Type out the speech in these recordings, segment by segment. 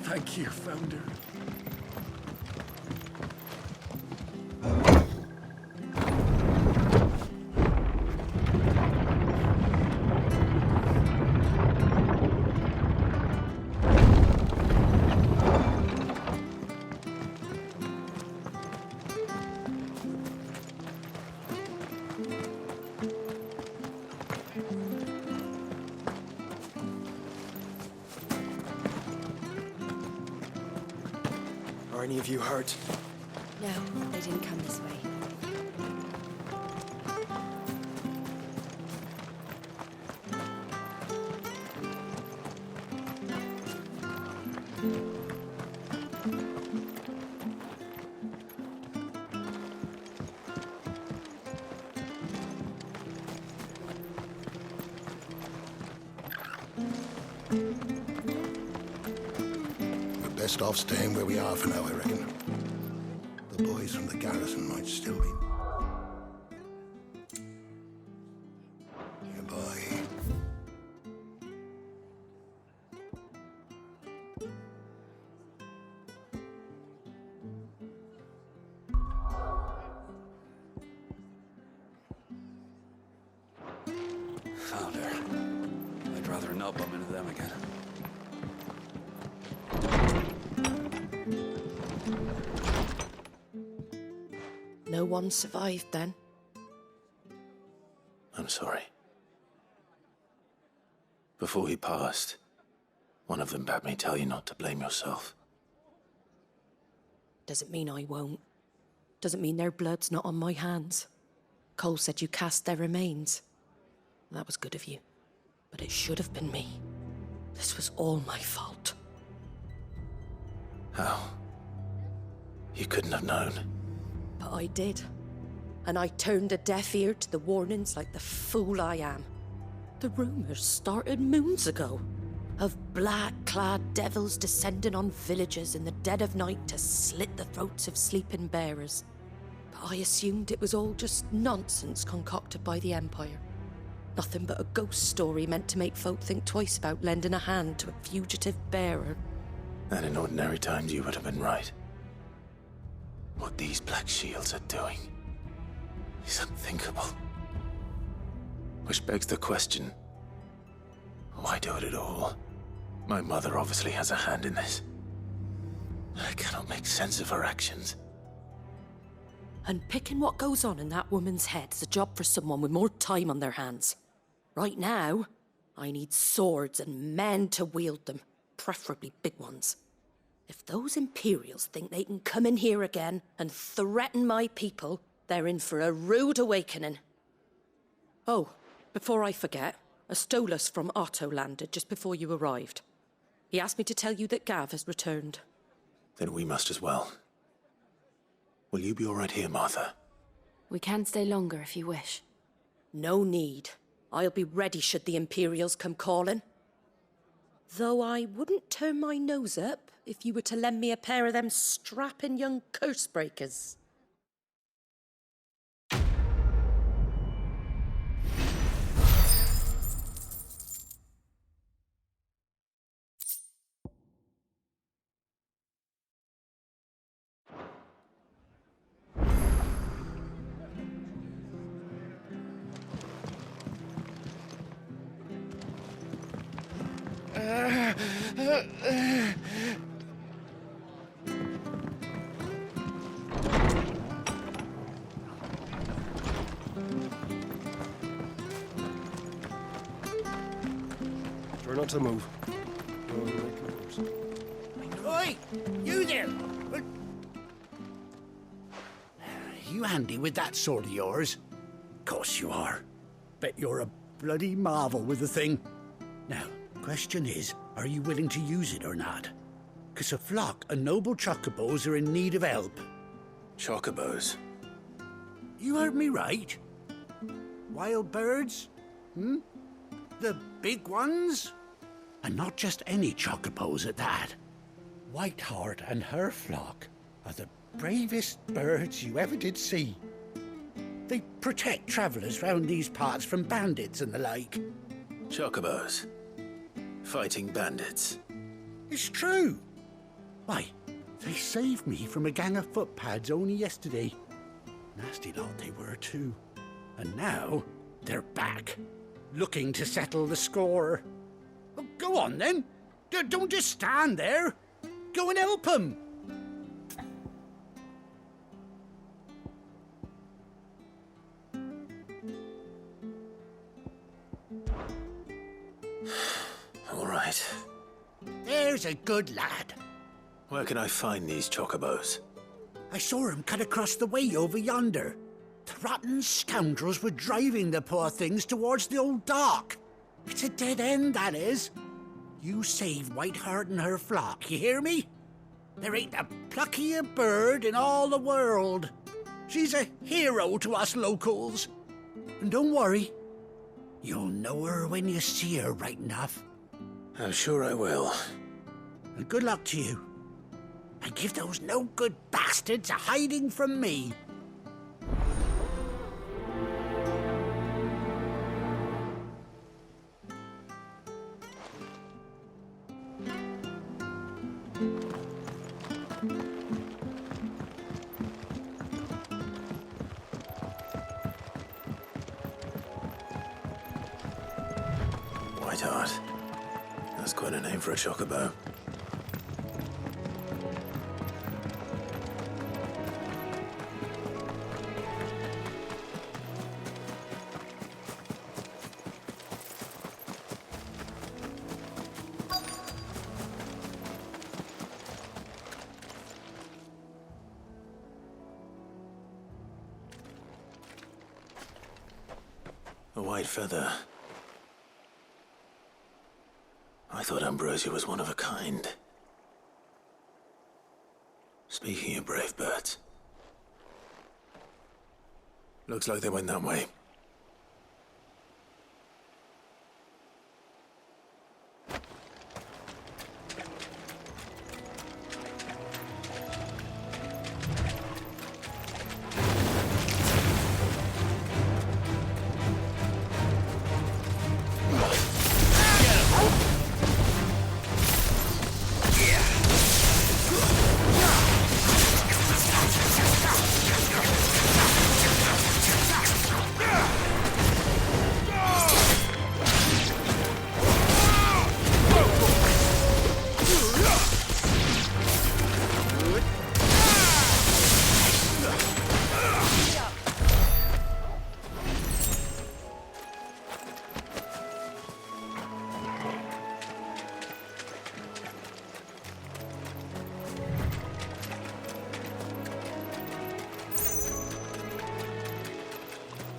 Thank you, Founder. Are any of you hurt? No, they didn't come this way. We're best off staying where we are for now, I reckon. The boys from the garrison might still be... nearby. Founder. I'd rather not bump into them again. No one survived then? I'm sorry. Before he passed, one of them bade me tell you not to blame yourself. Doesn't mean I won't. Doesn't mean their blood's not on my hands. Cole said you cast their remains. That was good of you. But it should have been me. This was all my fault. How? You couldn't have known. But I did. And I turned a deaf ear to the warnings like the fool I am. The rumours started moons ago. Of black-clad devils descending on villages in the dead of night to slit the throats of sleeping bearers. But I assumed it was all just nonsense concocted by the Empire. Nothing but a ghost story meant to make folk think twice about lending a hand to a fugitive bearer. And in ordinary times you would have been right. What these Black Shields are doing is unthinkable. Which begs the question, why do it at all? My mother obviously has a hand in this. I cannot make sense of her actions. And picking what goes on in that woman's head is a job for someone with more time on their hands. Right now, I need swords and men to wield them, preferably big ones. If those Imperials think they can come in here again and threaten my people, they're in for a rude awakening. Oh, before I forget, a Stolas from Otto landed just before you arrived. He asked me to tell you that Gav has returned. Then we must as well. Will you be all right here, Martha? We can stay longer if you wish. No need. I'll be ready should the Imperials come calling. Though I wouldn't turn my nose up if you were to lend me a pair of them strapping young curse breakers. Try not to move. Oi! You there! You handy with that sword of yours? Course you are. Bet you're a bloody marvel with the thing. Now, question is, are you willing to use it or not? 'Cause a flock of noble chocobos are in need of help. Chocobos? You heard me right. Wild birds? The big ones? And not just any chocobos at that. Whiteheart and her flock are the bravest birds you ever did see. They protect travellers round these parts from bandits and the like. Chocobos. Fighting bandits. It's true. Why, they saved me from a gang of footpads only yesterday. Nasty lot they were too. And now they're back, looking to settle the score. Well, go on then. Don't just stand there. Go and help them. All right. There's a good lad. Where can I find these chocobos? I saw him cut across the way over yonder. The rotten scoundrels were driving the poor things towards the old dock. It's a dead end, that is. You save Whiteheart and her flock, you hear me? There ain't a pluckier bird in all the world. She's a hero to us locals. And don't worry, you'll know her when you see her right enough. I'm sure I will. And good luck to you. And give those no-good bastards a hiding from me. Whiteheart. That's quite a name for a chocobo. A white feather. I thought Ambrosia was one of a kind. Speaking of brave birds. Looks like they went that way.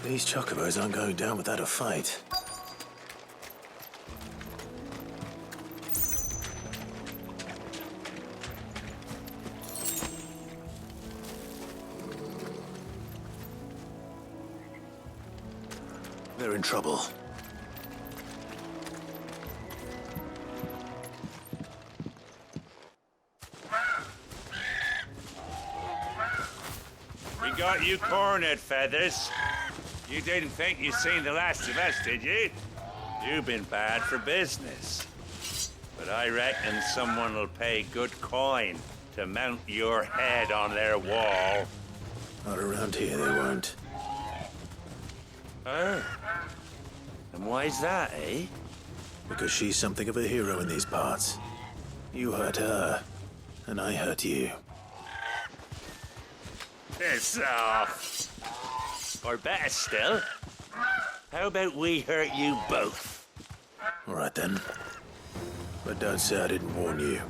These chocobos aren't going down without a fight. They're in trouble. We got you cornered, Feathers. You didn't think you'd seen the last of us, did you? You've been bad for business. But I reckon someone will pay good coin to mount your head on their wall. Not around here, they won't. Oh. And why's that, eh? Because she's something of a hero in these parts. You hurt her, and I hurt you. Piss off. Or better still, how about we hurt you both? All right then. But don't say I didn't warn you.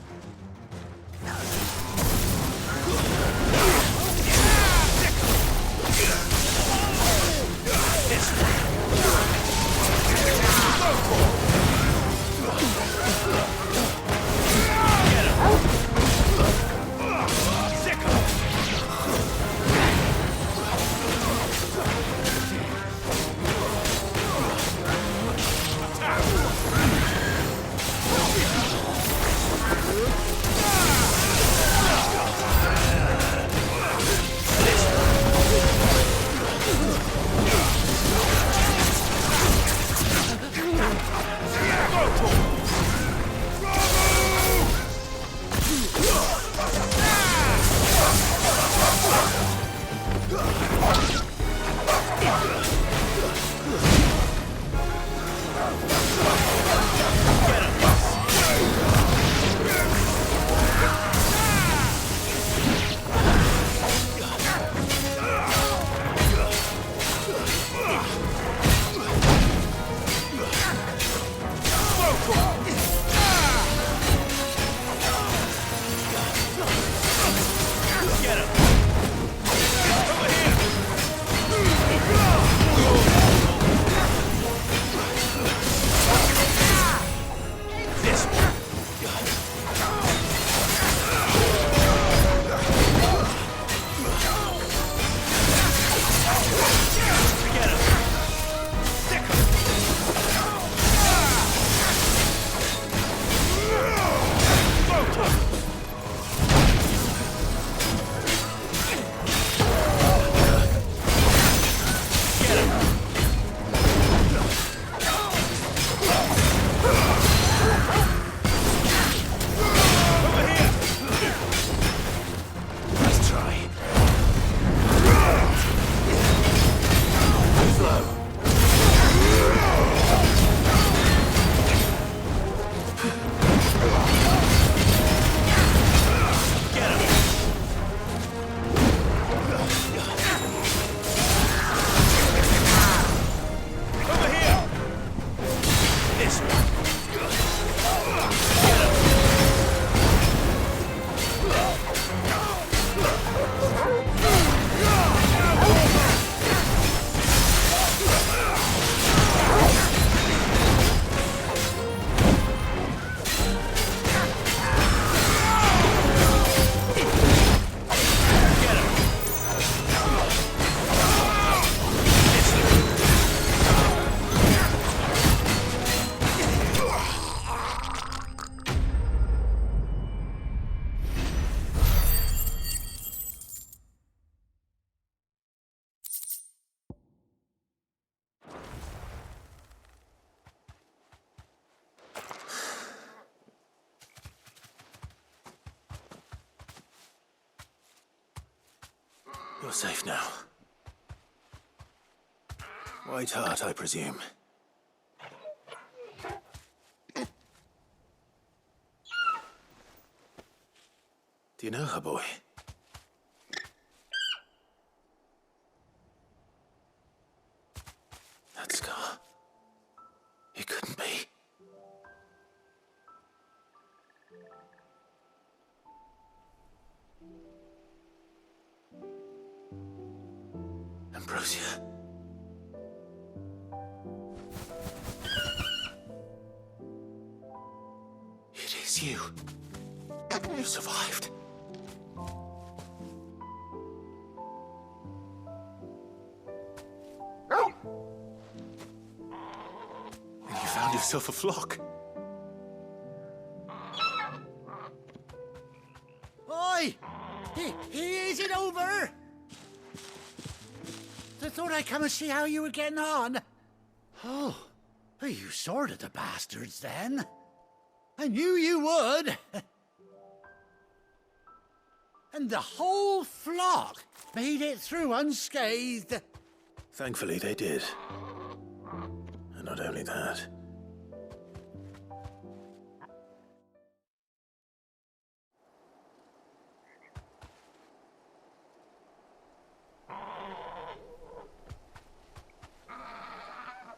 You're safe now. White Hart, I presume. Do you know her, boy? That scar. It couldn't be. Ambrosia. It is you. You survived. And you found yourself a flock. Oi! Is it over? I thought I'd come and see how you were getting on. Oh, you sorted the bastards then. I knew you would. And the whole flock made it through unscathed. Thankfully, they did. And not only that.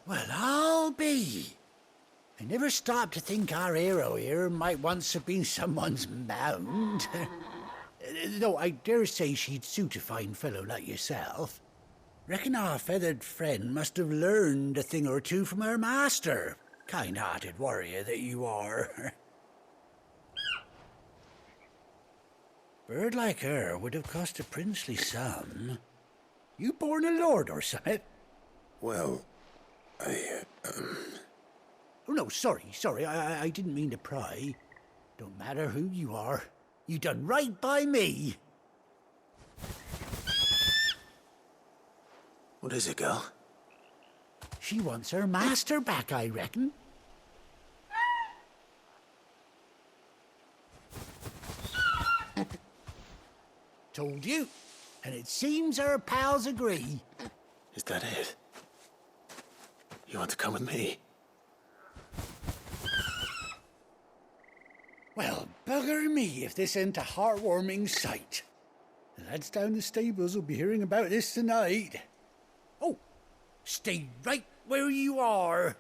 Well, I'll be. I never stopped to think our hero here might once have been someone's mound. Though I dare say she'd suit a fine fellow like yourself. Reckon our feathered friend must have learned a thing or two from her master. Kind-hearted warrior that you are. Bird like her would have cost a princely sum. You born a lord or something? Well, Oh, no, sorry. I didn't mean to pry. Don't matter who you are. You done right by me. What is it, girl? She wants her master back, I reckon. Told you. And it seems her pals agree. Is that it? You want to come with me? Well, bugger me if this ain't a heartwarming sight. The lads down the stables will be hearing about this tonight. Oh, stay right where you are.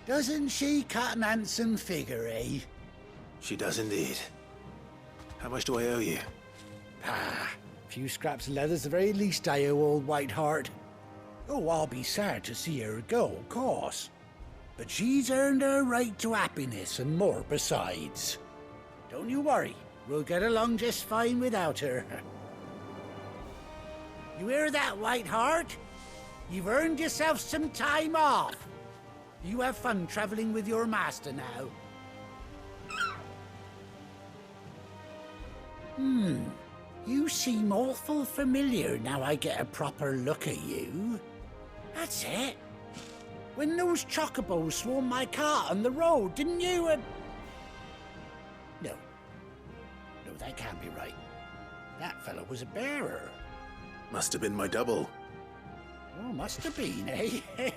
Doesn't she cut an handsome figure, eh? She does indeed. How much do I owe you? A few scraps of leather's the very least I owe old White Hart. Oh, I'll be sad to see her go, of course. But she's earned her right to happiness and more besides. Don't you worry, we'll get along just fine without her. You hear that, White Hart? You've earned yourself some time off. You have fun traveling with your master now. You seem awful familiar now I get a proper look at you. That's it. When those chocobos swarmed my cart on the road, didn't you? No. No, that can't be right. That fellow was a bearer. Must have been my double. Oh, must have been, eh?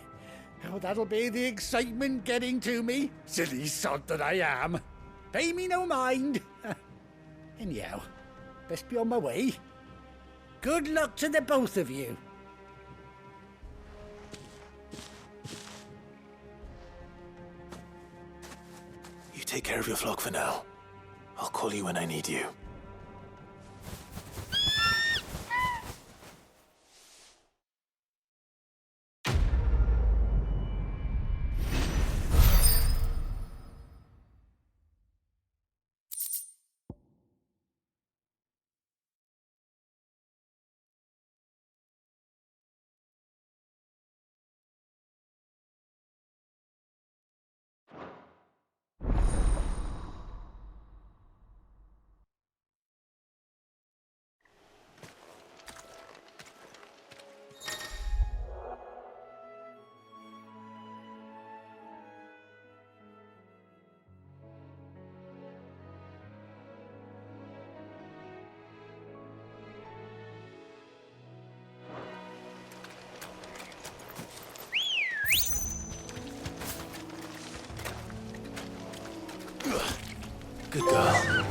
Oh, that'll be the excitement getting to me. Silly sod that I am. Pay me no mind. Anyhow, best be on my way. Good luck to the both of you. You take care of your flock for now. I'll call you when I need you. Good girl.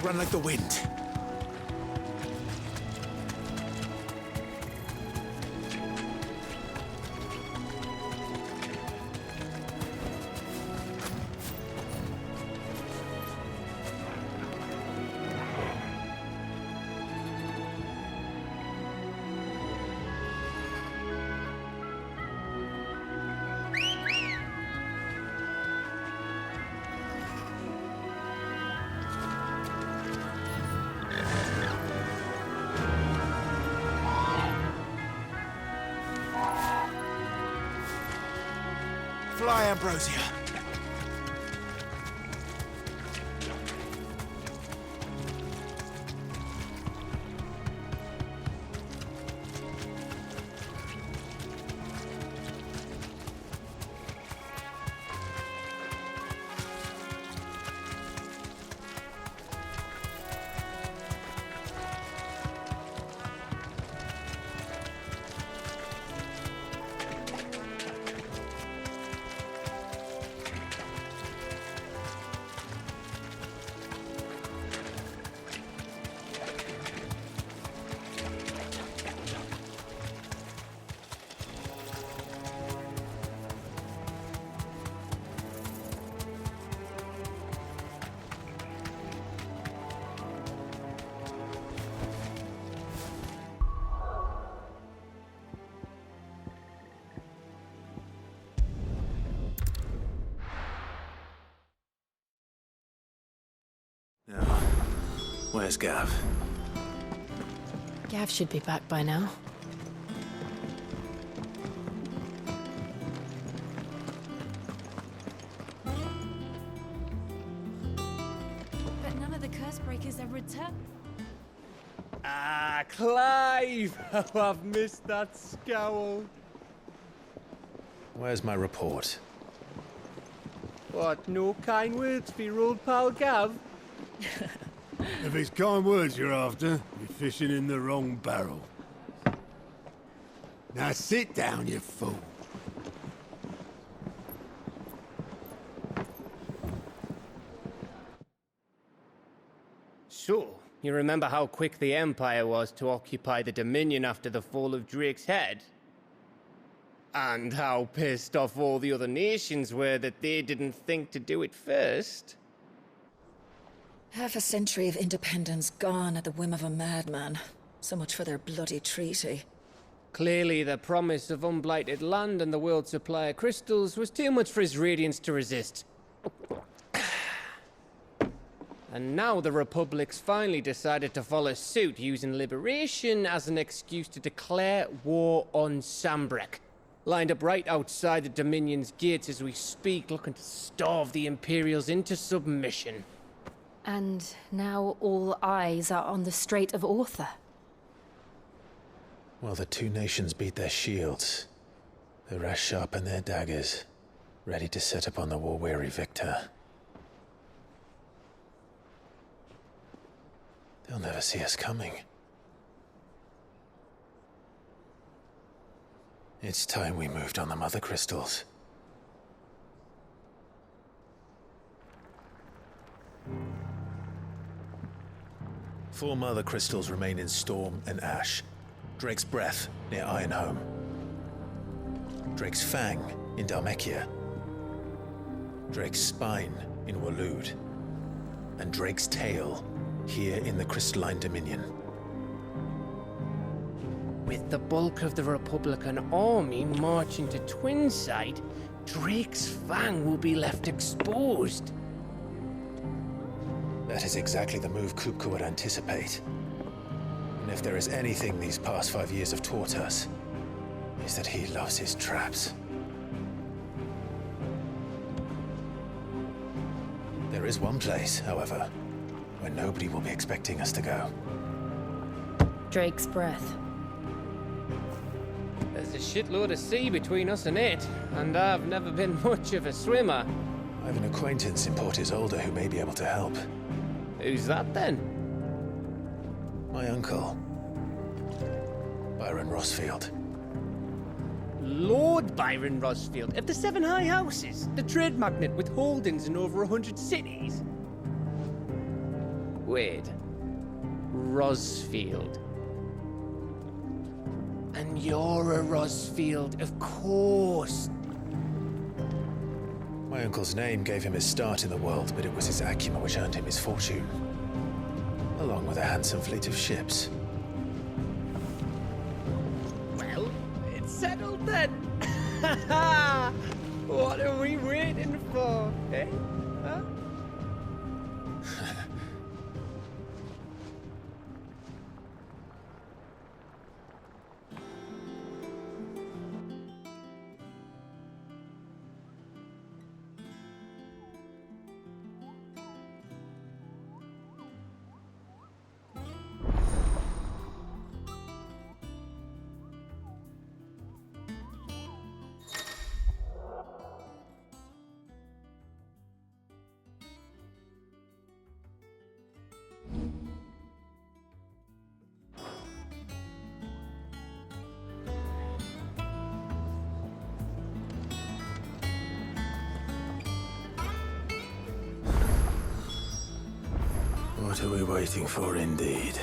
Run like the wind. Fly, Ambrosia. Now, where's Gav? Gav should be back by now. But none of the curse breakers ever returned. Ah, Clive! Oh, I've missed that scowl. Where's my report? What, no kind words for your old pal Gav? If it's kind words you're after, you're fishing in the wrong barrel. Now sit down, you fool. So, you remember how quick the Empire was to occupy the Dominion after the fall of Drake's head? And how pissed off all the other nations were that they didn't think to do it first? Half a century of independence gone at the whim of a madman. So much for their bloody treaty. Clearly, the promise of unblighted land and the world's supply of crystals was too much for his radiance to resist. And now the Republic's finally decided to follow suit, using liberation as an excuse to declare war on Sambrek. Lined up right outside the Dominion's gates as we speak, looking to starve the Imperials into submission. And now all eyes are on the Strait of Author. While the two nations beat their shields, the rest sharpen their daggers, ready to set upon the war-weary victor. They'll never see us coming. It's time we moved on the Mother Crystals. Four Mother Crystals remain in Storm and Ash. Drake's Breath near Ironhome. Drake's Fang in Dhalmekia. Drake's Spine in Waloed. And Drake's Tail here in the Crystalline Dominion. With the bulk of the Republican army marching to Twinside, Drake's Fang will be left exposed. That is exactly the move Kupka would anticipate. And if there is anything these past 5 years have taught us, is that he loves his traps. There is one place, however, where nobody will be expecting us to go. Drake's Breath. There's a shitload of sea between us and it, and I've never been much of a swimmer. I have an acquaintance in Port Isolde who may be able to help. Who's that then? My uncle, Byron Rosfield. Lord Byron Rosfield of the Seven High Houses, the trade magnate with holdings in over 100 cities. Wait, Rosfield. And you're a Rosfield, of course. My uncle's name gave him his start in the world, but it was his acumen which earned him his fortune, along with a handsome fleet of ships. Well, it's settled then. What are we waiting for, eh? Huh? What are we waiting for, indeed?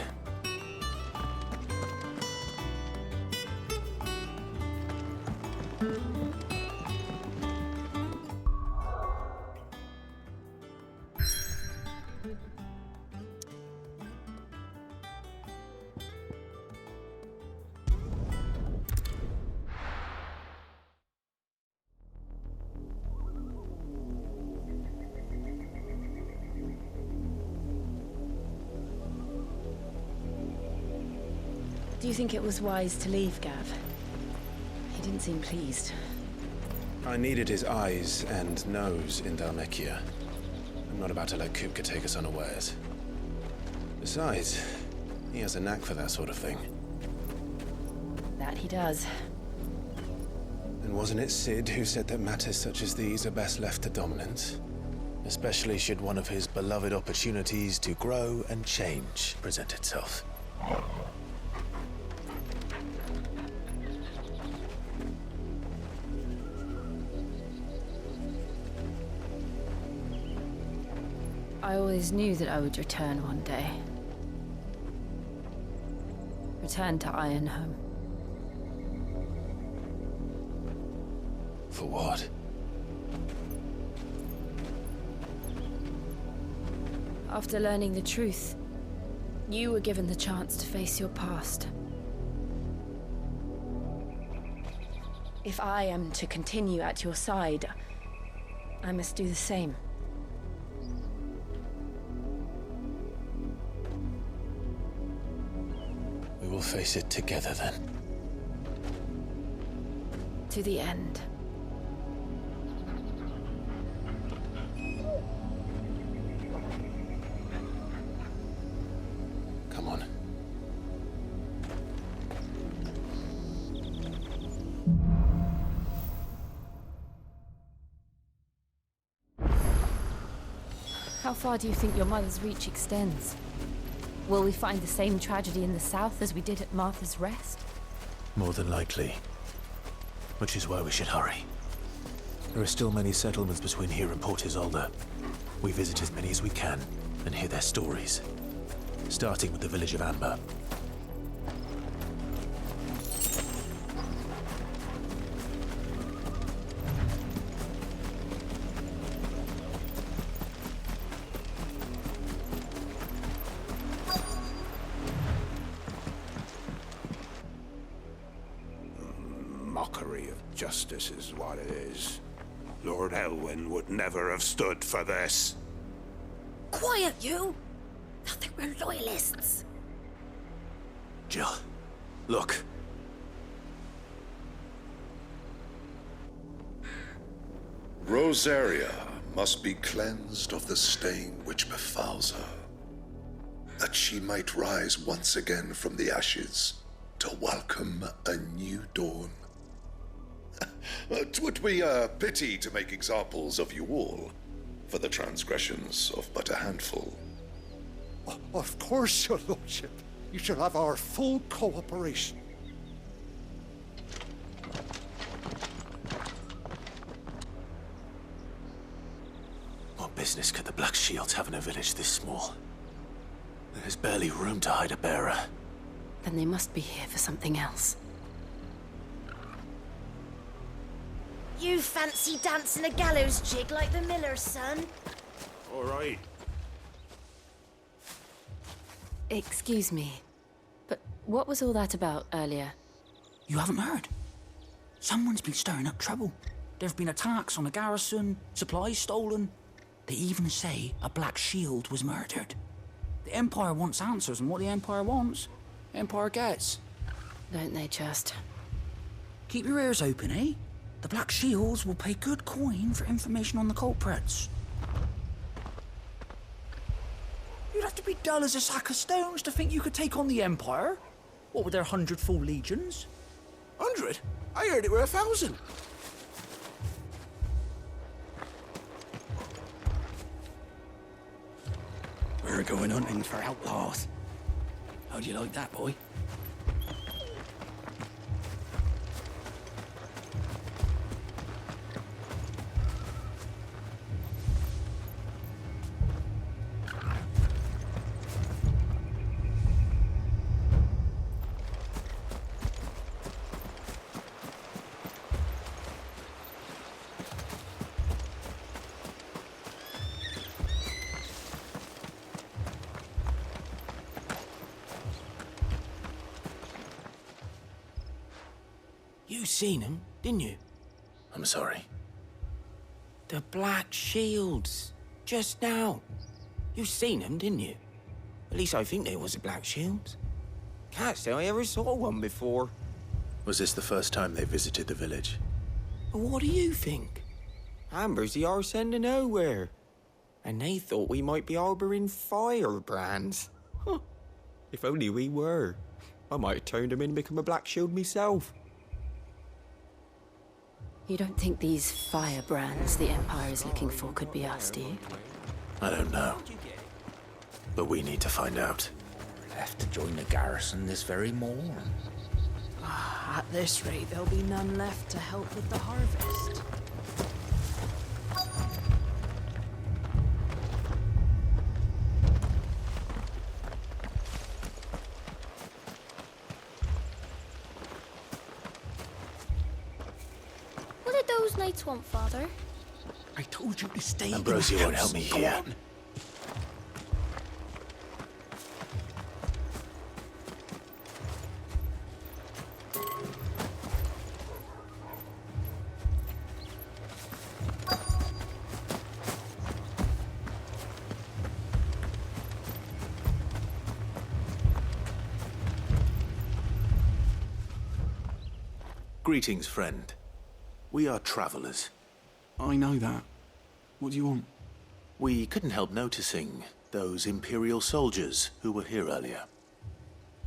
Do you think it was wise to leave, Gav? He didn't seem pleased. I needed his eyes and nose in Dhalmekia. I'm not about to let Kupka take us unawares. Besides, he has a knack for that sort of thing. That he does. And wasn't it Sid who said that matters such as these are best left to dominance? Especially should one of his beloved opportunities to grow and change present itself. I always knew that I would return one day. Return to Ironhome. For what? After learning the truth, you were given the chance to face your past. If I am to continue at your side, I must do the same. We'll face it together then. To the end. Come on. How far do you think your mother's reach extends? Will we find the same tragedy in the south as we did at Martha's Rest? More than likely. Which is why we should hurry. There are still many settlements between here and Port Isolde. We visit as many as we can and hear their stories. Starting with the village of Amber. Mockery of justice is what it is. Lord Elwyn would never have stood for this. Quiet, you! I think we're loyalists. Jill, look. Rosaria must be cleansed of the stain which befouls her, that she might rise once again from the ashes to welcome a new dawn. 'Twould be a pity to make examples of you all for the transgressions of but a handful. Of course, your lordship. You shall have our full cooperation. What business could the Black Shields have in a village this small? There's barely room to hide a bearer. Then they must be here for something else. You fancy dancing a gallows jig like the miller's son? All right. Excuse me, but what was all that about earlier? You haven't heard? Someone's been stirring up trouble. There have been attacks on the garrison, supplies stolen. They even say a Black Shield was murdered. The Empire wants answers, and what the Empire wants, Empire gets. Don't they just? Keep your ears open, eh? The Black Shields will pay good coin for information on the culprits. You'd have to be dull as a sack of stones to think you could take on the Empire. What with their 100 full legions? 100? I heard it were 1,000. We're going hunting for outlaws. How do you like that, boy? You seen him, didn't you? I'm sorry. The Black Shields. Just now. You seen them, didn't you? At least I think they was the Black Shields. Can't say I ever saw one before. Was this the first time they visited the village? But what do you think? Amber's the arse end of nowhere. And they thought we might be harbouring firebrands. Huh. If only we were. I might have turned them in and become a Black Shield myself. You don't think these firebrands the Empire is looking for could be us, do you? I don't know. But we need to find out. Left to join the garrison this very morn. At this rate, there'll be none left to help with the harvest. What did those knights want, Father? I told you to stay Ambrosia in the won't house. help me Go here. on. Greetings, friend. We are travelers. I know that. What do you want? We couldn't help noticing those Imperial soldiers who were here earlier.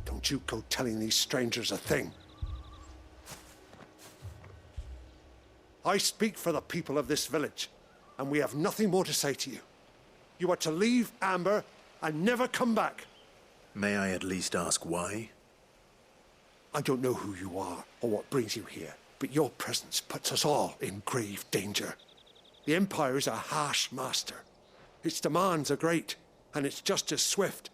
Don't you go telling these strangers a thing. I speak for the people of this village, and we have nothing more to say to you. You are to leave Amber and never come back. May I at least ask why? I don't know who you are or what brings you here, but your presence puts us all in grave danger. The Empire is a harsh master. Its demands are great, and its justice swift.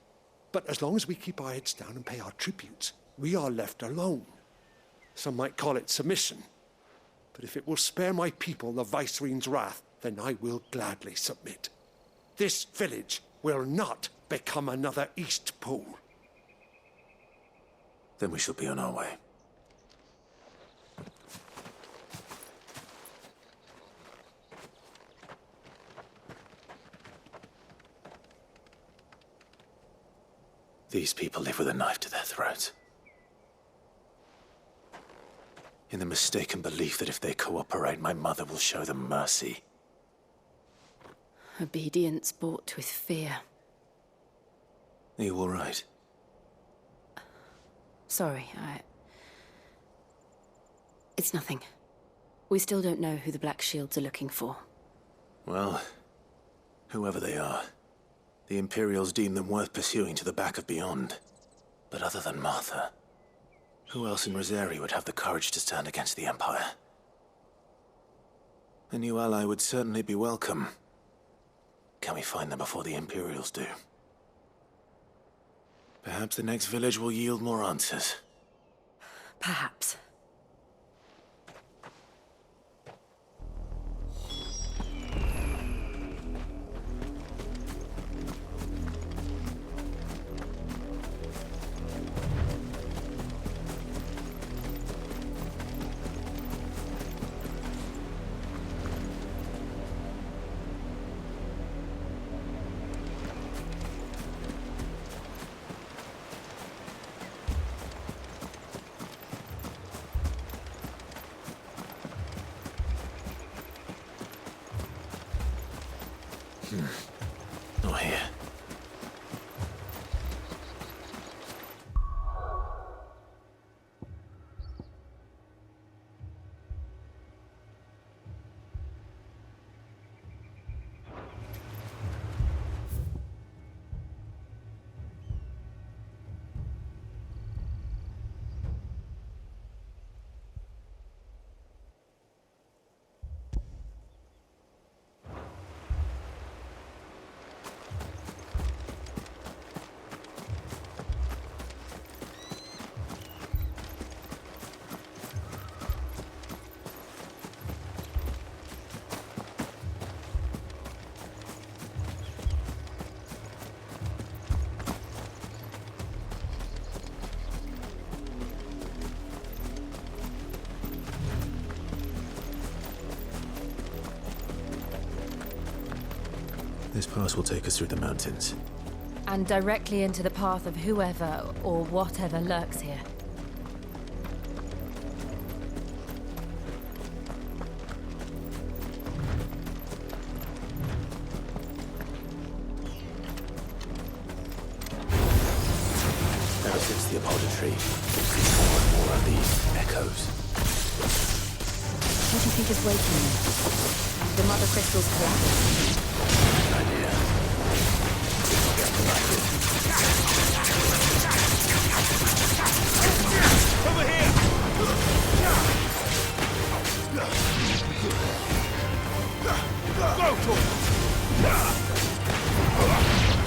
But as long as we keep our heads down and pay our tributes, we are left alone. Some might call it submission. But if it will spare my people the Viceroy's wrath, then I will gladly submit. This village will not become another East Pool. Then we shall be on our way. These people live with a knife to their throats. In the mistaken belief that if they cooperate, my mother will show them mercy. Obedience bought with fear. Are you all right? Sorry, It's nothing. We still don't know who the Black Shields are looking for. Well, whoever they are, the Imperials deem them worth pursuing to the back of beyond. But other than Martha, who else in Rosari would have the courage to stand against the Empire? A new ally would certainly be welcome. Can we find them before the Imperials do? Perhaps the next village will yield more answers. Perhaps. Not here. This pass will take us through the mountains. And directly into the path of whoever or whatever lurks here. Ever since the Apollo tree, we've seen more and more of these echoes. What do you think is waking them? The mother crystals collapse? Idea. We'll get collected. Over here! Go to him!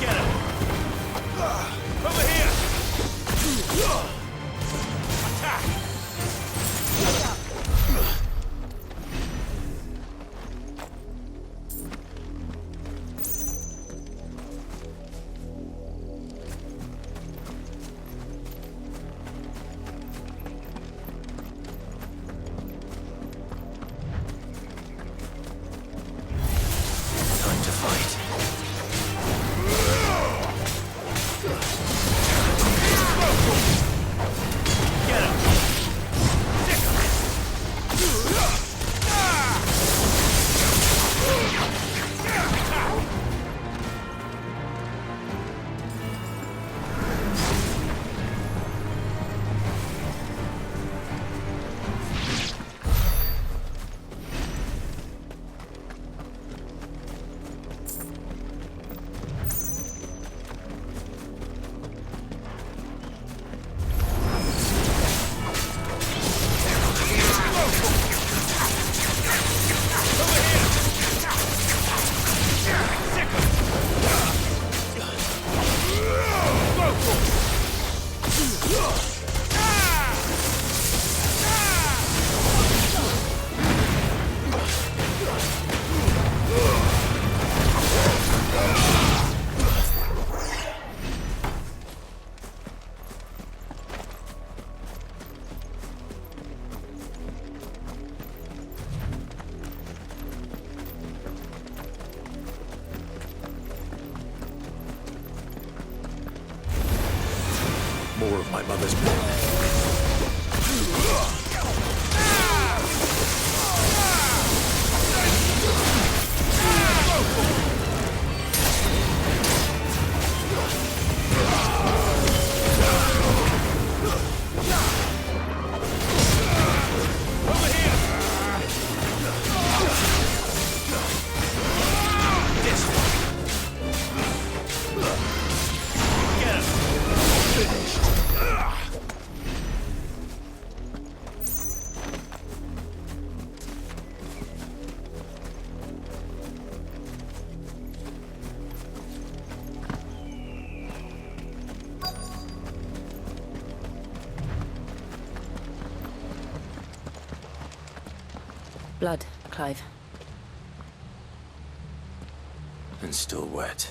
Get him! Over here! Attack! more of my mother's blood. Blood, Clive. And still wet.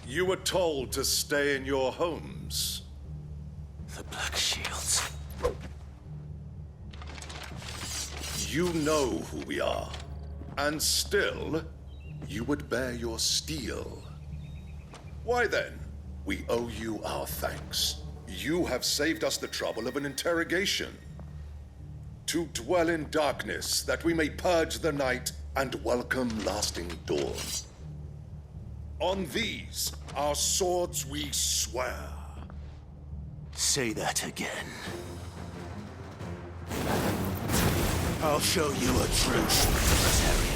You were told to stay in your homes. The Black Shields. You know who we are. And still, you would bear your steel. Why then? We owe you our thanks. You have saved us the trouble of an interrogation. To dwell in darkness, that we may purge the night and welcome lasting dawn. On these, our swords we swear. Say that again. I'll show you a true libertarian.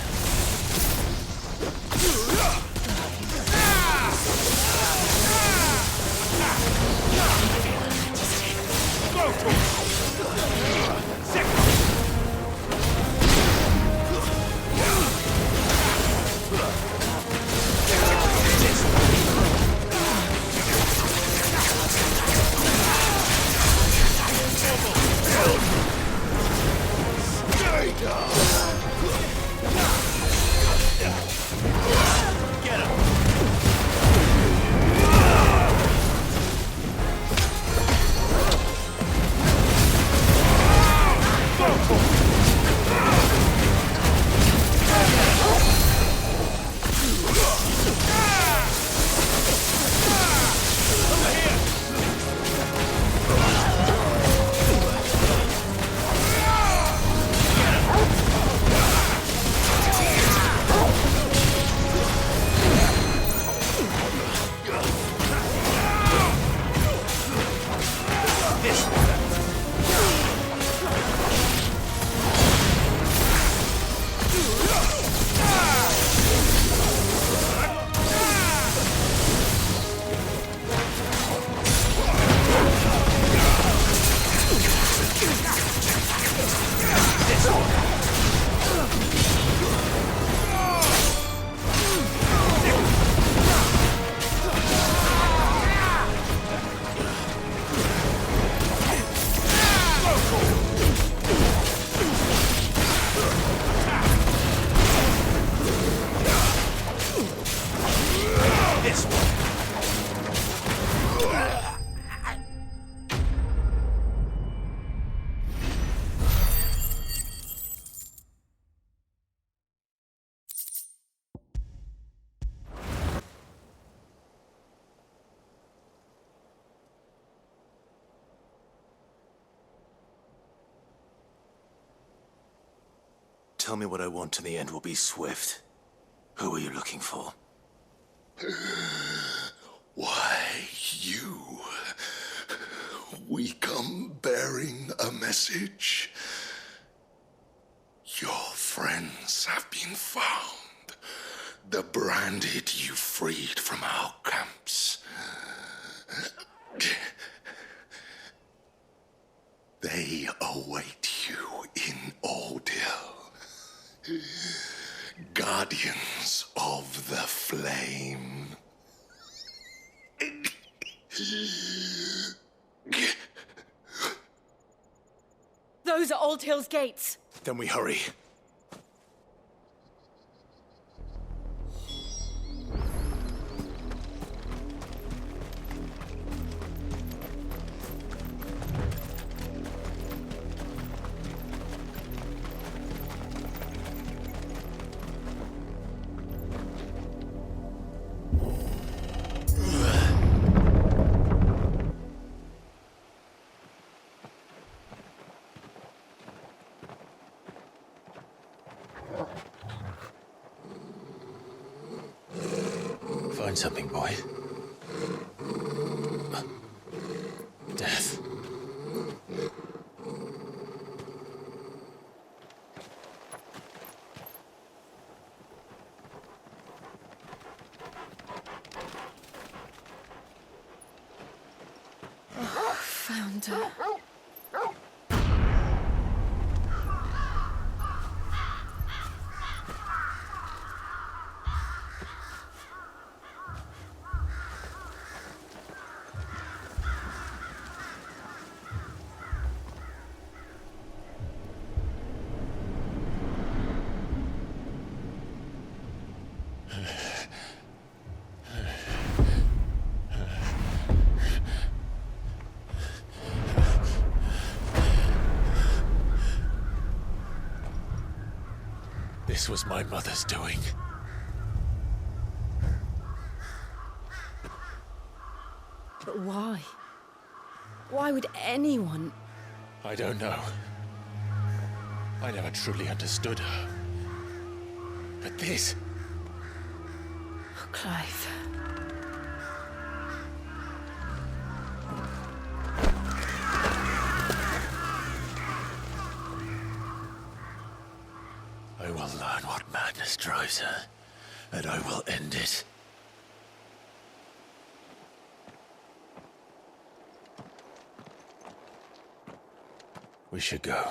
Tell me what I want and the end will be swift. Who are you looking for? Why, you. We come bearing a message. Your friends have been found. The branded you freed from our camps. They await you in Ordeal. Guardians of the Flame. Those are Old Hill's gates. Then we hurry. learn something, boy. Death. Found her. This was my mother's doing. But why? Why would anyone... I don't know. I never truly understood her. But this... Oh, Clive. I will learn what madness drives her, and I will end it. We should go.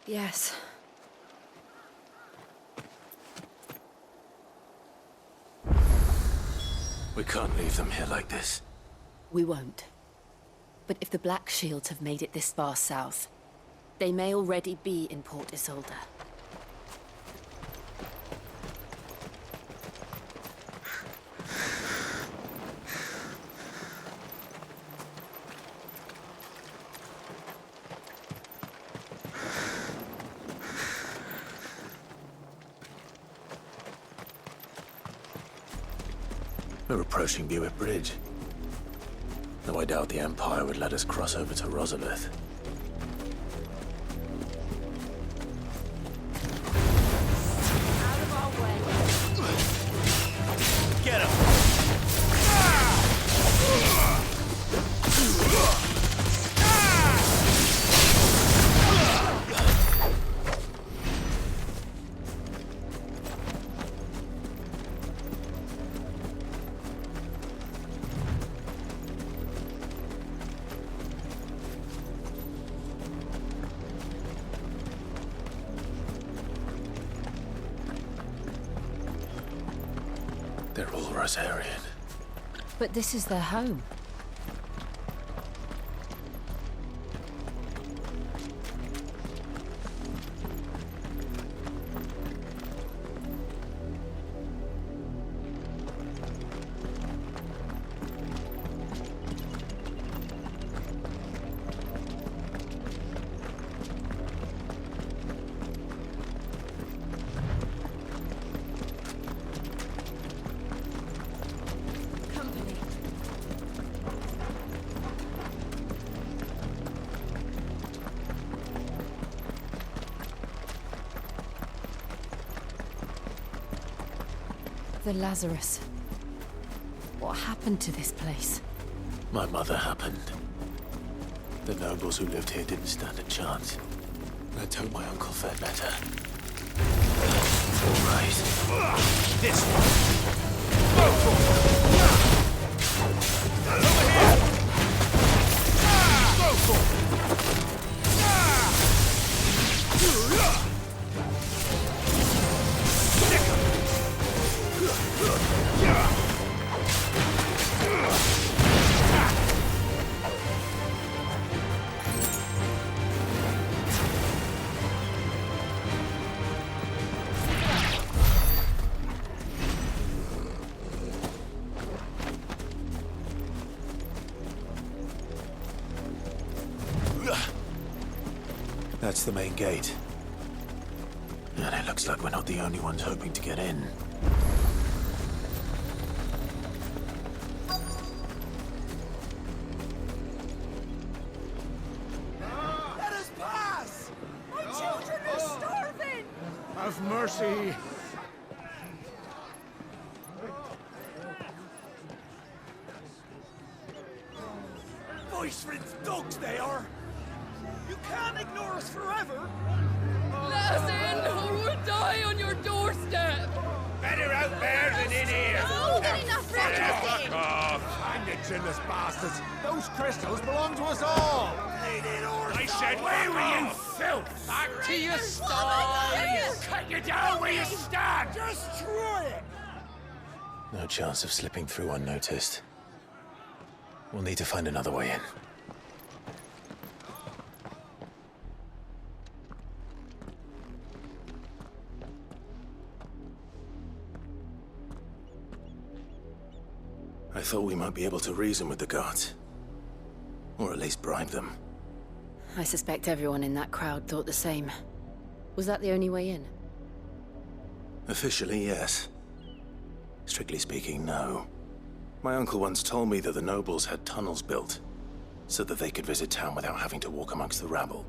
Yes. We can't leave them here like this. We won't. But if the Black Shields have made it this far south, they may already be in Port Isolde. We're approaching Buick Bridge. Though I doubt the Empire would let us cross over to Rosalith. Get him! They're all Rosarian. But this is their home. The Lazarus. What happened to this place? My mother happened. The nobles who lived here didn't stand a chance. Let's hope my uncle fared better. All right. This one. Go for it. Over here. Go for it. That's the main gate. And it looks like we're not the only ones hoping to get in. Let us pass! My children are starving! Have mercy! You can't ignore us forever! Let us in, or we'll die on your doorstep! Better out there than in here! More than enough reckless Fuck off! Hang it, chinless bastards! Those crystals belong to us all! I said, where were you, filth? Back to your stall! Cut you down where you stand! Destroy it! No chance of slipping through unnoticed. We'll need to find another way in. I thought we might be able to reason with the guards. Or at least bribe them. I suspect everyone in that crowd thought the same. Was that the only way in? Officially, yes. Strictly speaking, no. My uncle once told me that the nobles had tunnels built, so that they could visit town without having to walk amongst the rabble.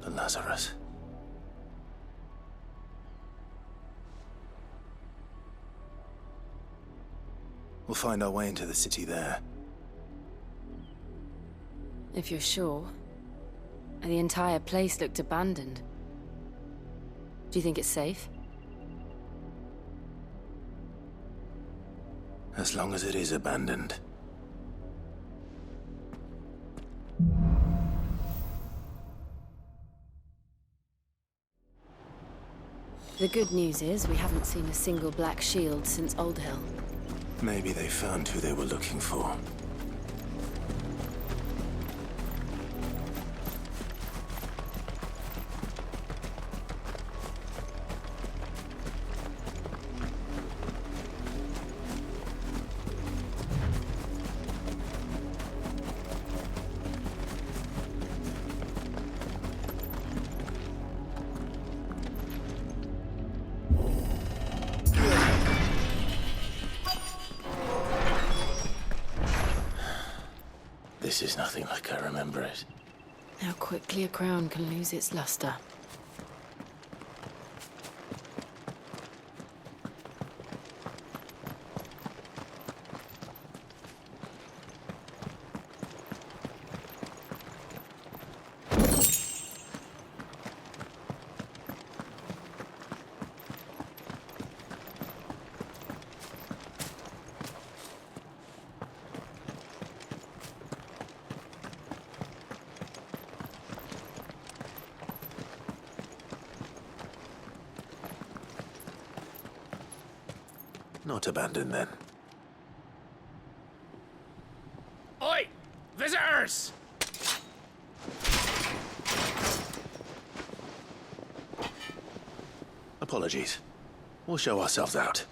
The Lazarus. We'll find our way into the city there. If you're sure. The entire place looked abandoned. Do you think it's safe? As long as it is abandoned. The good news is we haven't seen a single black shield since Old Hill. Maybe they found who they were looking for. This is nothing like I remember it. How quickly a crown can lose its luster. Not abandoned, then. Oi! Visitors! Apologies. We'll show ourselves out.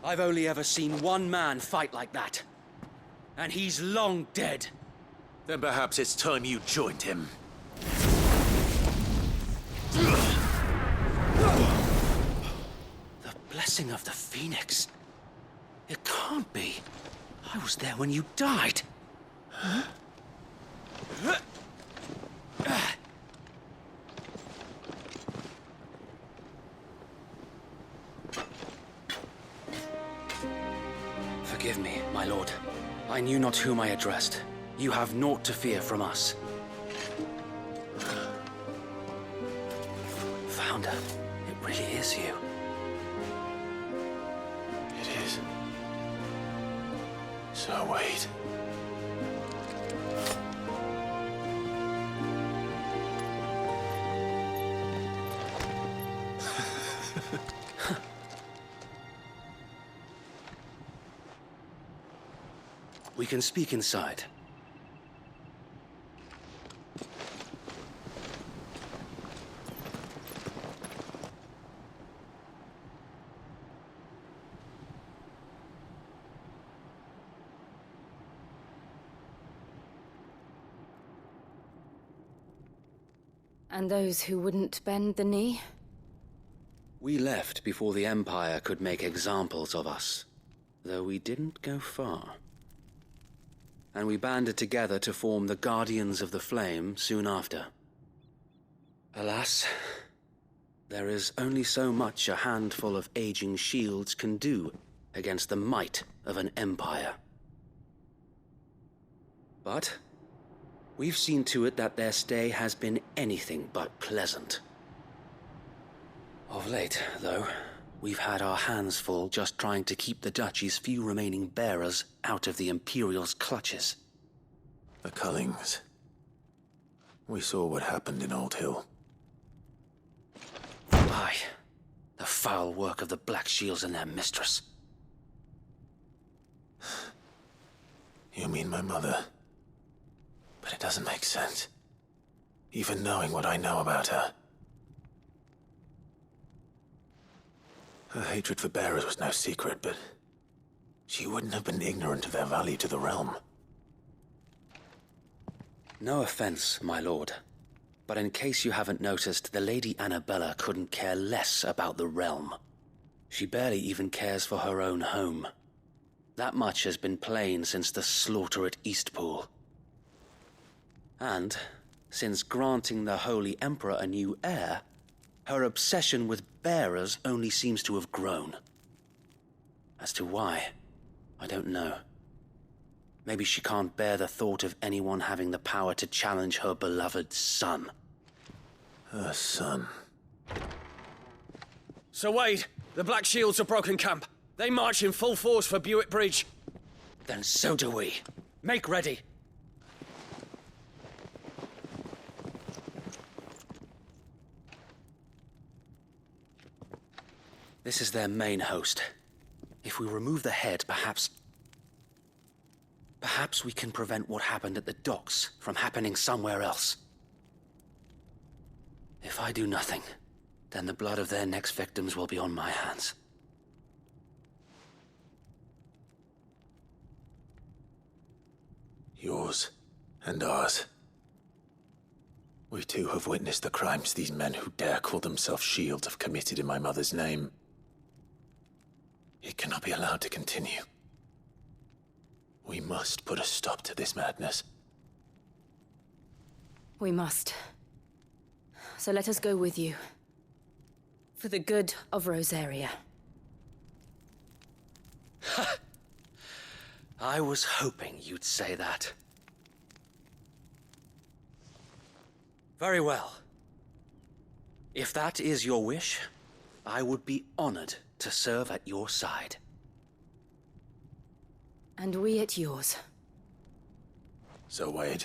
I've only ever seen one man fight like that. And he's long dead. Then perhaps it's time you joined him. The blessing of the Phoenix. It can't be. I was there when you died. Huh? Forgive me, my lord. I knew not whom I addressed. You have naught to fear from us. Founder, it really is you. It is. So wait. We can speak inside. And those who wouldn't bend the knee? We left before the Empire could make examples of us, though we didn't go far. And we banded together to form the Guardians of the Flame soon after. Alas, there is only so much a handful of aging shields can do against the might of an empire. But we've seen to it that their stay has been anything but pleasant. Of late, though, we've had our hands full just trying to keep the Duchy's few remaining bearers out of the Imperial's clutches. The Cullings. We saw what happened in Old Hill. Aye, the foul work of the Black Shields and their mistress. You mean my mother? But it doesn't make sense. Even knowing what I know about her. Her hatred for bearers was no secret, but she wouldn't have been ignorant of their value to the realm. No offense, my lord, but in case you haven't noticed, the Lady Annabella couldn't care less about the realm. She barely even cares for her own home. That much has been plain since the slaughter at Eastpool. And, since granting the Holy Emperor a new heir, her obsession with bearers only seems to have grown. As to why, I don't know. Maybe she can't bear the thought of anyone having the power to challenge her beloved son. Her son. Sir Wade, the Black Shields have broken camp. They march in full force for Buick Bridge. Then so do we. Make ready. This is their main host. If we remove the head, perhaps we can prevent what happened at the docks from happening somewhere else. If I do nothing, then the blood of their next victims will be on my hands. Yours and ours. We too have witnessed the crimes these men who dare call themselves shields have committed in my mother's name. It cannot be allowed to continue. We must put a stop to this madness. We must. So let us go with you. For the good of Rosaria. I was hoping you'd say that. Very well. If that is your wish, I would be honored to serve at your side. And we at yours. So, Wade,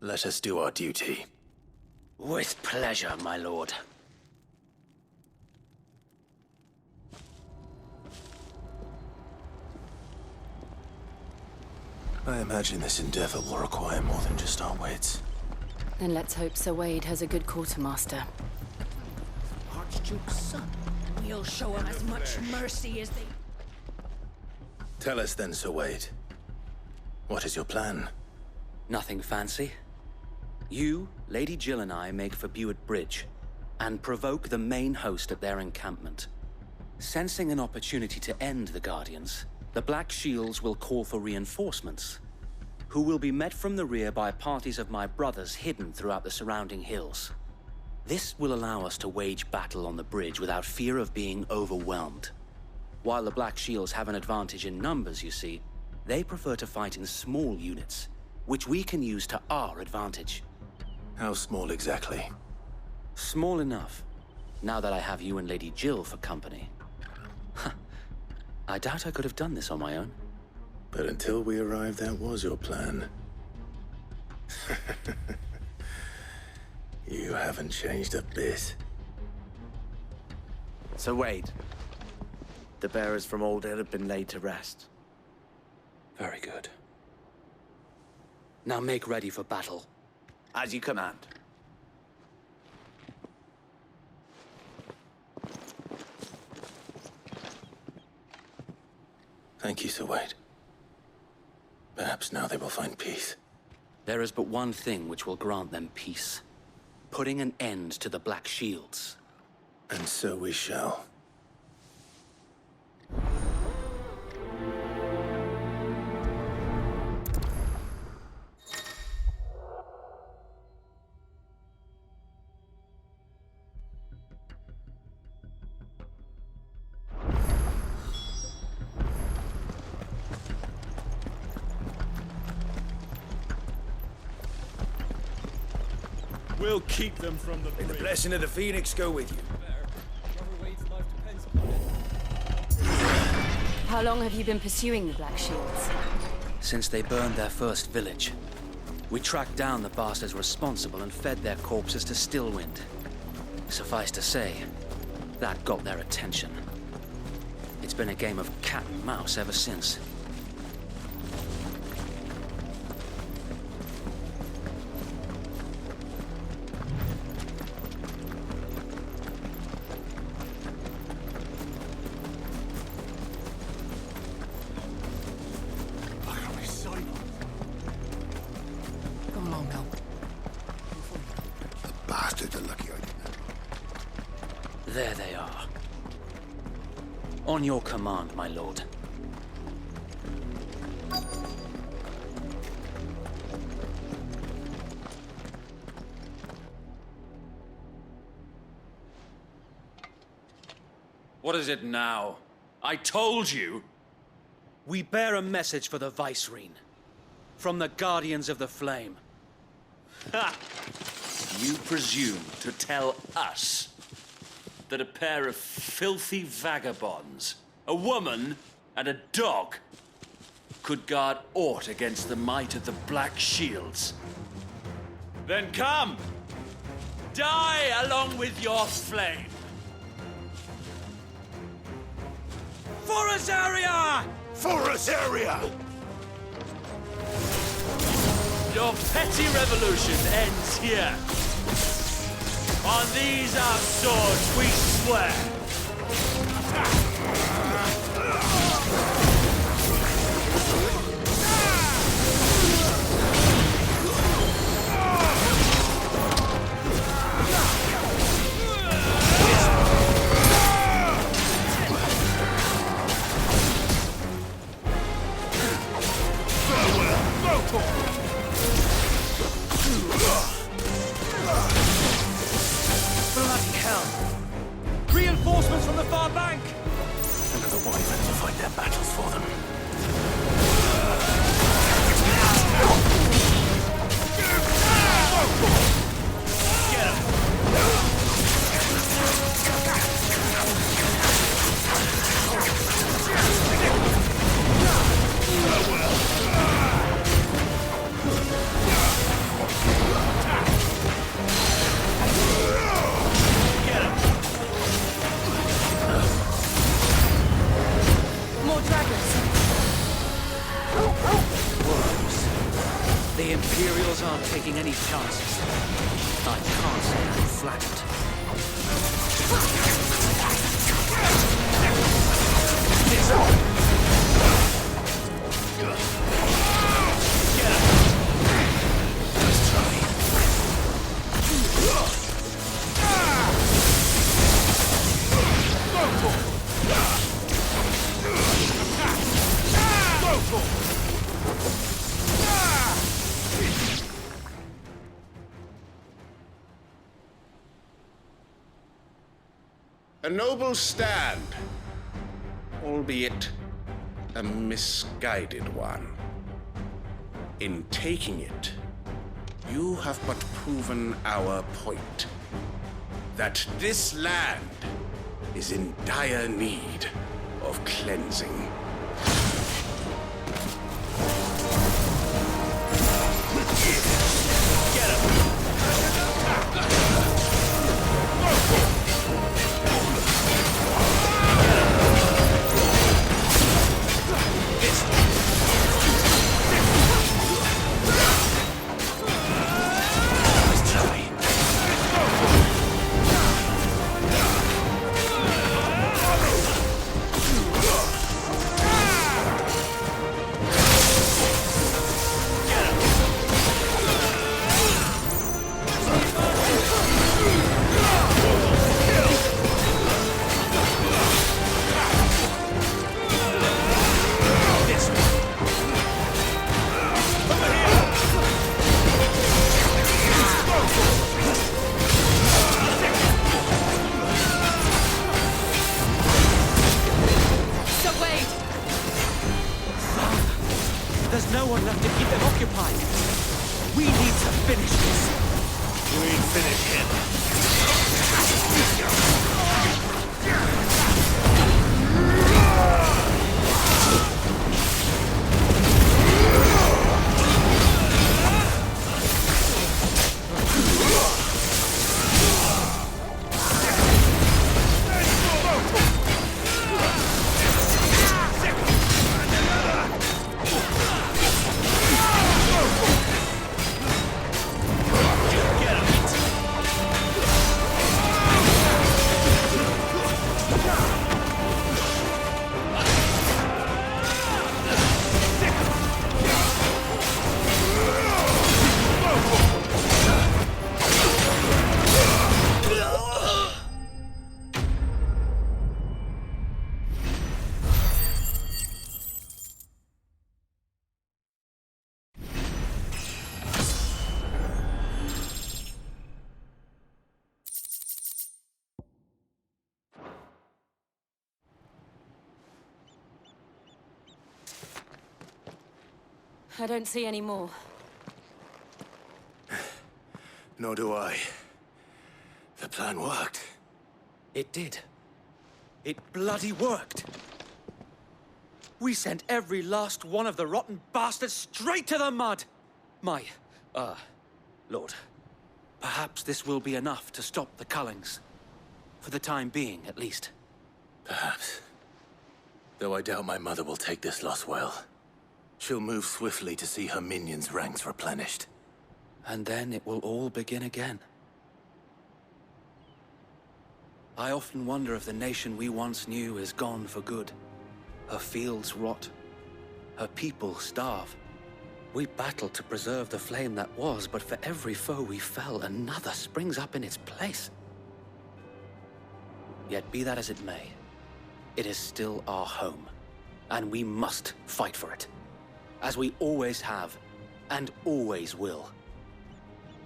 let us do our duty. With pleasure, my lord. I imagine this endeavor will require more than just our wits. Then let's hope Sir Wade has a good quartermaster. Archduke's son. We'll show him as much mercy as they... Tell us then, Sir Wade. What is your plan? Nothing fancy. You, Lady Jill and I make for Buick Bridge, and provoke the main host at their encampment. Sensing an opportunity to end the Guardians, the Black Shields will call for reinforcements, who will be met from the rear by parties of my brothers hidden throughout the surrounding hills. This will allow us to wage battle on the bridge without fear of being overwhelmed. While the Black Shields have an advantage in numbers, you see, they prefer to fight in small units, which we can use to our advantage. How small exactly? Small enough, now that I have you and Lady Jill for company. I doubt I could have done this on my own. But until we arrived, that was your plan. You haven't changed a bit. So Wade, the bearers from Old Hill have been laid to rest. Very good. Now make ready for battle. As you command. Thank you, Sir Wade. Perhaps now they will find peace. There is but one thing which will grant them peace. Putting an end to the Black Shields. And so we shall. We'll keep them from the bridge. May the blessing of the Phoenix go with you. How long have you been pursuing the Black Shields? Since they burned their first village. We tracked down the bastards responsible and fed their corpses to Stillwind. Suffice to say, that got their attention. It's been a game of cat and mouse ever since. There they are. On your command, my lord. What is it now? I told you! We bear a message for the Vicereine. From the Guardians of the Flame. Ha! You presume to tell us that a pair of filthy vagabonds, a woman and a dog, could guard aught against the might of the Black Shields? Then come! Die along with your flame! For Azaria! For Azaria! Your petty revolution ends here. On these our swords we swear. Bloody hell! Reinforcements from the far bank! And the Wyverns will fight their battles for them. Get him! More dragons! Worms. The Imperials aren't taking any chances. I can't say I'm flattered. A noble stand. albeit a misguided one. In taking it, you have but proven our point, that this land is in dire need of cleansing. Get him! There's no one left to keep them occupied. We need to finish this. We finish him. I don't see any more. Nor do I. The plan worked. It did. It bloody worked. We sent every last one of the rotten bastards straight to the mud! My, Lord, perhaps this will be enough to stop the Cullings. For the time being, at least. Perhaps. Though I doubt my mother will take this loss well. She'll move swiftly to see her minions' ranks replenished. And then it will all begin again. I often wonder if the nation we once knew is gone for good. Her fields rot. Her people starve. We battle to preserve the flame that was, but for every foe we fell, another springs up in its place. Yet be that as it may, it is still our home, and we must fight for it. As we always have, and always will.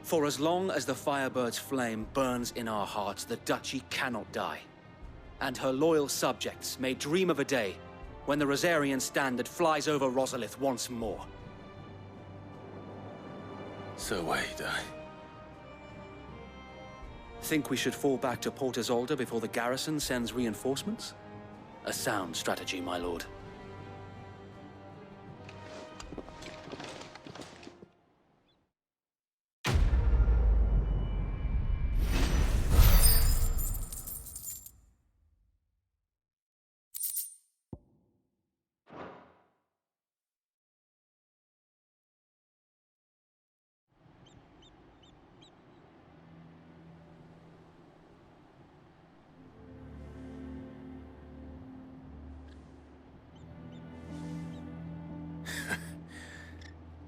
For as long as the Firebird's flame burns in our hearts, the Duchy cannot die. And her loyal subjects may dream of a day when the Rosarian standard flies over Rosalith once more. So wait, Think we should fall back to Port Isolde before the garrison sends reinforcements? A sound strategy, my lord.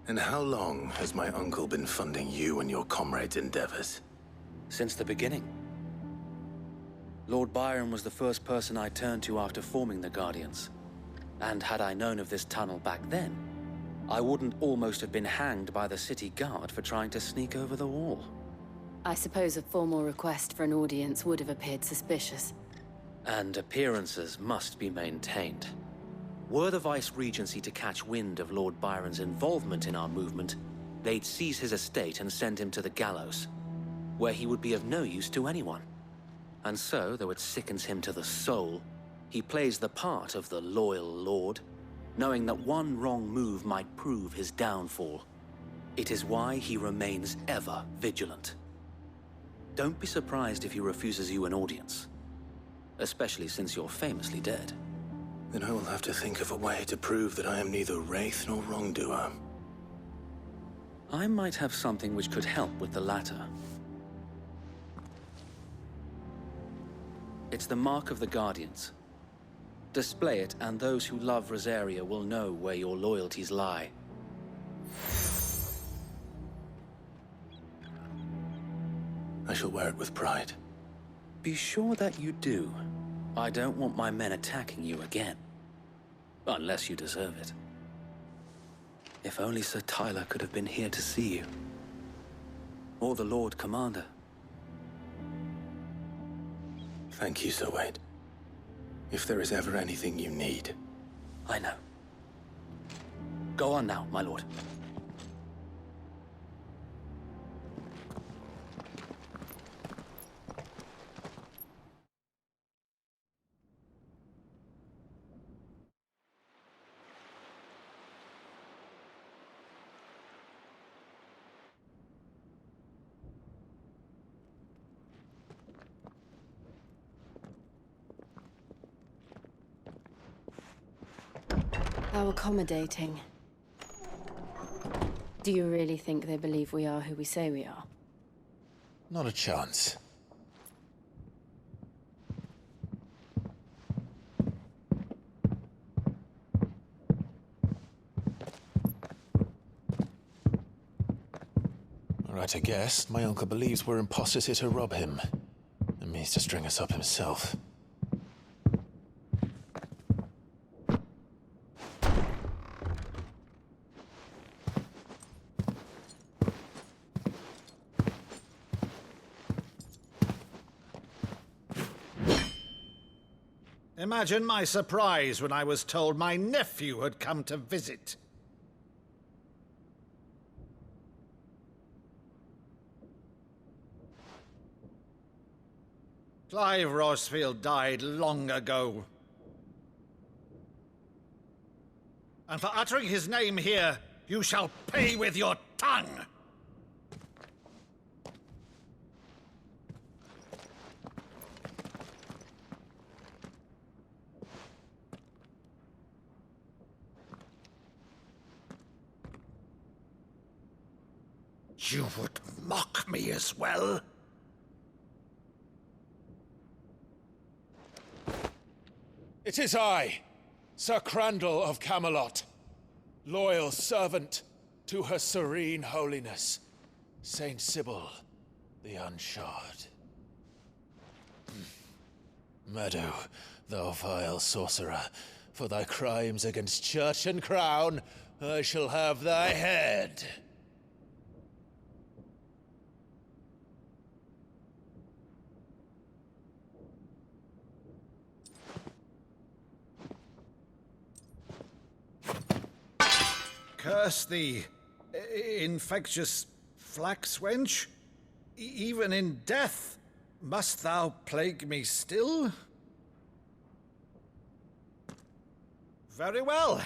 And how long has my uncle been funding you and your comrades' endeavors? Since the beginning. Lord Byron was the first person I turned to after forming the Guardians. And had I known of this tunnel back then, I wouldn't almost have been hanged by the city guard for trying to sneak over the wall. I suppose a formal request for an audience would have appeared suspicious. And appearances must be maintained. Were the Vice-Regency to catch wind of Lord Byron's involvement in our movement, they'd seize his estate and send him to the gallows, where he would be of no use to anyone. And so, though it sickens him to the soul, he plays the part of the loyal lord, knowing that one wrong move might prove his downfall. It is why he remains ever vigilant. Don't be surprised if he refuses you an audience, especially since you're famously dead. Then I will have to think of a way to prove that I am neither wraith nor wrongdoer. I might have something which could help with the latter. It's the Mark of the Guardians. Display it, and those who love Rosaria will know where your loyalties lie. I shall wear it with pride. Be sure that you do. I don't want my men attacking you again. Unless you deserve it. If only Sir Tyler could have been here to see you. Or the Lord Commander. Thank you, Sir Wade. If there is ever anything you need. I know. Go on now, my lord. How accommodating. Do you really think they believe we are who we say we are? Not a chance. Right, I guess. My uncle believes we're imposters here to rob him. And means to string us up himself. Imagine my surprise when I was told my nephew had come to visit. Clive Rosfield died long ago. And for uttering his name here, you shall pay with your tongue! You would mock me as well? It is I, Sir Crandall of Camelot, loyal servant to Her Serene Holiness, Saint Sybil the Unshod. Meadow, thou vile sorcerer, for thy crimes against church and crown, I shall have thy head. Curse thee, infectious flax wench. Even in death, must thou plague me still? Very well.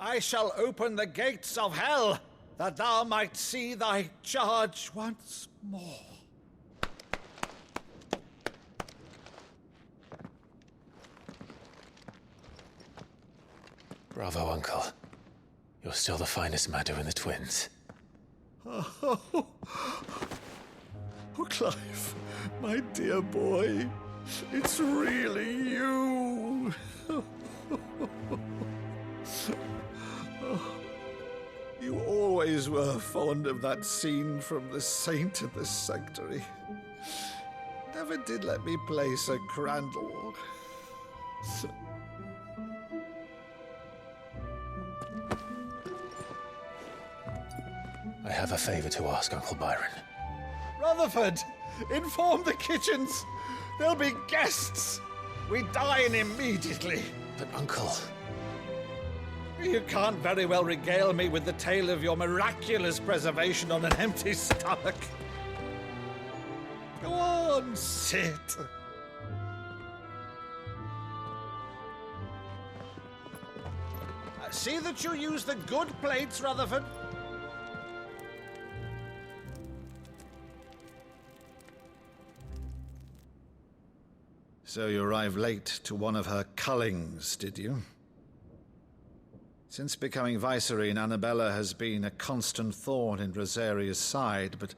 I shall open the gates of hell, that thou might see thy charge once more. Bravo, Uncle. You're still the finest Meadow in the twins. Oh, Clive, my dear boy, it's really you. You always were fond of that scene from The Saint in the Sanctuary. Never did let me play Sir Crandall. I have a favor to ask, Uncle Byron. Rutherford, inform the kitchens. There'll be guests. we dine immediately. But, Uncle... You can't very well regale me with the tale of your miraculous preservation on an empty stomach. Go on, sit. See that you use the good plates, Rutherford. So you arrived late to one of her cullings, did you? Since becoming Vicereine, Annabella has been a constant thorn in Rosaria's side, but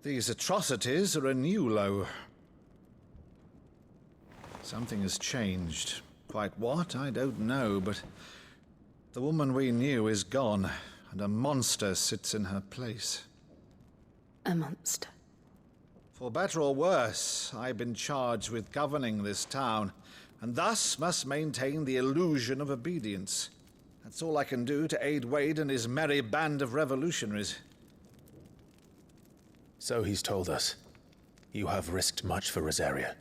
these atrocities are a new low. Something has changed. Quite what, I don't know, but the woman we knew is gone, and a monster sits in her place. A monster? For better or worse, I've been charged with governing this town, and thus must maintain the illusion of obedience. That's all I can do to aid Wade and his merry band of revolutionaries. So he's told us. You have risked much for Rosaria.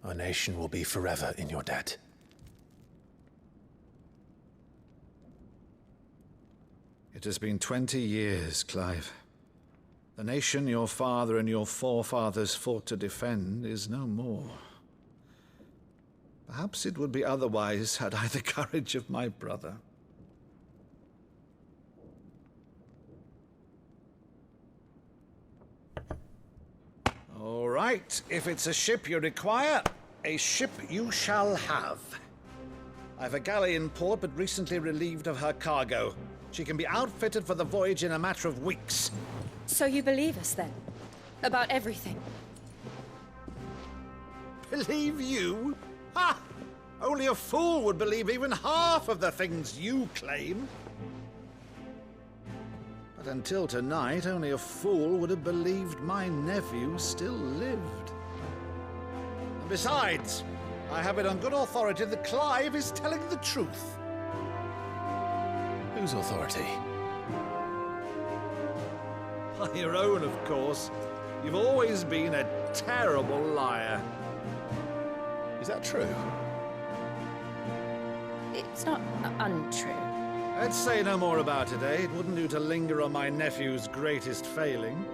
Our nation will be forever in your debt. It has been 20 years, Clive. The nation your father and your forefathers fought to defend is no more. Perhaps it would be otherwise had I the courage of my brother. All right, if it's a ship you require, a ship you shall have. I've a galley in port, but recently relieved of her cargo. She can be outfitted for the voyage in a matter of weeks. So you believe us, then? About everything? Believe you? Ha! Only a fool would believe even half of the things you claim. But until tonight, only a fool would have believed my nephew still lived. And besides, I have it on good authority that Clive is telling the truth. Whose authority? On your own, of course. You've always been a terrible liar. Is that true? It's not untrue. Let's say no more about it, eh? It wouldn't do to linger on my nephew's greatest failing.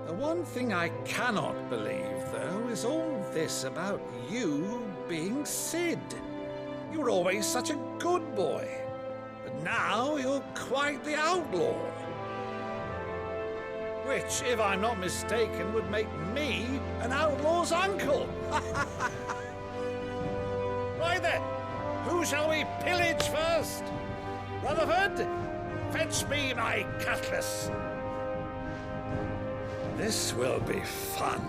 The one thing I cannot believe, though, is all this about you being Sid. You were always such a good boy, but now you're quite the outlaw. Which, if I'm not mistaken, would make me an outlaw's uncle. Right then, who shall we pillage first? Rutherford, fetch me my cutlass. This will be fun.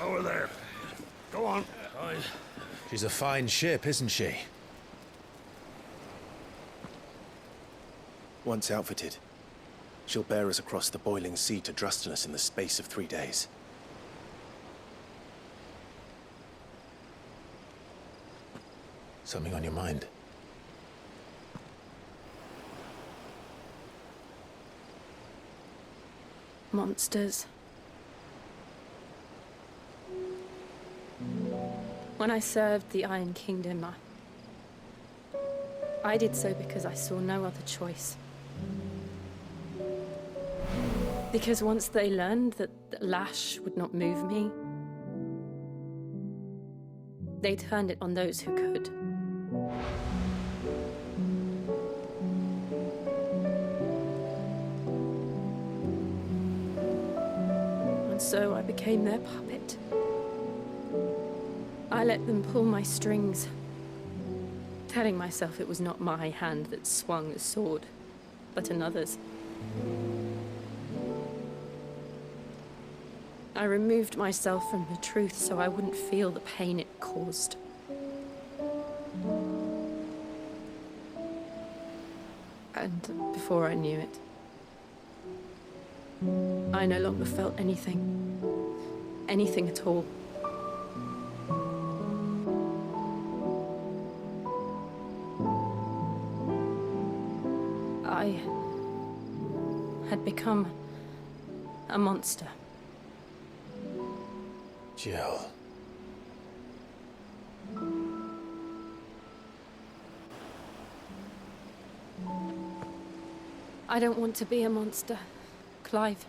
Over there. Go on. She's a fine ship, isn't she? Once outfitted, she'll bear us across the boiling sea to Drustinus in the space of 3 days. Something on your mind? Monsters. When I served the Iron Kingdom, I did so because I saw no other choice. Because once they learned that the lash would not move me, they turned it on those who could. And so I became their puppet. I let them pull my strings, telling myself it was not my hand that swung the sword, but another's. I removed myself from the truth so I wouldn't feel the pain it caused. And before I knew it, I no longer felt anything. Anything at all. I had become a monster. Jill. I don't want to be a monster, Clive.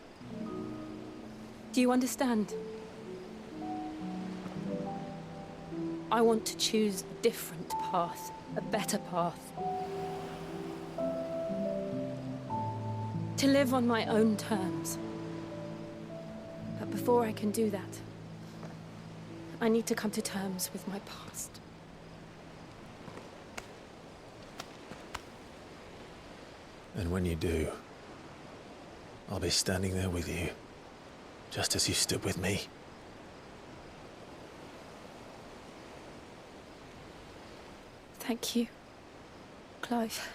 Do you understand? I want to choose a different path, a better path. To live on my own terms. But before I can do that, I need to come to terms with my past. And when you do, I'll be standing there with you, just as you stood with me. Thank you, Clive.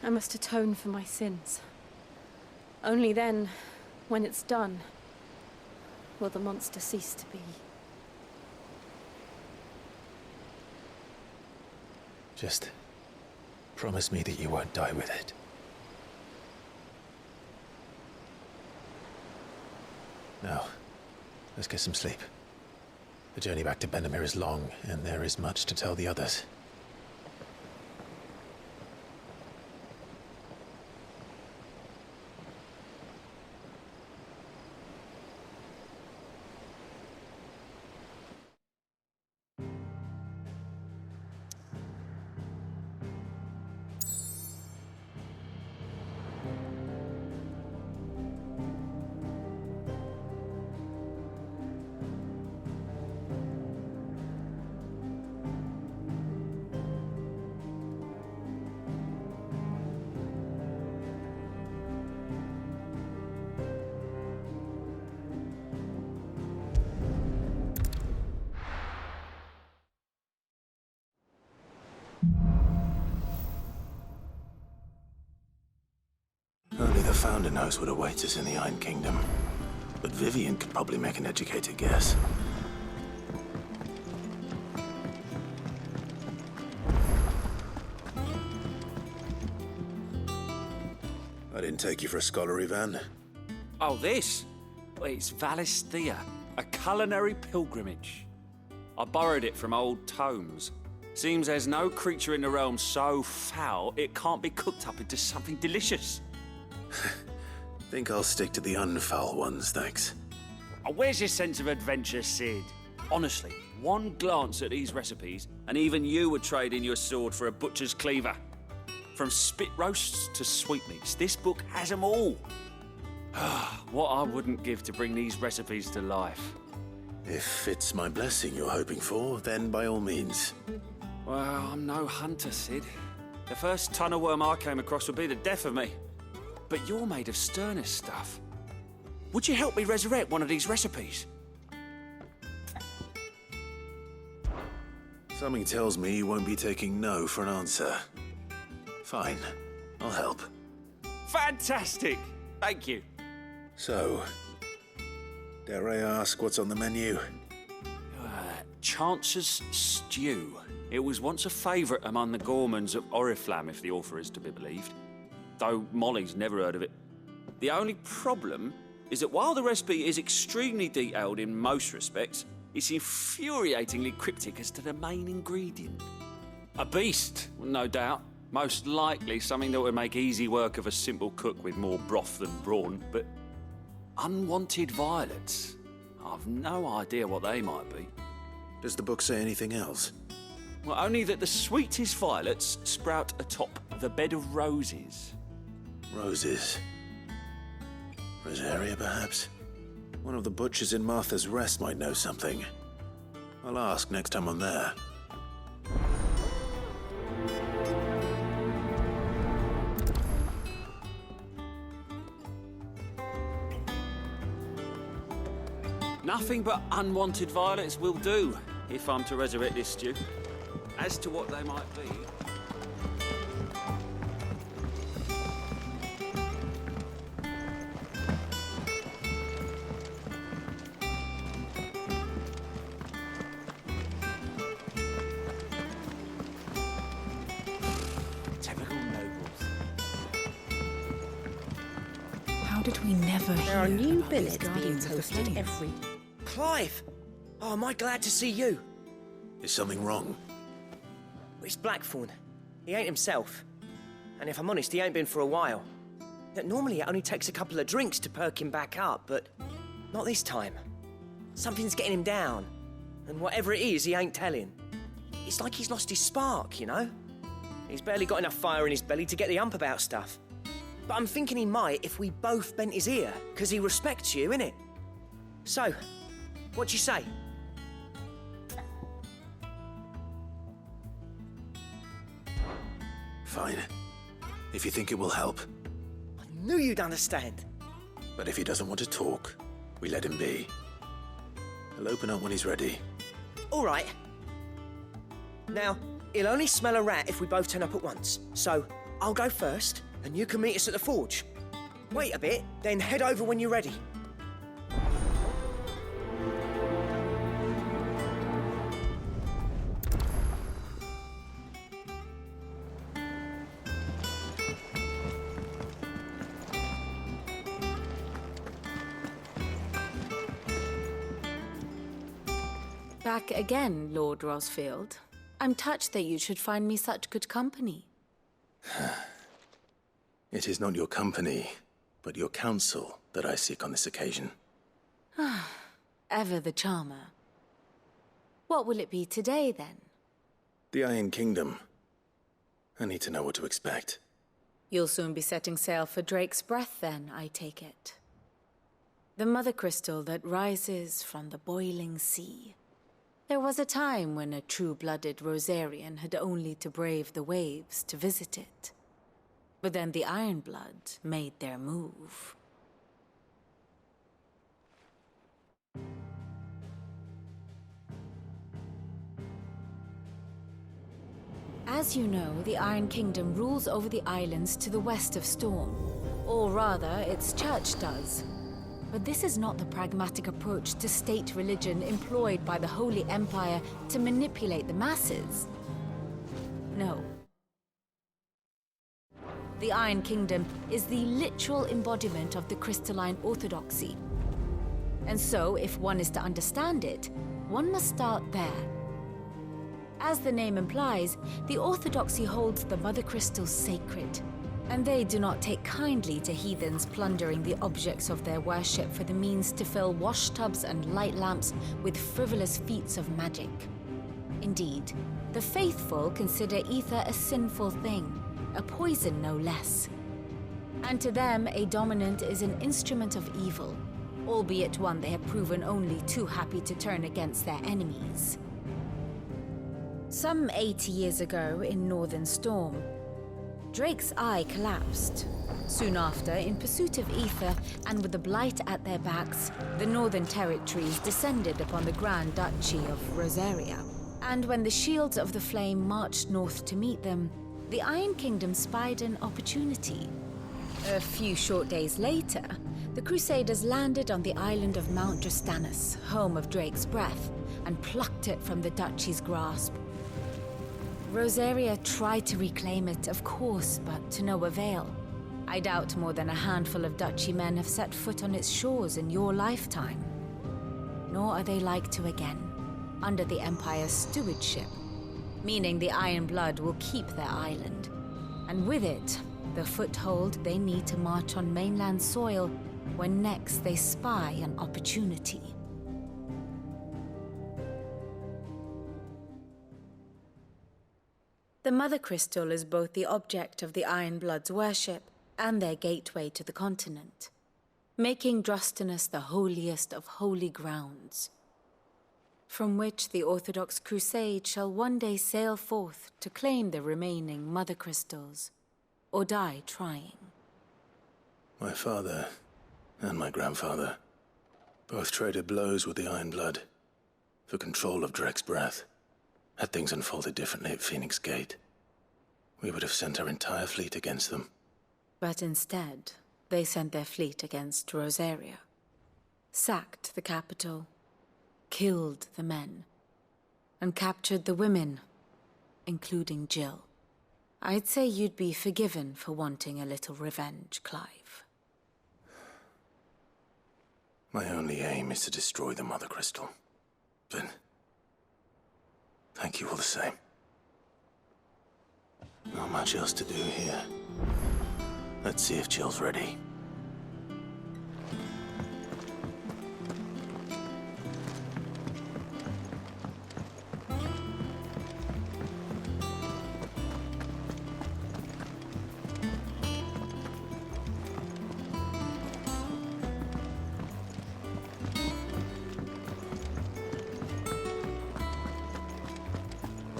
I must atone for my sins. Only then, when it's done, will the monster cease to be. Just promise me that you won't die with it. Now, let's get some sleep. The journey back to Benamir is long, and there is much to tell the others. Only the Founder knows what awaits us in the Iron Kingdom. But Vivian could probably make an educated guess. I didn't take you for a scholar, Ivan. Oh, this? Well, it's Valisthea, a culinary pilgrimage. I borrowed it from old tomes. Seems there's no creature in the realm so foul it can't be cooked up into something delicious. Think I'll stick to the unfoul ones, thanks. Oh, where's your sense of adventure, Sid? Honestly, one glance at these recipes, and even you would trade in your sword for a butcher's cleaver. From spit roasts to sweetmeats, this book has them all. What I wouldn't give to bring these recipes to life. If it's my blessing you're hoping for, then by all means. Well, I'm no hunter, Sid. The first tunnel worm I came across would be the death of me. But you're made of sterner stuff. Would you help me resurrect one of these recipes? Something tells me you won't be taking no for an answer. Fine, I'll help. Fantastic! Thank you. So, dare I ask what's on the menu? Chance's Stew. It was once a favourite among the gourmands of Oriflamme, if the author is to be believed. Though Molly's never heard of it. The only problem is that while the recipe is extremely detailed in most respects, it's infuriatingly cryptic as to the main ingredient. A beast, no doubt. Most likely something that would make easy work of a simple cook with more broth than brawn, but unwanted violets. I've no idea what they might be. Does the book say anything else? Well, only that the sweetest violets sprout atop the bed of roses. Roses. Rosaria, perhaps? One of the butchers in Martha's Rest might know something. I'll ask next time I'm there. Nothing but unwanted violets will do, if I'm to resurrect this stew. As to what they might be... Typical nobles. How did we never hear Our new about these billet being Guardians of the posted Flame? every... Clive! Oh, am I glad to see you? Is something wrong? It's Blackthorn. He ain't himself. And if I'm honest, he ain't been for a while. Normally it only takes a couple of drinks to perk him back up, but not this time. Something's getting him down. And whatever it is, he ain't telling. It's like he's lost his spark, you know? He's barely got enough fire in his belly to get the ump about stuff. But I'm thinking he might if we both bent his ear, because he respects you, innit? So, what you say? Fine. If you think it will help. I knew you'd understand. But if he doesn't want to talk, we let him be. He'll open up when he's ready. All right. Now, he'll only smell a rat if we both turn up at once. So, I'll go first, and you can meet us at the forge. Wait a bit, then head over when you're ready. Back again, Lord Rosfield. I'm touched that you should find me such good company. It is not your company, but your counsel that I seek on this occasion. Ever the charmer. What will it be today, then? The Iron Kingdom. I need to know what to expect. You'll soon be setting sail for Drake's Breath, then, I take it. The mother crystal that rises from the boiling sea. There was a time when a true-blooded Rosarian had only to brave the waves to visit it. But then the Ironblood made their move. As you know, the Iron Kingdom rules over the islands to the west of Storm. Or rather, its church does. But this is not the pragmatic approach to state religion employed by the Holy Empire to manipulate the masses. No. The Iron Kingdom is the literal embodiment of the crystalline orthodoxy. And so, if one is to understand it, one must start there. As the name implies, the orthodoxy holds the mother crystals sacred. And they do not take kindly to heathens plundering the objects of their worship for the means to fill washtubs and light lamps with frivolous feats of magic. Indeed, the faithful consider ether a sinful thing, a poison no less. And to them, a dominant is an instrument of evil, albeit one they have proven only too happy to turn against their enemies. Some 80 years ago in Northern Storm, Drake's eye collapsed. Soon after, in pursuit of ether and with the blight at their backs, the Northern Territories descended upon the Grand Duchy of Rosaria. And when the Shields of the Flame marched north to meet them, the Iron Kingdom spied an opportunity. A few short days later, the Crusaders landed on the island of Mount Drastanus, home of Drake's Breath, and plucked it from the Duchy's grasp. Rosaria tried to reclaim it, of course, but to no avail. I doubt more than a handful of Duchy men have set foot on its shores in your lifetime. Nor are they like to again, under the Empire's stewardship, meaning the Iron Blood will keep their island, and with it, the foothold they need to march on mainland soil when next they spy an opportunity. The Mother Crystal is both the object of the Iron Blood's worship and their gateway to the continent, making Drastanus the holiest of holy grounds, from which the Orthodox Crusade shall one day sail forth to claim the remaining Mother Crystals, or die trying. My father and my grandfather both traded blows with the Iron Blood for control of Drake's Breath. Had things unfolded differently at Phoenix Gate, we would have sent our entire fleet against them. But instead, they sent their fleet against Rosaria, sacked the capital, killed the men, and captured the women, including Jill. I'd say you'd be forgiven for wanting a little revenge, Clive. My only aim is to destroy the Mother Crystal. But thank you all the same. Not much else to do here. Let's see if Jill's ready.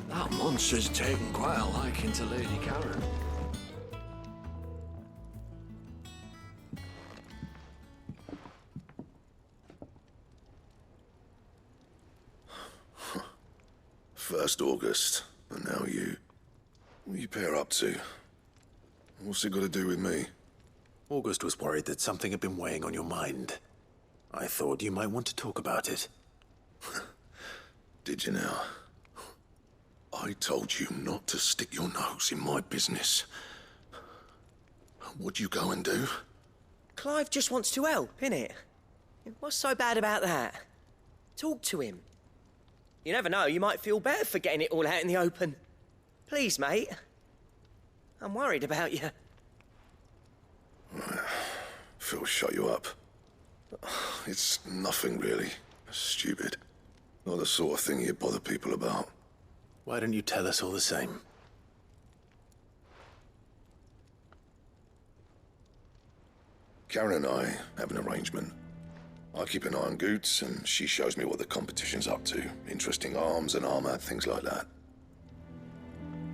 That monster's taken quite a liking to Lady Karen. First August, and now you. What are you pair up to? What's it got to do with me? August was worried that something had been weighing on your mind. I thought you might want to talk about it. Did you now? I told you not to stick your nose in my business. What'd you go and do? Clive just wants to help, innit? What's so bad about that? Talk to him. You never know, you might feel better for getting it all out in the open. Please, mate. I'm worried about you. Phil shut you up. It's nothing really. Stupid. Not the sort of thing you bother people about. Why don't you tell us all the same? Karen and I have an arrangement. I keep an eye on Goots, and she shows me what the competition's up to. Interesting arms and armor, things like that.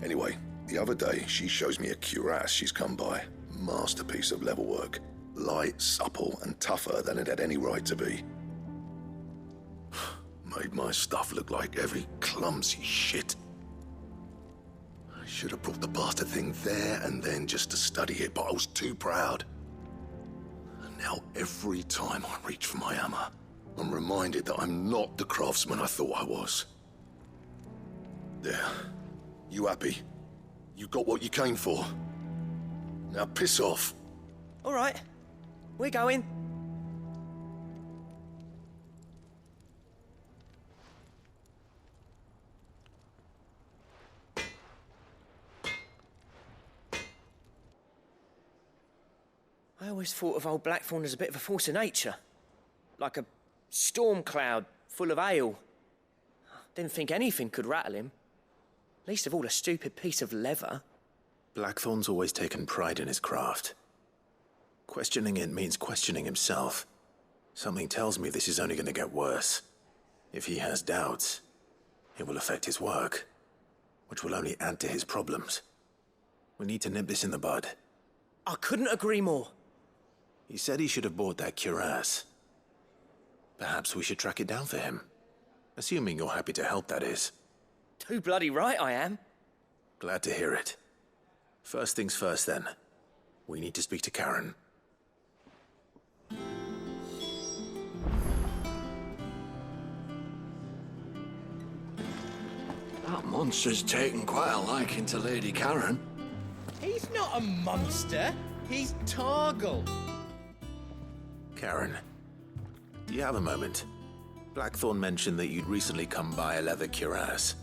Anyway, the other day, she shows me a cuirass she's come by. Masterpiece of level work. Light, supple, and tougher than it had any right to be. Made my stuff look like heavy, clumsy shit. I should have brought the bastard thing there and then just to study it, but I was too proud. And now every time I reach for my hammer, I'm reminded that I'm not the craftsman I thought I was. There. You happy? You got what you came for. Now piss off. All right. We're going. I always thought of old Blackthorn as a bit of a force of nature. Like a storm cloud full of hail. Didn't think anything could rattle him. Least of all a stupid piece of leather. Blackthorn's always taken pride in his craft. Questioning it means questioning himself. Something tells me this is only going to get worse. If he has doubts, it will affect his work, which will only add to his problems. We need to nip this in the bud. I couldn't agree more. He said he should have bought that cuirass. Perhaps we should track it down for him. Assuming you're happy to help, that is. Too bloody right I am. Glad to hear it. First things first, then. We need to speak to Karen. That monster's taken quite a liking to Lady Karen. He's not a monster. He's Torgal. Karen, do you have a moment? Blackthorn mentioned that you'd recently come by a leather cuirass.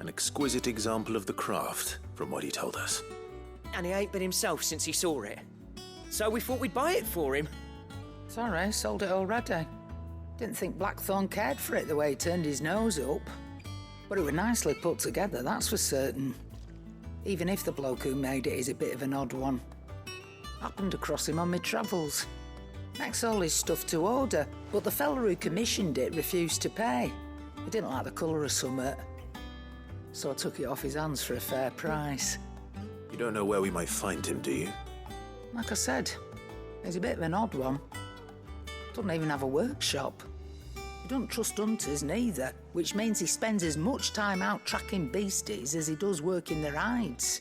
An exquisite example of the craft, from what he told us. And he ain't been himself since he saw it. So we thought we'd buy it for him. Sorry, sold it already. Didn't think Blackthorn cared for it the way he turned his nose up. But it was nicely put together, that's for certain. Even if the bloke who made it is a bit of an odd one. Happened across him on my travels. Makes all his stuff to order, but the fella who commissioned it refused to pay. He didn't like the colour of summit. So I took it off his hands for a fair price. You don't know where we might find him, do you? Like I said, he's a bit of an odd one. Doesn't even have a workshop. He doesn't trust hunters neither, which means he spends as much time out tracking beasties as he does working their hides.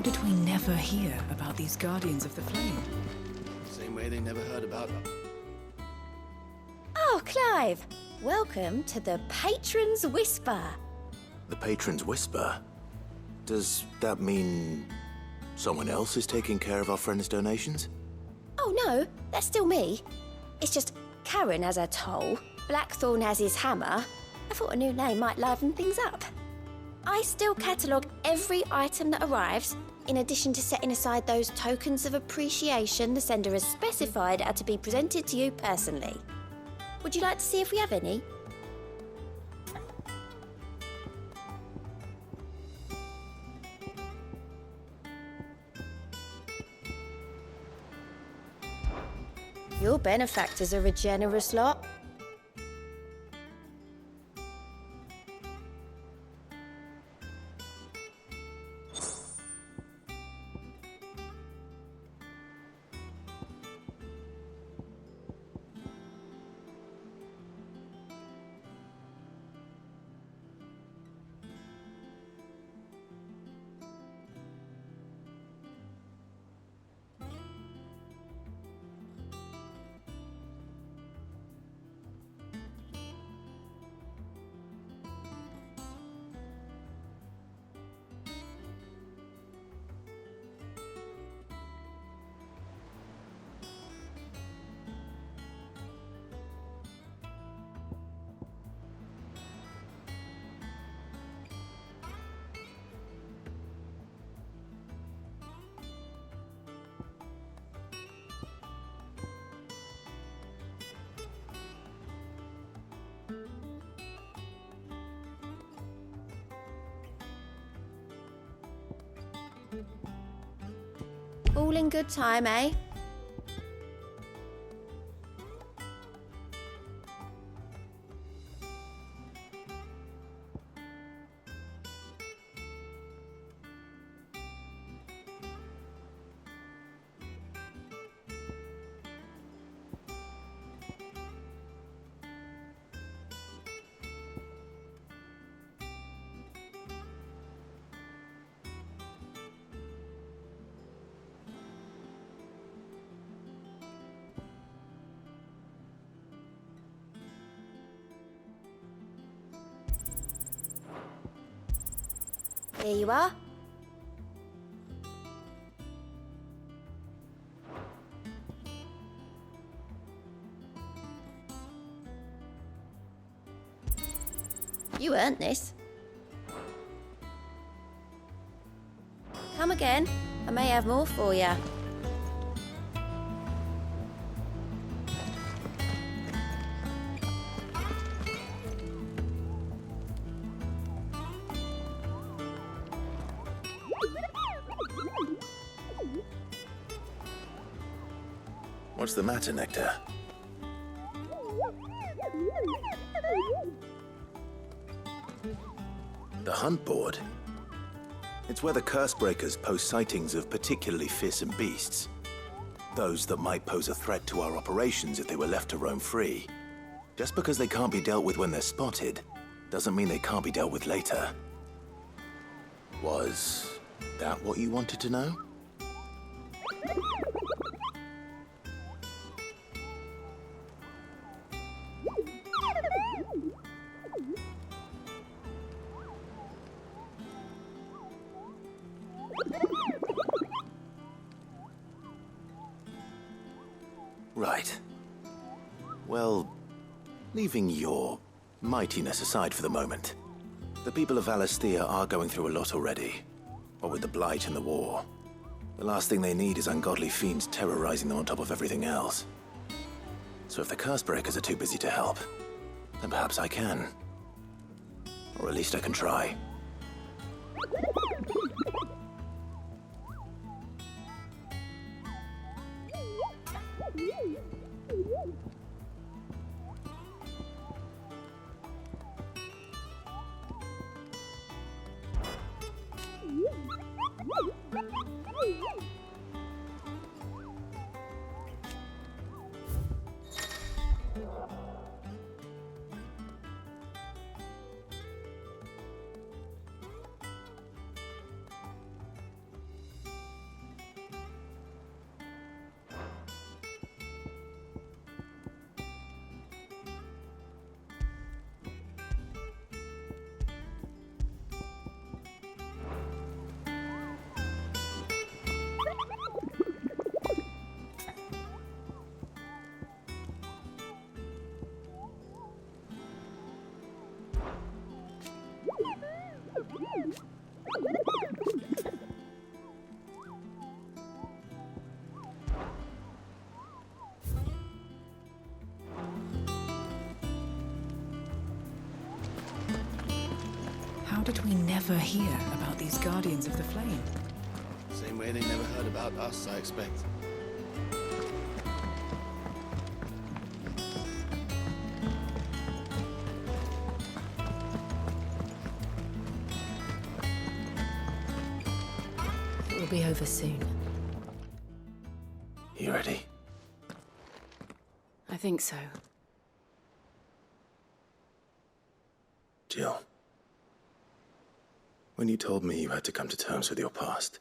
How did we never hear about these Guardians of the Flame? Same way they never heard about them. Oh, Clive! Welcome to the Patron's Whisper. The Patron's Whisper? Does that mean someone else is taking care of our friend's donations? Oh no, that's still me. It's just Karen has her toll, Blackthorn has his hammer. I thought a new name might liven things up. I still catalogue every item that arrives, in addition to setting aside those tokens of appreciation the sender has specified are to be presented to you personally. Would you like to see if we have any? Your benefactors are a generous lot. All in good time, eh? Here you are. You earned this. Come again. I may have more for you. What's the matter, Nectar? The hunt board? It's where the curse breakers post sightings of particularly fearsome beasts. Those that might pose a threat to our operations if they were left to roam free. Just because they can't be dealt with when they're spotted, doesn't mean they can't be dealt with later. Was that what you wanted to know? Right. Well, leaving your mightiness aside for the moment, the people of Valisthea are going through a lot already. What with the Blight and the war. The last thing they need is ungodly fiends terrorizing them on top of everything else. So if the Cursebreakers are too busy to help, then perhaps I can. Or at least I can try. How did we never hear about these Guardians of the Flame? Same way they never heard about us, I expect. It will be over soon. You ready? I think so. Jill. When you told me you had to come to terms with your past,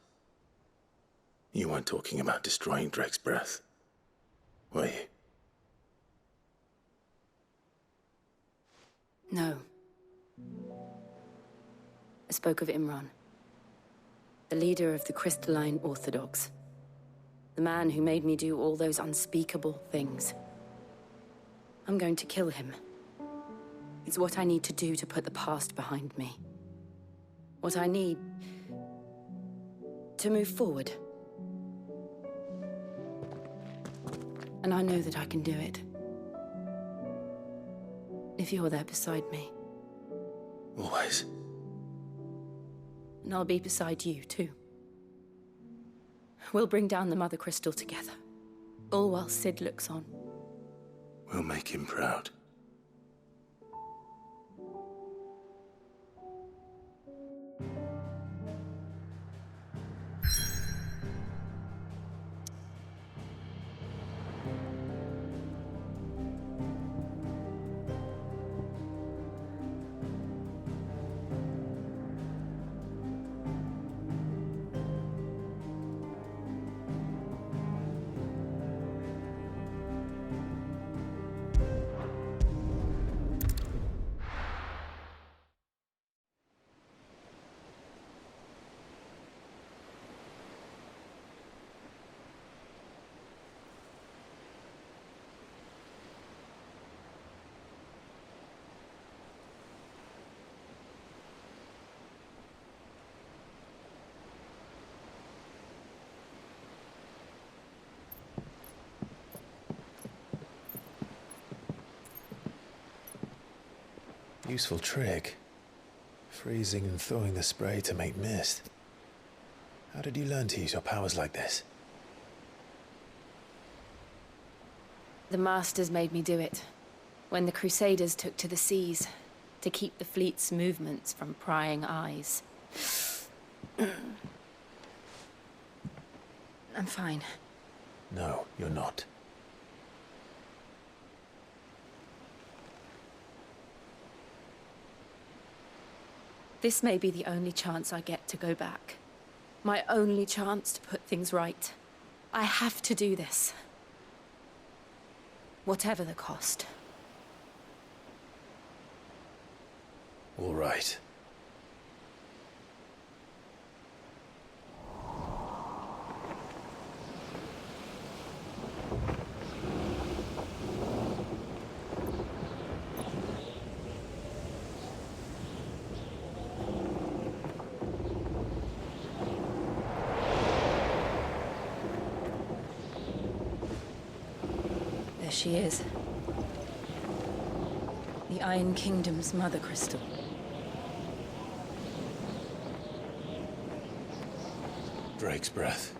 you weren't talking about destroying Drake's breath, were you? No. I spoke of Imran, the leader of the Crystalline Orthodox. The man who made me do all those unspeakable things. I'm going to kill him. It's what I need to do to put the past behind me. What I need to move forward. And I know that I can do it. If you're there beside me. Always. And I'll be beside you, too. We'll bring down the Mother Crystal together. All while Sid looks on. We'll make him proud. Useful trick. Freezing and throwing the spray to make mist. How did you learn to use your powers like this? The Masters made me do it. When the Crusaders took to the seas, to keep the fleet's movements from prying eyes. I'm fine. No, you're not. This may be the only chance I get to go back. My only chance to put things right. I have to do this. Whatever the cost. All right. There she is. The Iron Kingdom's Mother Crystal. Drake's breath.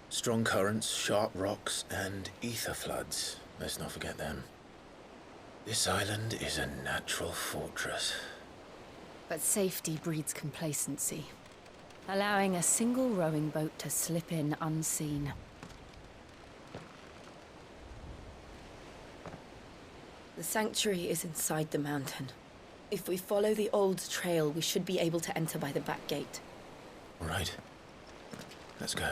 Strong currents, sharp rocks, and ether floods. Let's not forget them. This island is a natural fortress. But safety breeds complacency, allowing a single rowing boat to slip in unseen. The sanctuary is inside the mountain. If we follow the old trail, we should be able to enter by the back gate. All right. Let's go.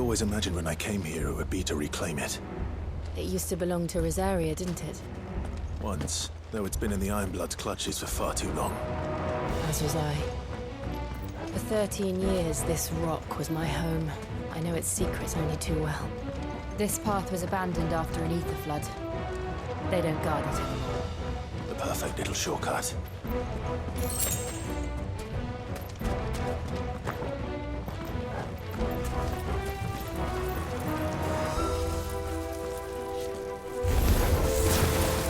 always imagined when I came here it would be to reclaim it. It used to belong to Rosaria, didn't it? Once, though it's been in the Ironblood's clutches for far too long. As was I. For 13 years, this rock was my home. I know its secrets only too well. This path was abandoned after an ether flood. They don't guard it anymore. The perfect little shortcut.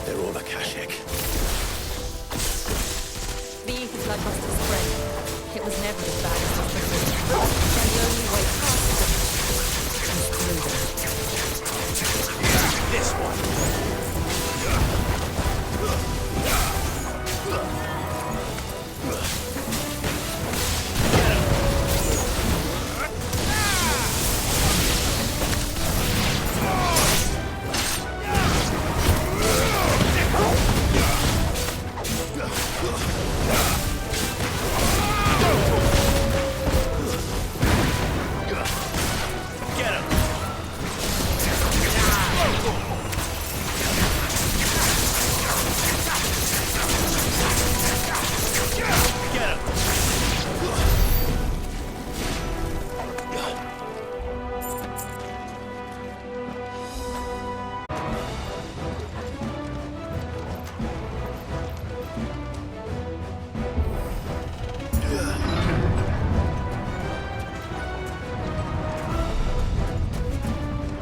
They're all Akashic. The ether flood must have spread. It was never as bad as it was. And the only way past it was through them. This one!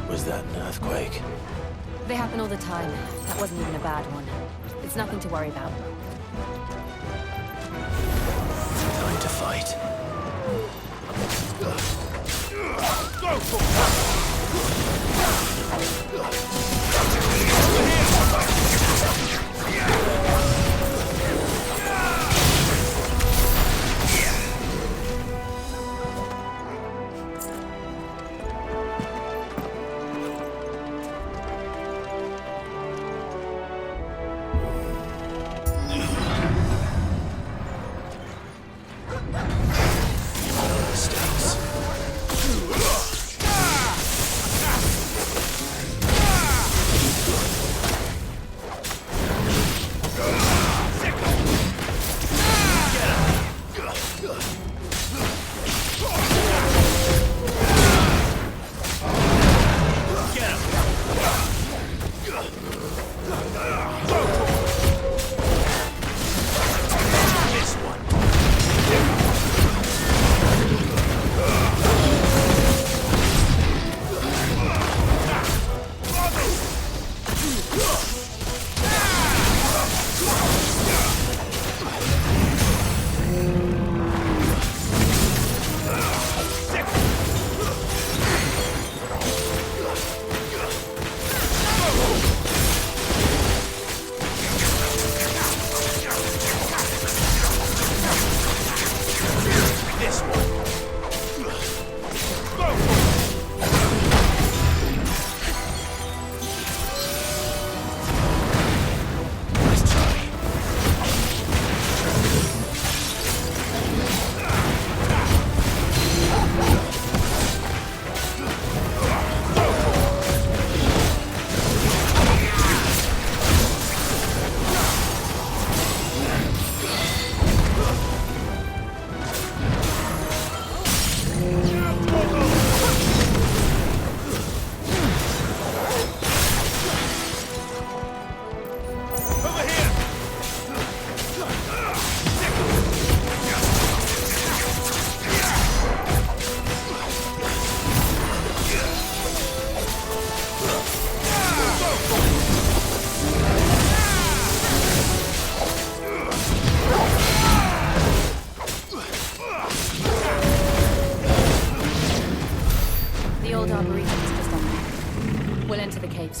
Was that an earthquake? They happen all the time. That wasn't even a bad one. It's nothing to worry about. Time to fight. Go for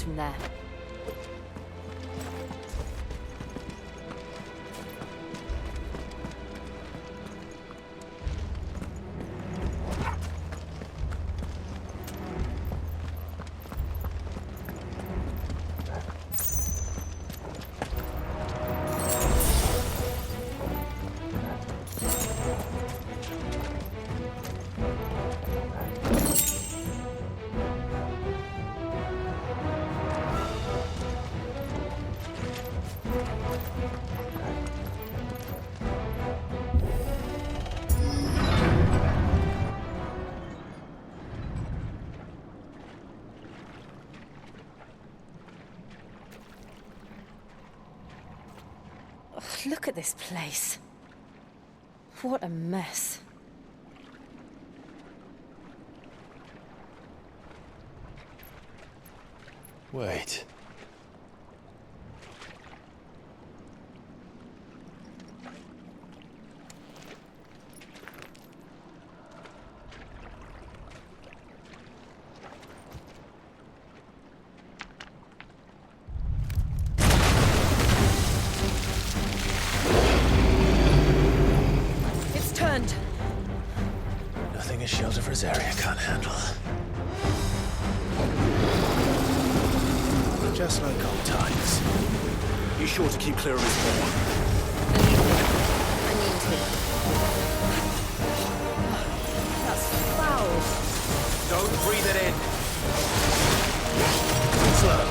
From there. Look at this place. What a mess. Wait. It's turned. Nothing a shelter for Zarya can't handle. Just like old times. You sure to keep clear of his wall? I need to. That's foul. Don't breathe it in. Slow.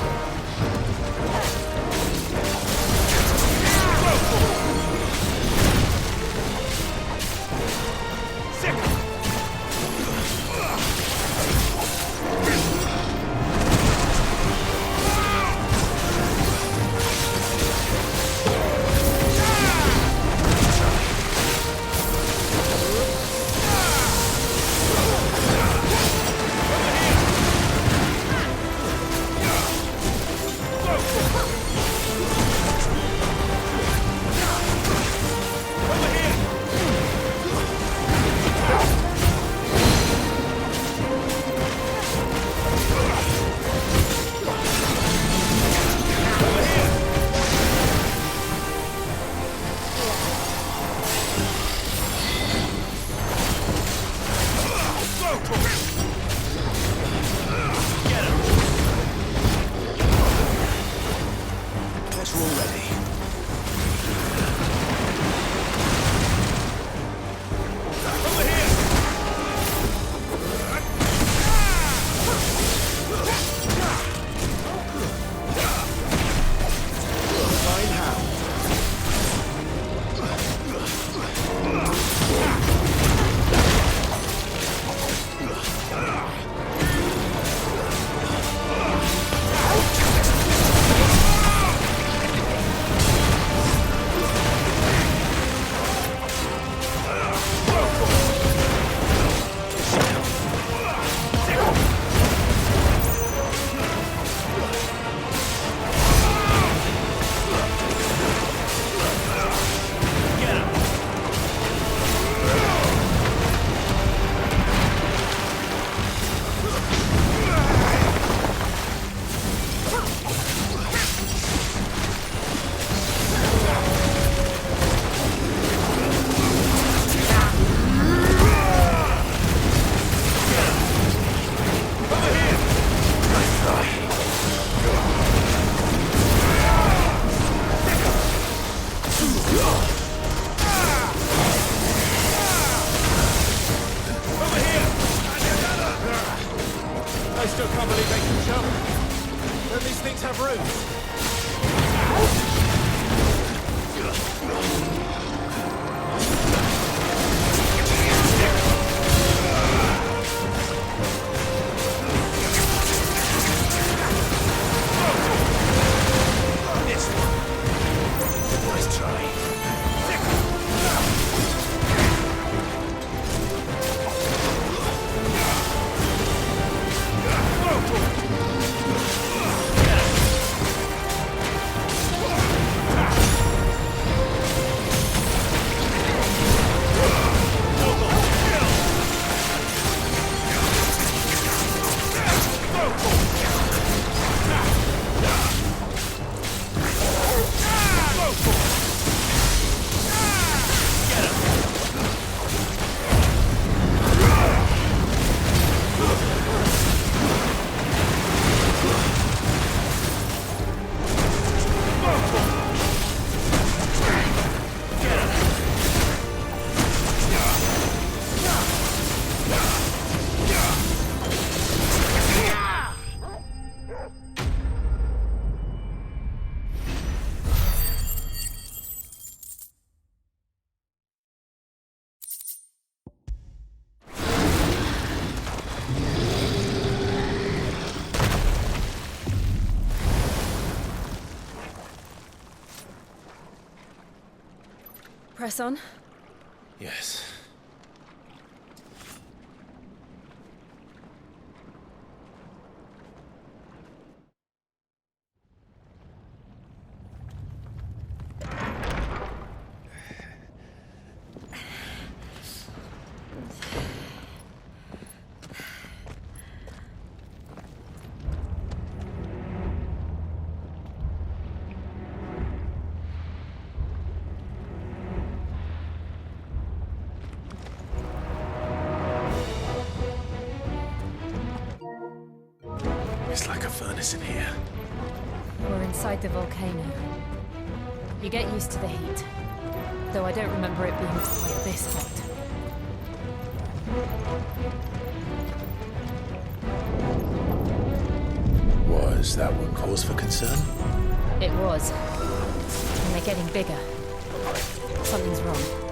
Press on. Yes. It's like a furnace in here. We're inside the volcano. You get used to the heat. Though I don't remember it being quite this hot. Was that one cause for concern? It was. And they're getting bigger. Something's wrong.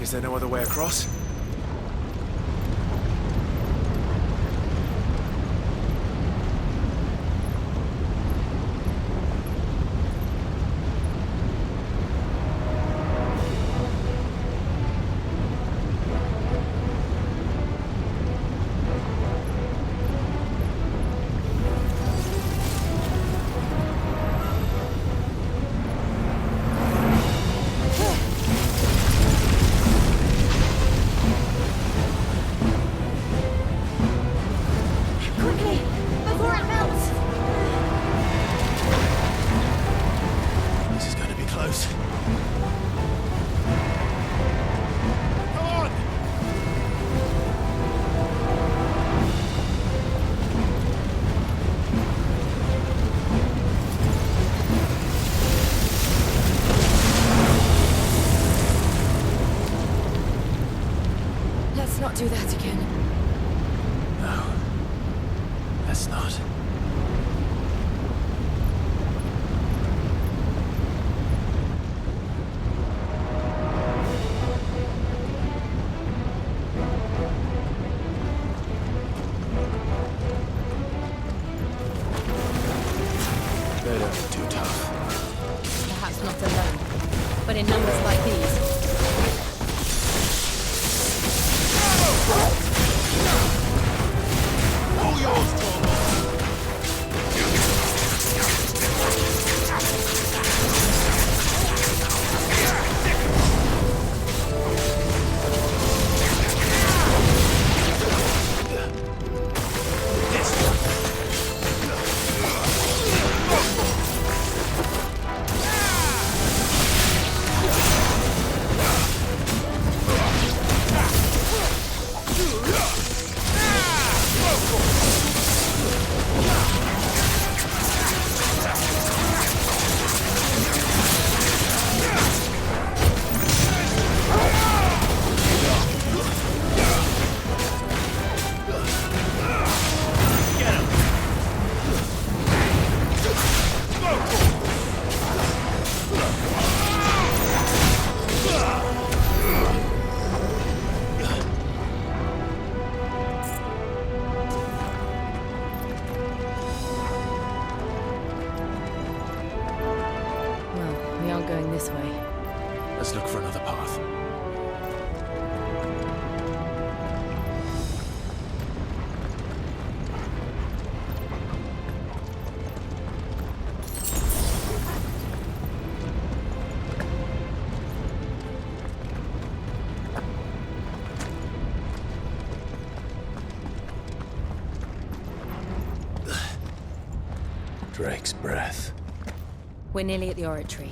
Is there no other way across? do that again. No. Let's not. They don't look too tough. Perhaps not alone, but in numbers like these. All yours, Tormund! Going this way. Let's look for another path. Drake's breath. We're nearly at the oratory.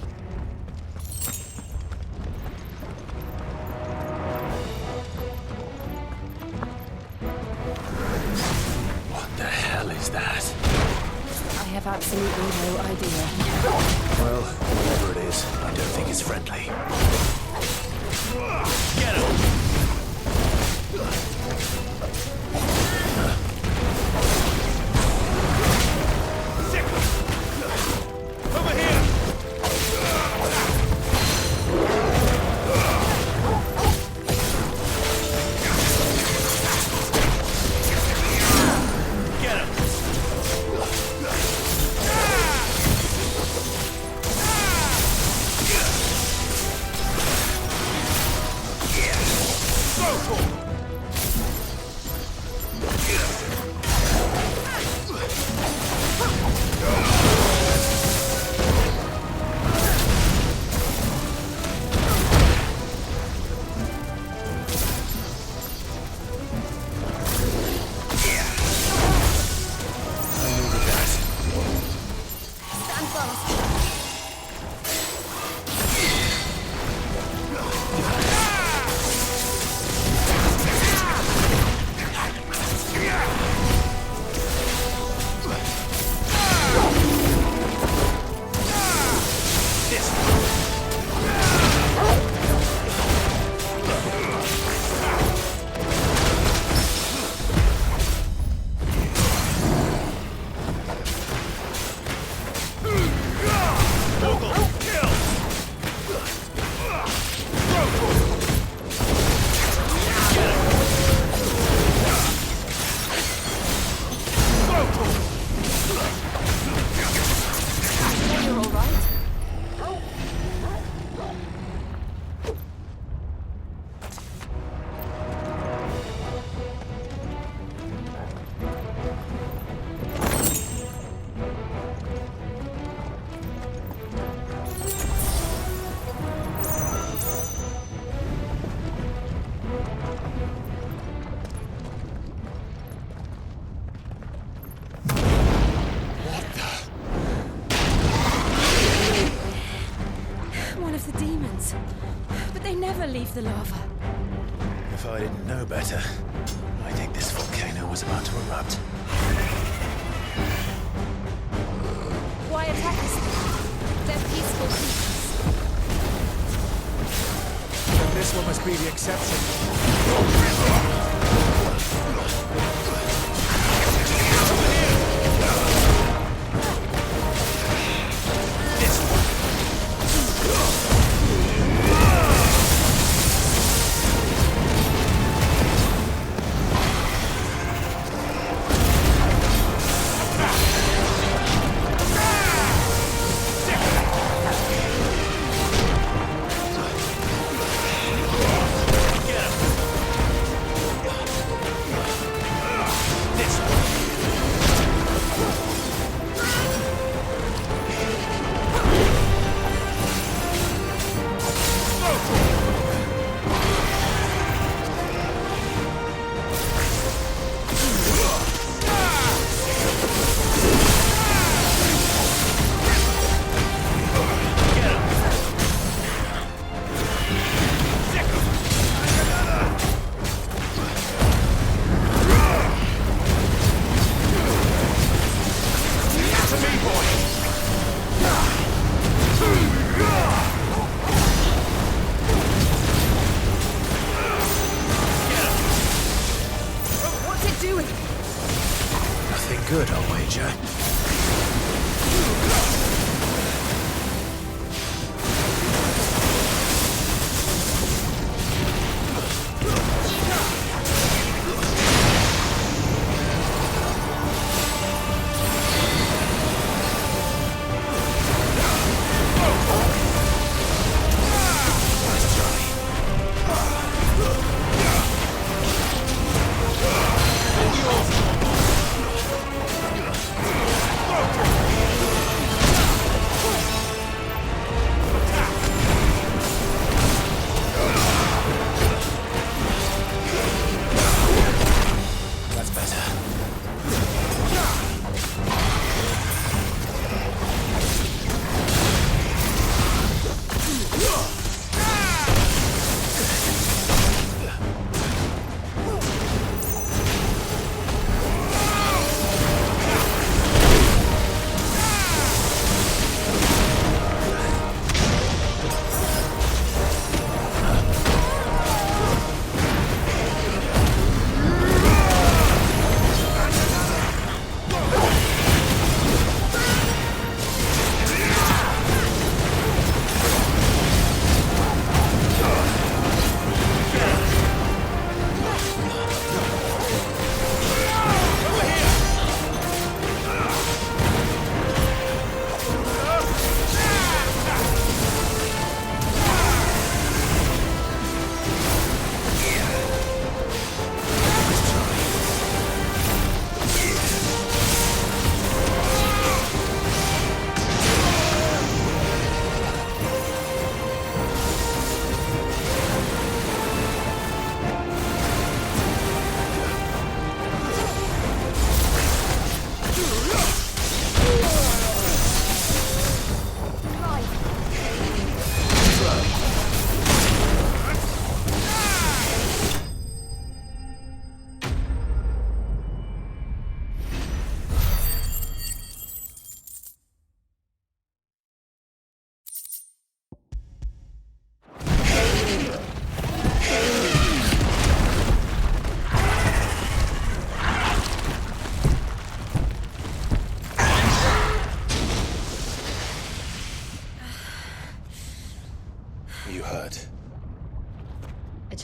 I have absolutely no idea. Well, whatever it is, I don't think it's friendly. Get him! Over here! Get him! Leave the lava. If I didn't know better, I think this volcano was about to erupt. Why attack us? They're peaceful creatures. Then this one must be the exception.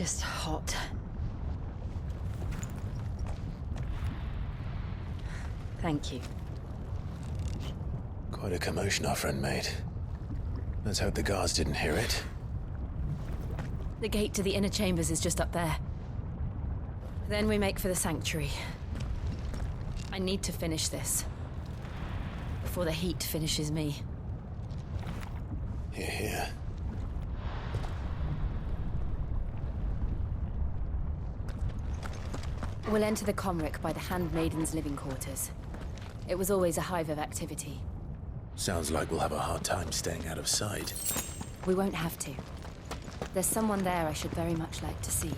just hot. Thank you. Quite a commotion our friend made. Let's hope the guards didn't hear it. The gate to the inner chambers is just up there. Then we make for the sanctuary. I need to finish this. Before the heat finishes me. Hear, hear. We'll enter the Comric by the Handmaiden's living quarters. It was always a hive of activity. Sounds like we'll have a hard time staying out of sight. We won't have to. There's someone there I should very much like to see.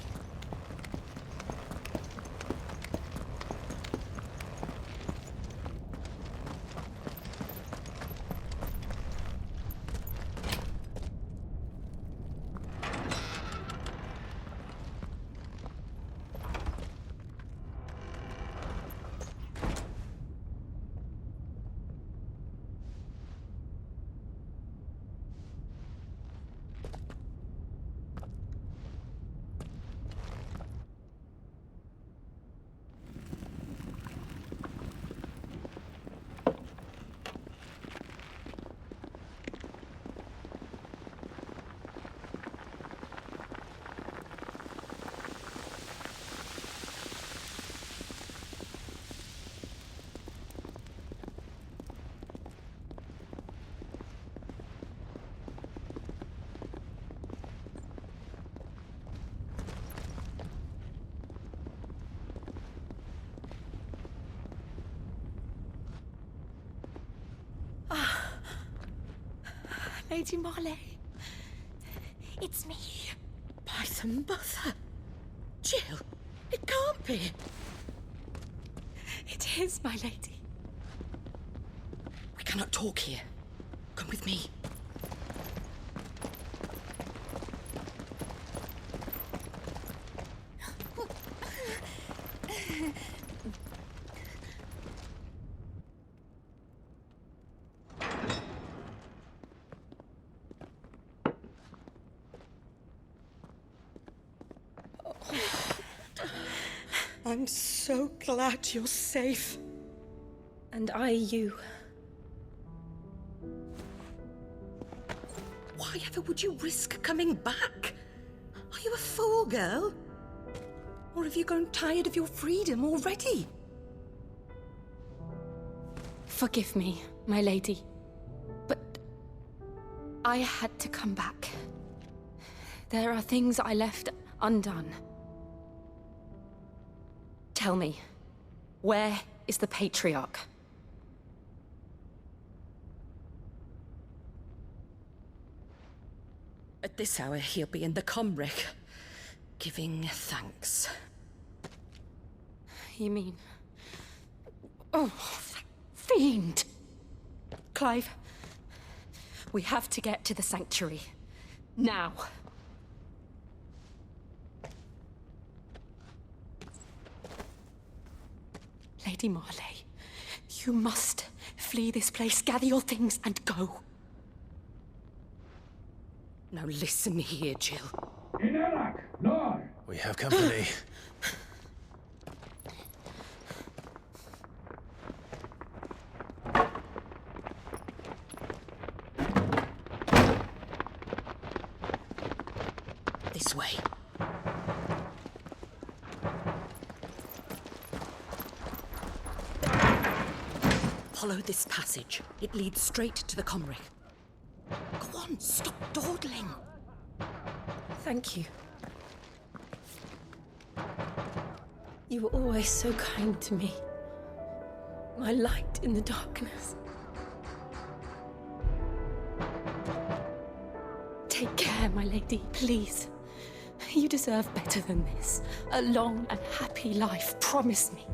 Lady Marley. It's me. By the mother. Jill, it can't be. It is, my lady. We cannot talk here. Come with me. I'm so glad you're safe. And I you. Why ever would you risk coming back? Are you a fool, girl? Or have you grown tired of your freedom already? Forgive me, my lady. But I had to come back. There are things I left undone. Tell me, where is the Patriarch? At this hour, he'll be in the Comric, giving thanks. You mean... Oh, that fiend! Clive, we have to get to the sanctuary. Now. Lady Marley, you must flee this place, gather your things, and go. Now listen here, Jill. We have company. This way. Follow this passage. It leads straight to the Comric. Go on, stop dawdling. Thank you. You were always so kind to me. My light in the darkness. Take care, my lady, please. You deserve better than this. A long and happy life, promise me.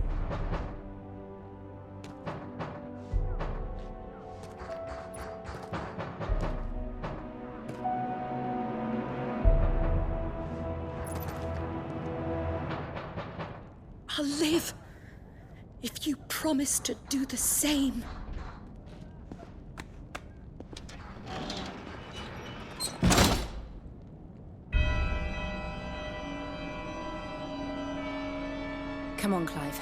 I'll live if you promise to do the same. Come on, Clive.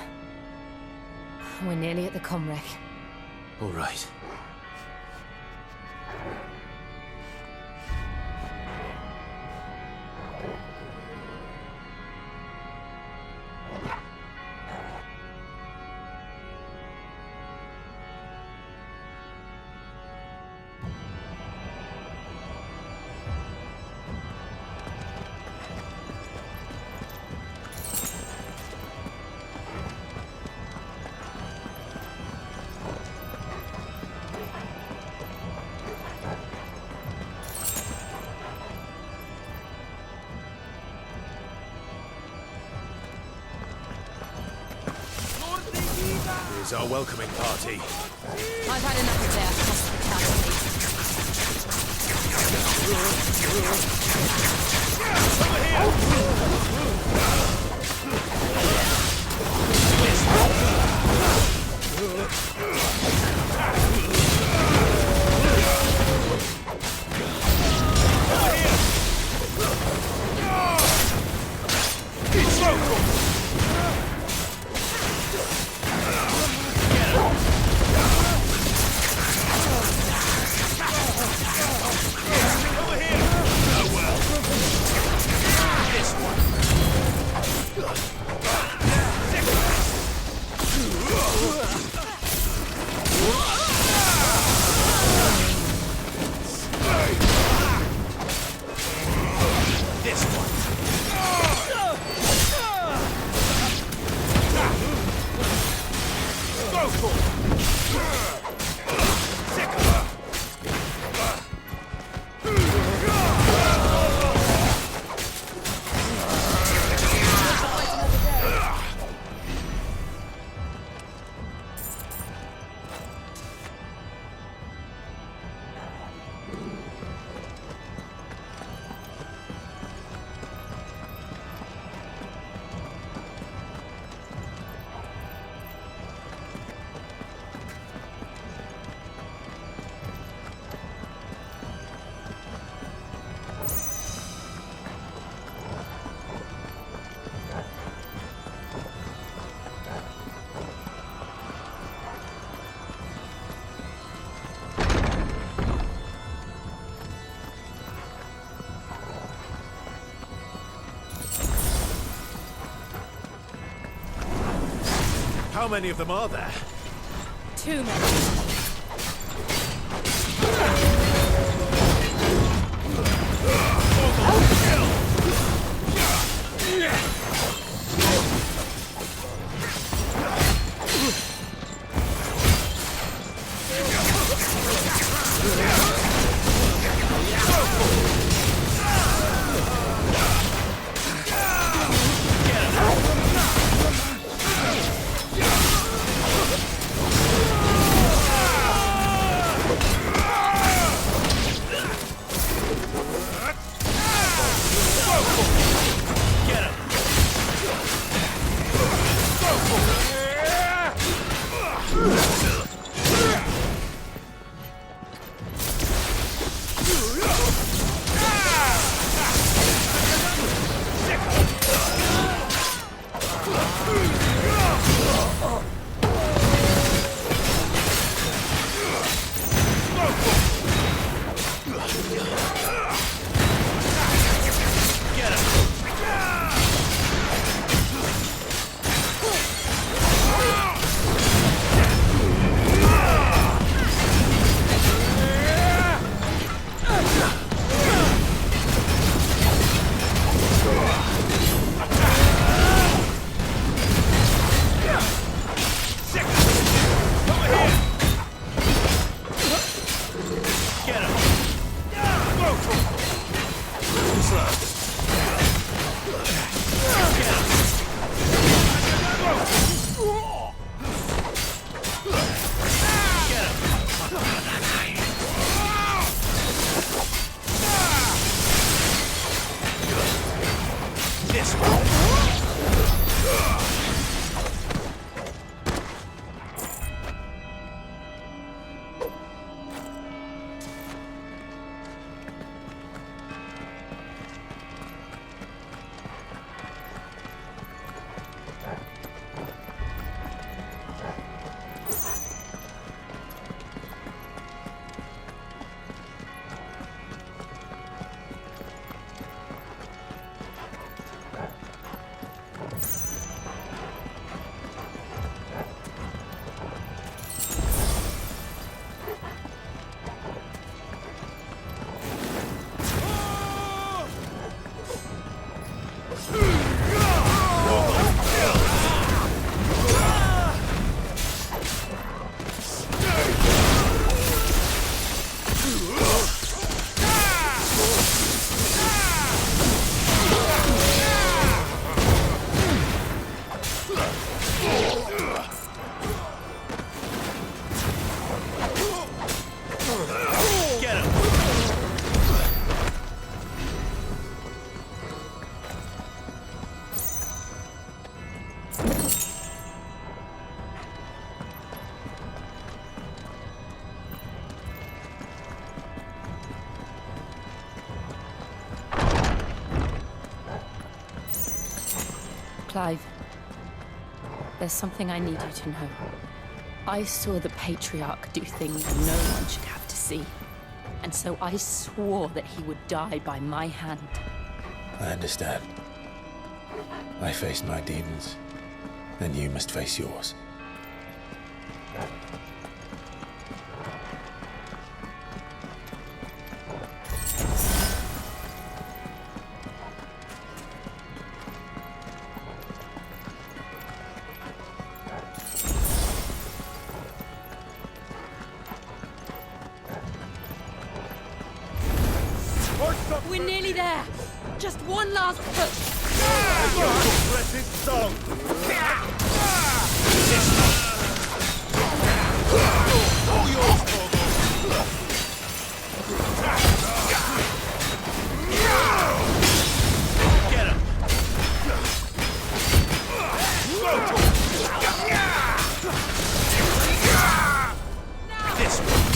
We're nearly at the comwreck. All right. Here's our welcoming party. I've had enough of their How many of them are there? Too many. Clive, there's something I need you to know. I saw the Patriarch do things no one should have to see. And so I swore that he would die by my hand. I understand. I faced my demons, and you must face yours. We're nearly there. Just one last push. Blessed song! All yours, Torgal! Get him! This one!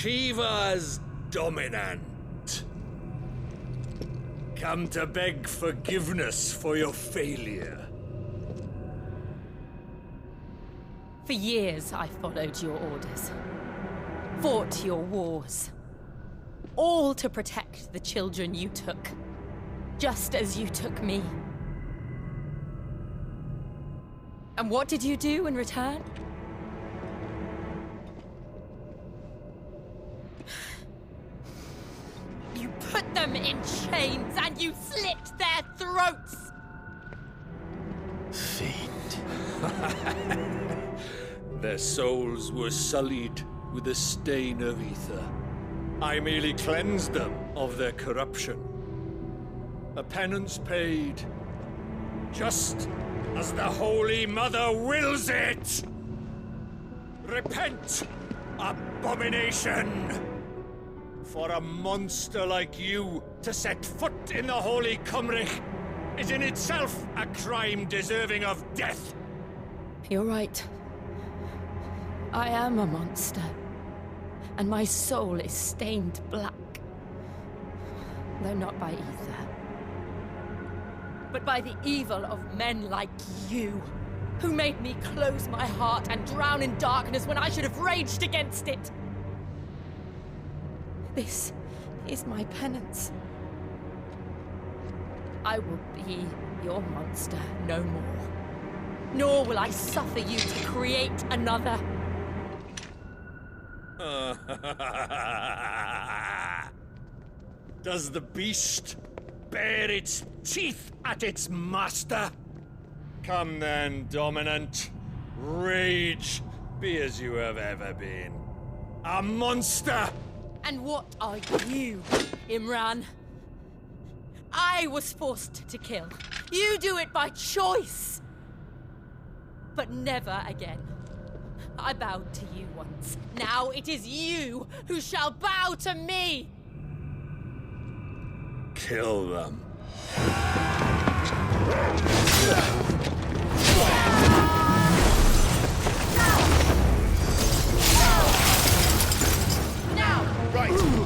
Shiva's dominant. Come to beg forgiveness for your failure. For years, I followed your orders. Fought your wars. All to protect the children you took. Just as you took me. And what did you do in return? You put them in chains and you slit their throats! Fiend. Their souls were sullied with the stain of ether. I merely cleansed them of their corruption. A penance paid, just as the Holy Mother wills it! Repent, abomination! For a monster like you to set foot in the Holy Cymric is in itself a crime deserving of death. You're right. I am a monster. And my soul is stained black. Though not by ether. But by the evil of men like you, who made me close my heart and drown in darkness when I should have raged against it. This is my penance. I will be your monster no more. Nor will I suffer you to create another. Does the beast bare its teeth at its master? Come then, Dominant. Rage, be as you have ever been. A monster! And what are you, Imran? I was forced to kill. You do it by choice. But never again. I bowed to you once. Now it is you who shall bow to me! Kill them. Now! Right!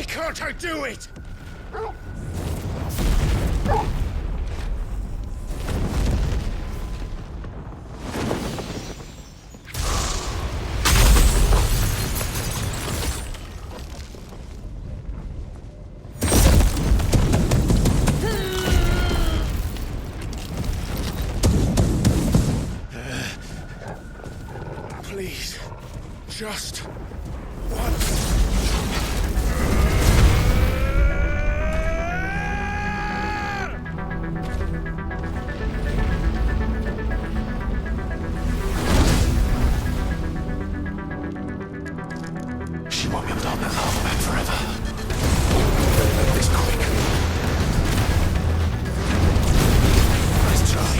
can't I do it? Please, just once. She won't be able to hold that lava back forever. This quick. Let's try.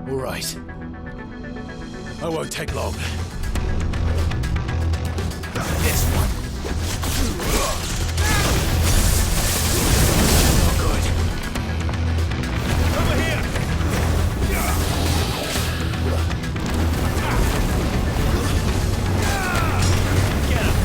All right. I won't take long. This one. Not good. Over here! Get him! Get him!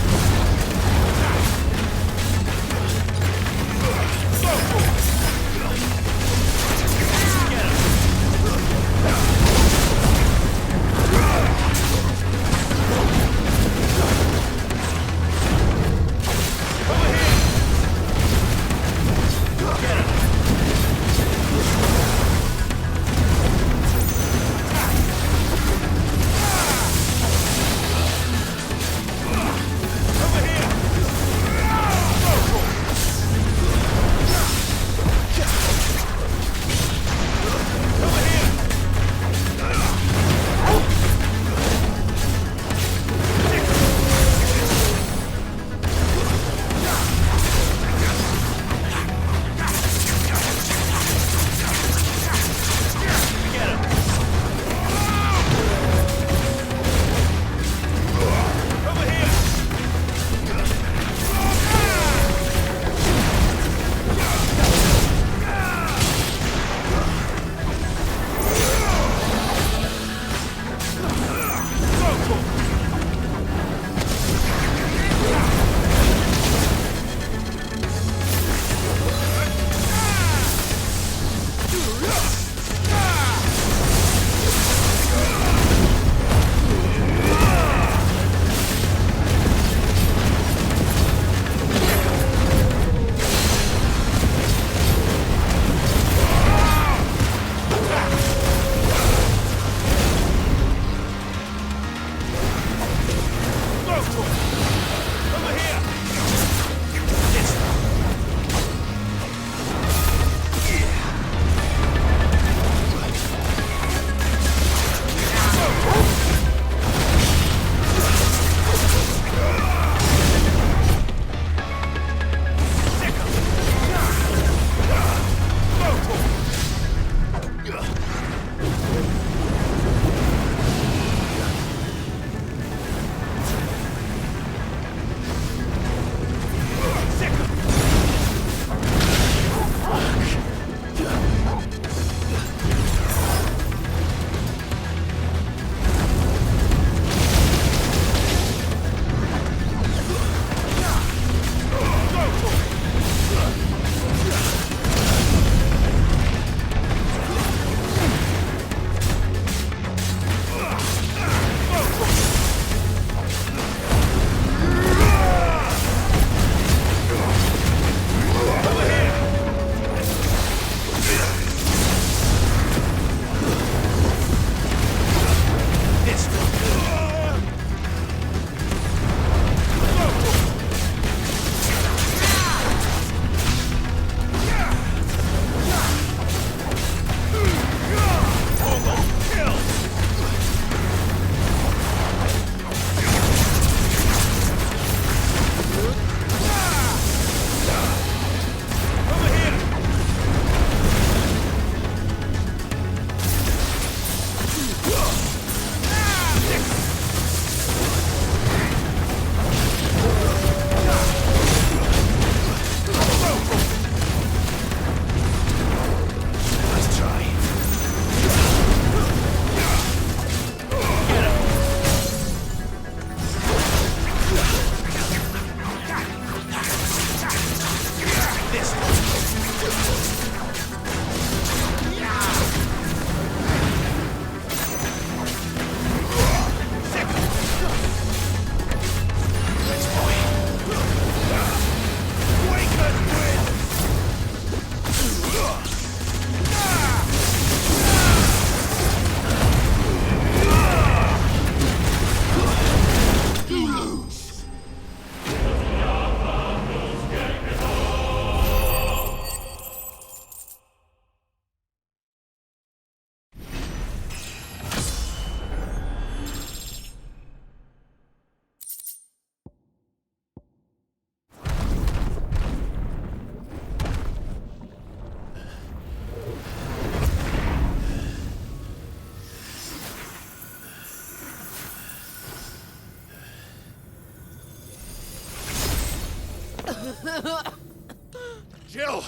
Jill!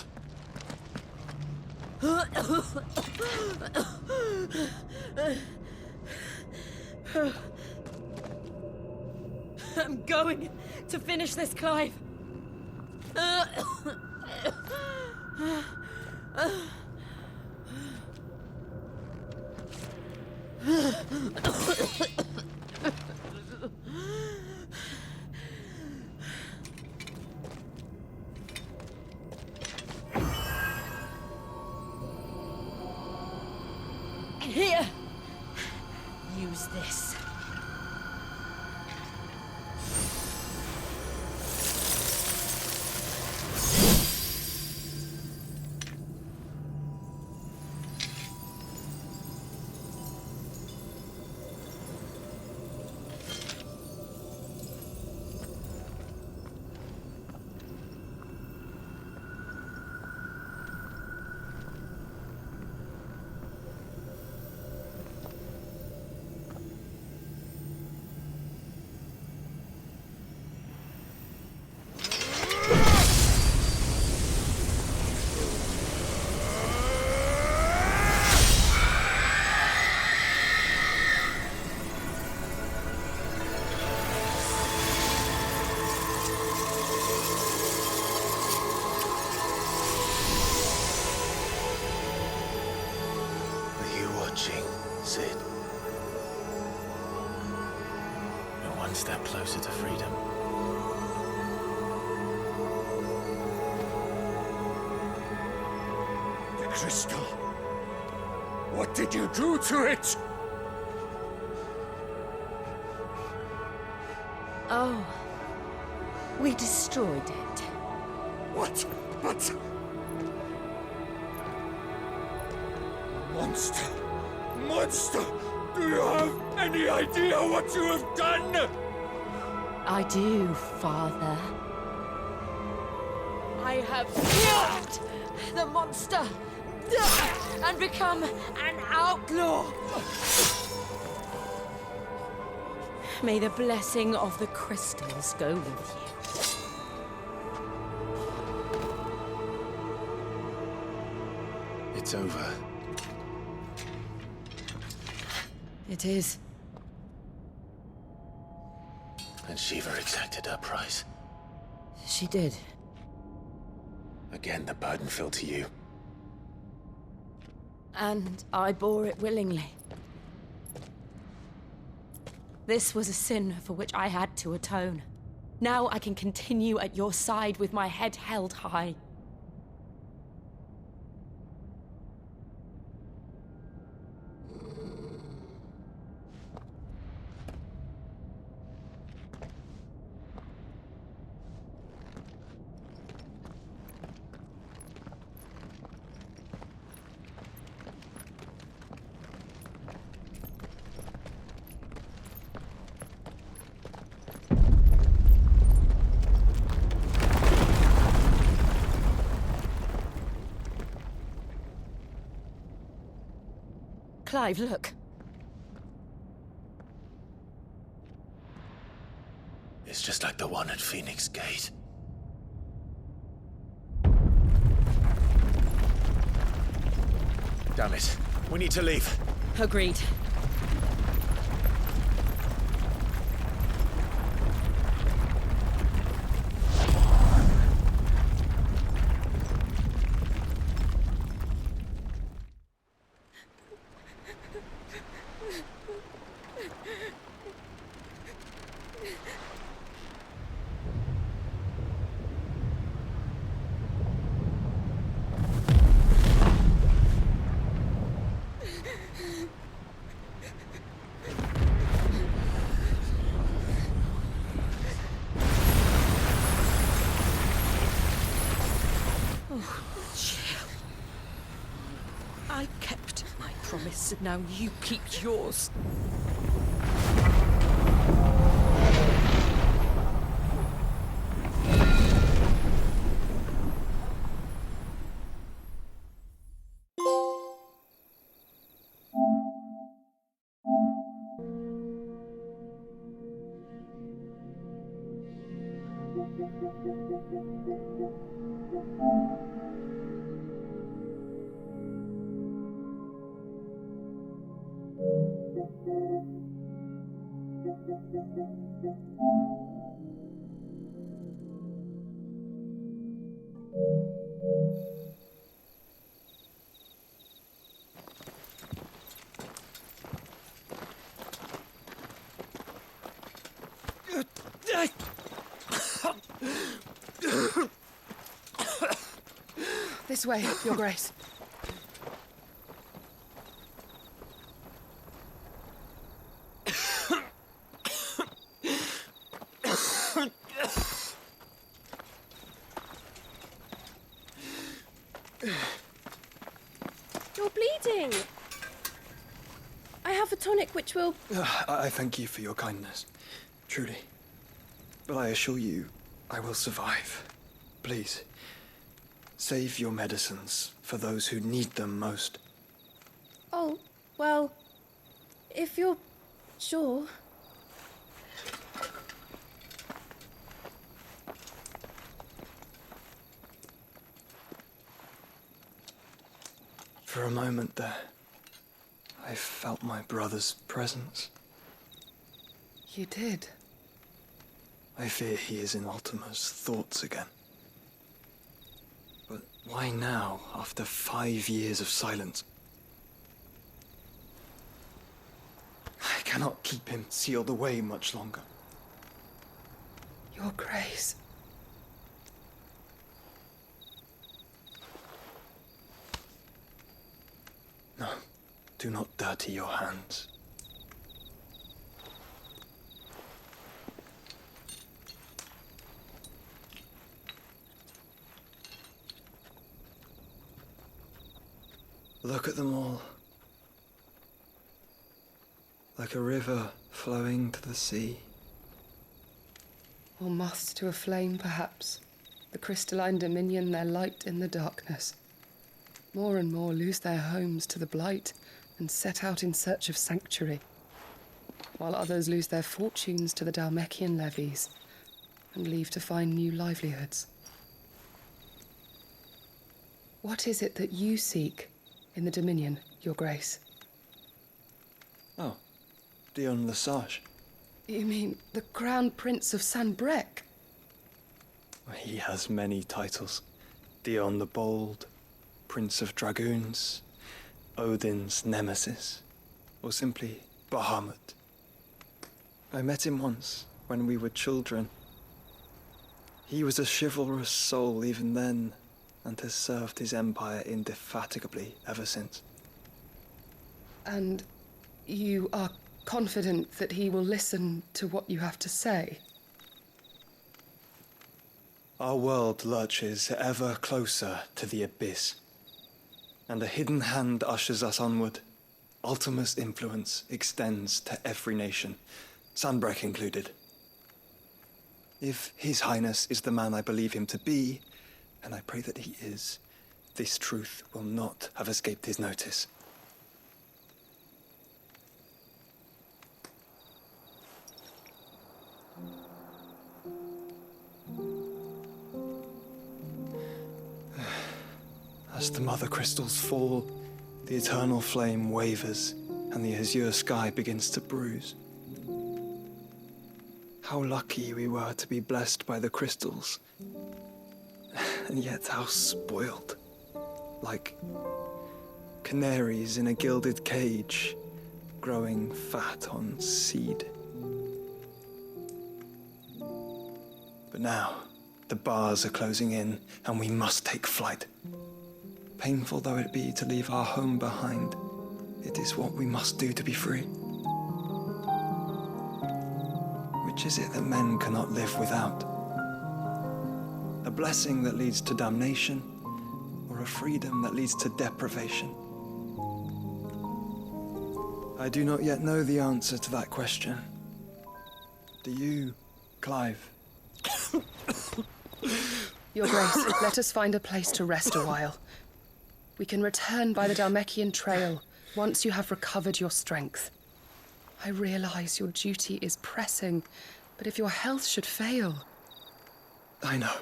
I'm going to finish this, Clive. Here. Use this. Sid. We're one step closer to freedom. The crystal. What did you do to it? Oh. We destroyed it. What? But... Monster! Monster! Do you have any idea what you have done? I do, Father. I have killed the monster and become an outlaw. May the blessing of the crystals go with you. It's over. It is. And Shiva exacted her price. She did. Again, the burden fell to you. And I bore it willingly. This was a sin for which I had to atone. Now I can continue at your side with my head held high. Clive, look. It's just like the one at Phoenix Gate. Damn it. We need to leave. Agreed. I kept my promise, and now you keep yours. This way, Your Grace. You're bleeding. I have a tonic which will... I thank you for your kindness, truly. But I assure you, I will survive. Please, save your medicines for those who need them most. Oh, well, if you're sure. For a moment there, I felt my brother's presence. You did? I fear he is in Ultima's thoughts again. But why now, after 5 years of silence? I cannot keep him sealed away much longer. Your Grace. No, do not dirty your hands. Look at them all. Like a river flowing to the sea. Or moths to a flame, perhaps. The crystalline dominion their light in the darkness. More and more lose their homes to the blight and set out in search of sanctuary, while others lose their fortunes to the Dalmekian levies and leave to find new livelihoods. What is it that you seek in the Dominion, Your Grace? Oh, Dion Lesage. You mean the Crown Prince of Sanbrec? He has many titles. Dion the Bold, Prince of Dragoons, Odin's Nemesis, or simply Bahamut. I met him once, when we were children. He was a chivalrous soul even then, and has served his empire indefatigably ever since. And you are confident that he will listen to what you have to say? Our world lurches ever closer to the abyss, and a hidden hand ushers us onward. Ultima's influence extends to every nation, Sanbrec included. If His Highness is the man I believe him to be, and I pray that he is, this truth will not have escaped his notice. As the mother crystals fall, the eternal flame wavers, and the azure sky begins to bruise. How lucky we were to be blessed by the crystals, and yet how spoiled. Like canaries in a gilded cage, growing fat on seed. But now, the bars are closing in, and we must take flight. Painful though it be to leave our home behind, it is what we must do to be free. Which is it that men cannot live without? A blessing that leads to damnation, or a freedom that leads to deprivation? I do not yet know the answer to that question. Do you, Clive? Your Grace, let us find a place to rest a while. We can return by the Dalmekian trail once you have recovered your strength. I realize your duty is pressing, but if your health should fail... I know.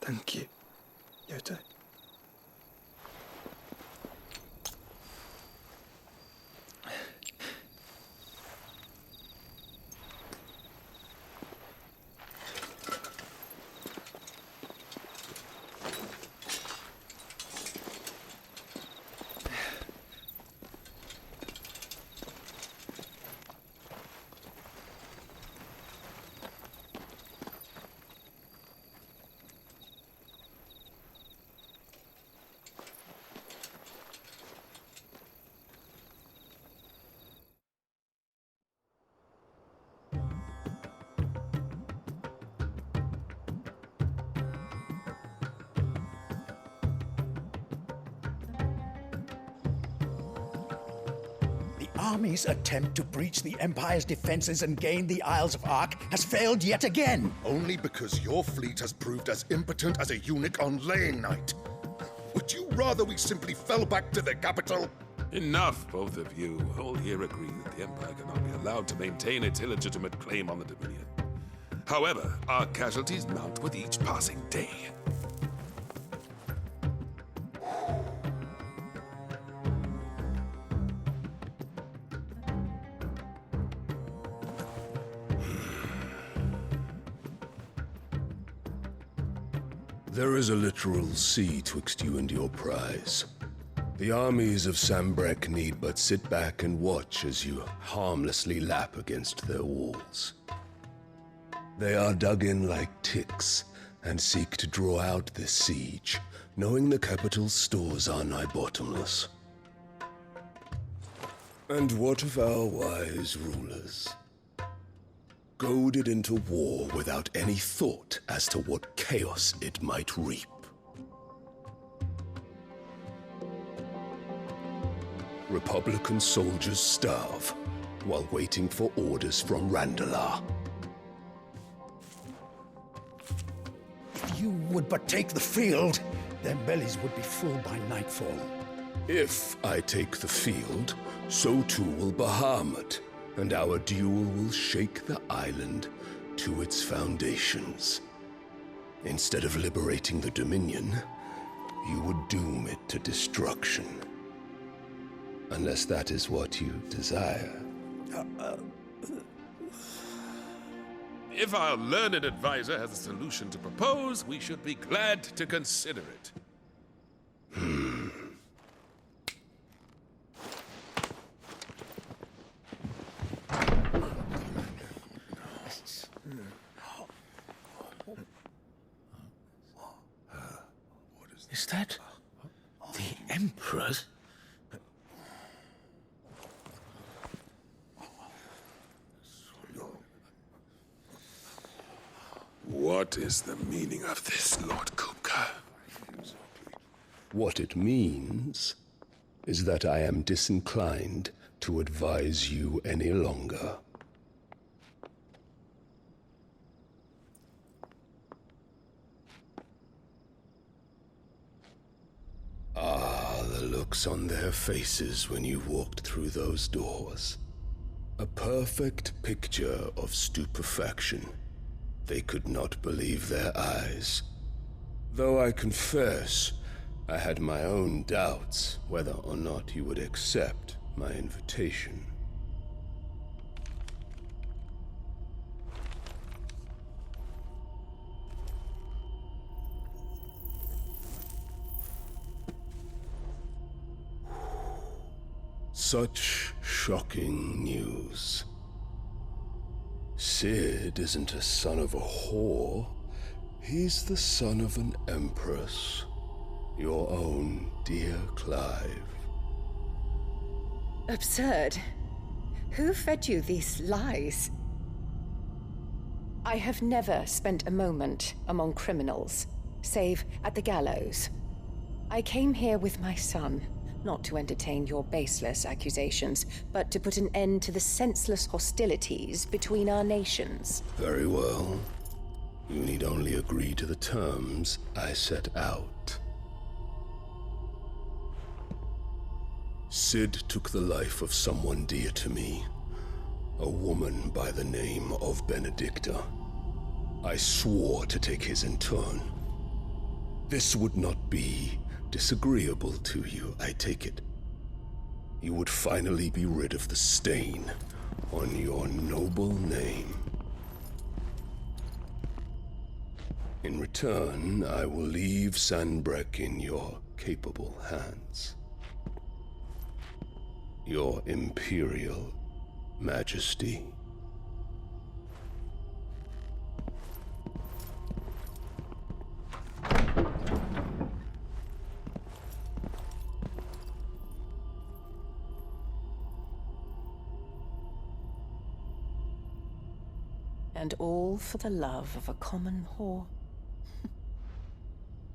Thank you, Yote. Army's attempt to breach the Empire's defenses and gain the Isles of Ark has failed yet again. Only because your fleet has proved as impotent as a eunuch on laying night. Would you rather we simply fell back to the capital? Enough, both of you. All here agree that the Empire cannot be allowed to maintain its illegitimate claim on the Dominion. However, our casualties mount with each passing day. There is a literal sea twixt you and your prize. The armies of Sambrek need but sit back and watch as you harmlessly lap against their walls. They are dug in like ticks and seek to draw out this siege, knowing the capital's stores are nigh bottomless. And what of our wise rulers? Goaded into war without any thought as to what chaos it might reap. Republican soldiers starve while waiting for orders from Randalar. If you would but take the field, their bellies would be full by nightfall. If I take the field, so too will Bahamut, and our duel will shake the island to its foundations. Instead of liberating the Dominion, you would doom it to destruction. Unless that is what you desire. If our learned advisor has a solution to propose, we should be glad to consider it. Is that the Emperor's? What is the meaning of this, Lord Kupka? What it means is that I am disinclined to advise you any longer. Ah, the looks on their faces when you walked through those doors. A perfect picture of stupefaction. They could not believe their eyes. Though I confess, I had my own doubts whether or not you would accept my invitation. Such shocking news. Sid isn't a son of a whore. He's the son of an empress. Your own dear Clive. Absurd. Who fed you these lies? I have never spent a moment among criminals, save at the gallows. I came here with my son, not to entertain your baseless accusations, but to put an end to the senseless hostilities between our nations. Very well. You need only agree to the terms I set out. Sid took the life of someone dear to me, a woman by the name of Benedicta. I swore to take his in turn. This would not be disagreeable to you, I take it. You would finally be rid of the stain on your noble name. In return, I will leave Sanbreque in your capable hands. Your Imperial Majesty. And all for the love of a common whore.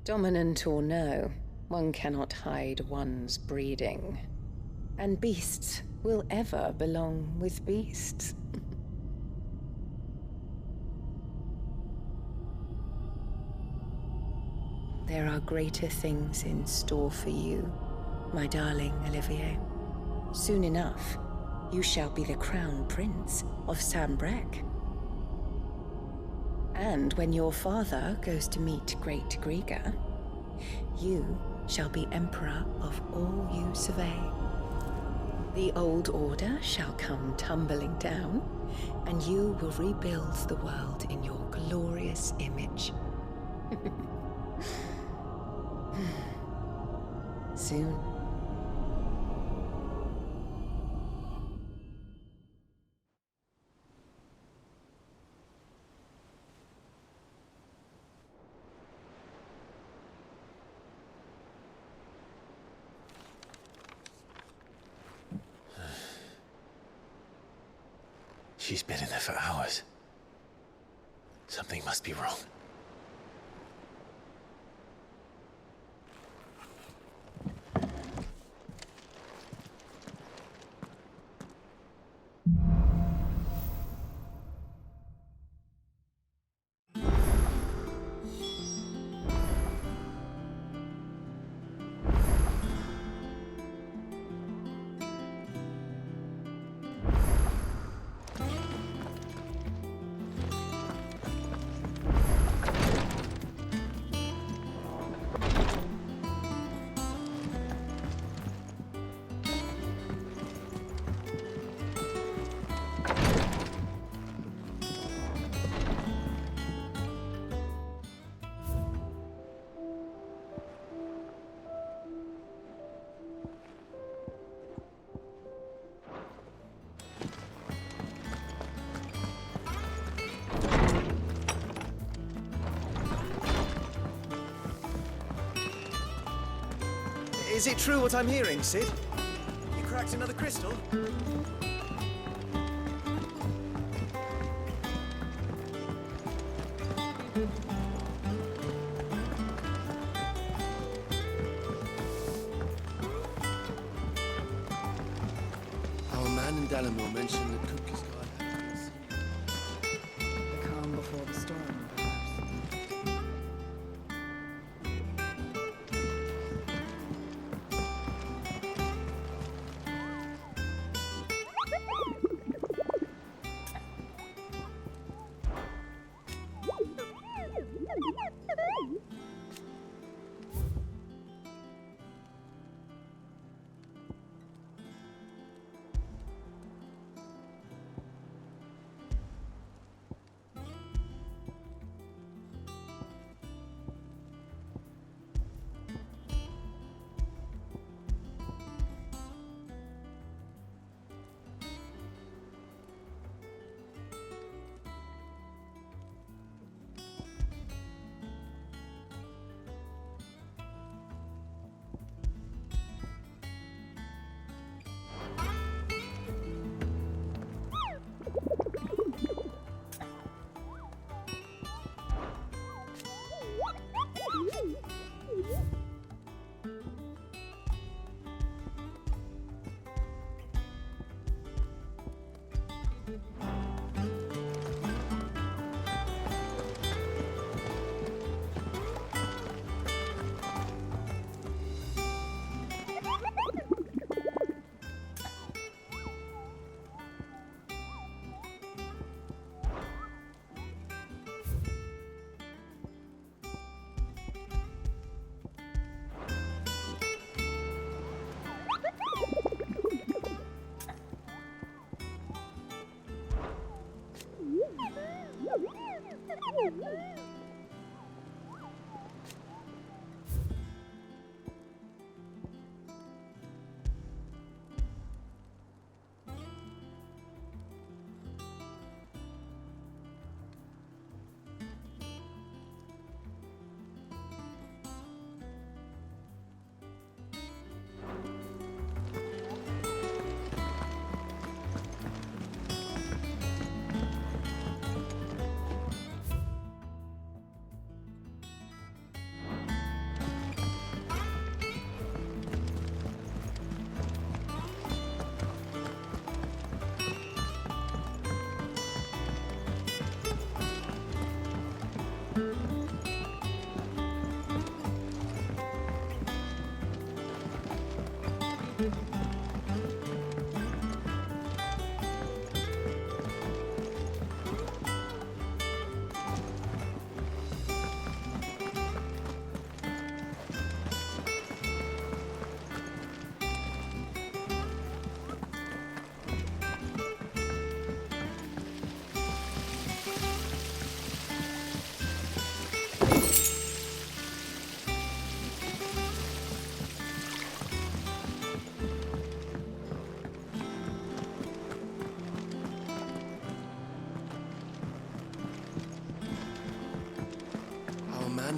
Dominant or no, one cannot hide one's breeding. And beasts will ever belong with beasts. There are greater things in store for you, my darling Olivier. Soon enough, you shall be the crown prince of Sanbreque. And when your father goes to meet Great Grieger, you shall be emperor of all you survey. The old order shall come tumbling down, and you will rebuild the world in your glorious image. Soon. She's been in there for hours. Something must be wrong. Is it true what I'm hearing, Sid? You cracked another crystal? Our man in Dallimore mentioned that Cookies God had The calm before the storm, perhaps.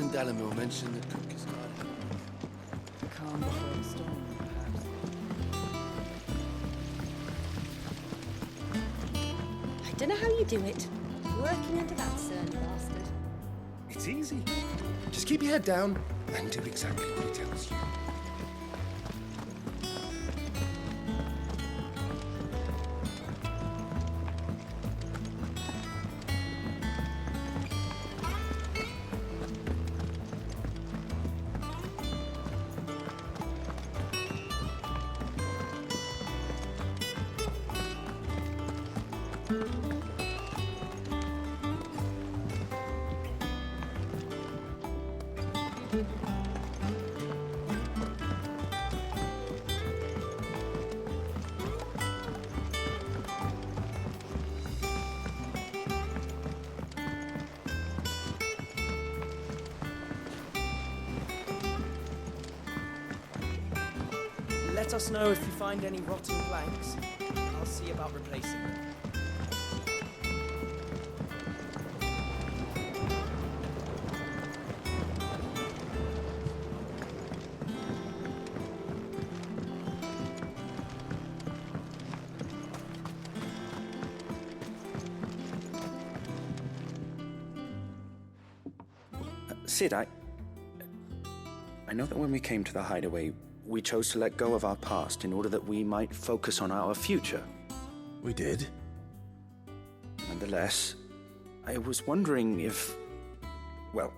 man in Delamere mentioned the cook is gone. Calm before the storm, perhaps. I don't know how you do it. Working under that certain bastard. It's easy. Just keep your head down and do exactly what he tells you. Let us know if you find any rotten planks. I'll see about replacing them. Sid, I know that when we came to the hideaway, we chose to let go of our past in order that we might focus on our future. We did. Nonetheless, I was wondering if... Well,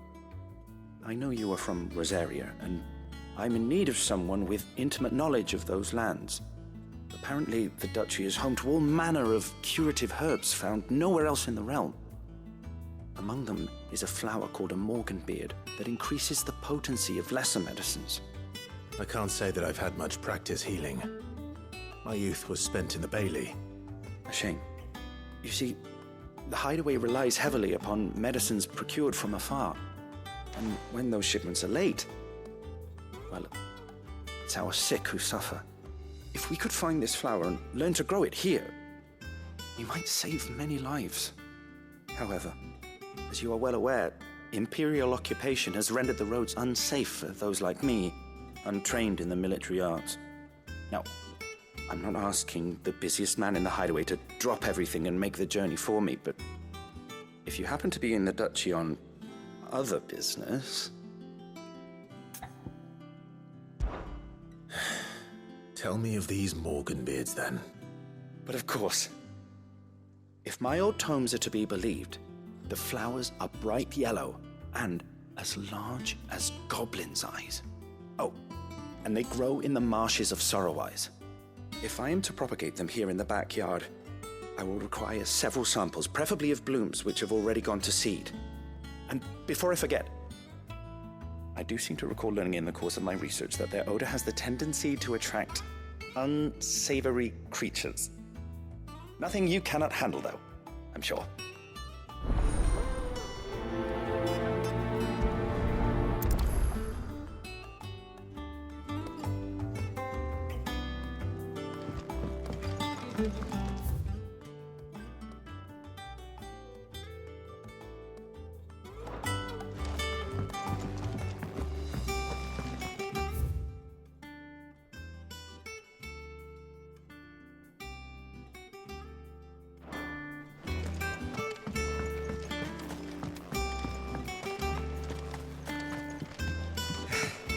I know you are from Rosaria, and I'm in need of someone with intimate knowledge of those lands. Apparently, the duchy is home to all manner of curative herbs found nowhere else in the realm. Among them is a flower called a morganbeard that increases the potency of lesser medicines. I can't say that I've had much practice healing. My youth was spent in the Bailey. A shame. You see, the hideaway relies heavily upon medicines procured from afar. And when those shipments are late, well, it's our sick who suffer. If we could find this flower and learn to grow it here, we might save many lives. However, as you are well aware, imperial occupation has rendered the roads unsafe for those like me, untrained in the military arts. Now, I'm not asking the busiest man in the hideaway to drop everything and make the journey for me, but if you happen to be in the duchy on other business... Tell me of these morganbeards, then. But of course. If my old tomes are to be believed, the flowers are bright yellow and as large as goblins' eyes. Oh, and they grow in the marshes of Sorrowise. If I am to propagate them here in the backyard, I will require several samples, preferably of blooms which have already gone to seed. And before I forget, I do seem to recall learning in the course of my research that their odor has the tendency to attract unsavory creatures. Nothing you cannot handle, though, I'm sure.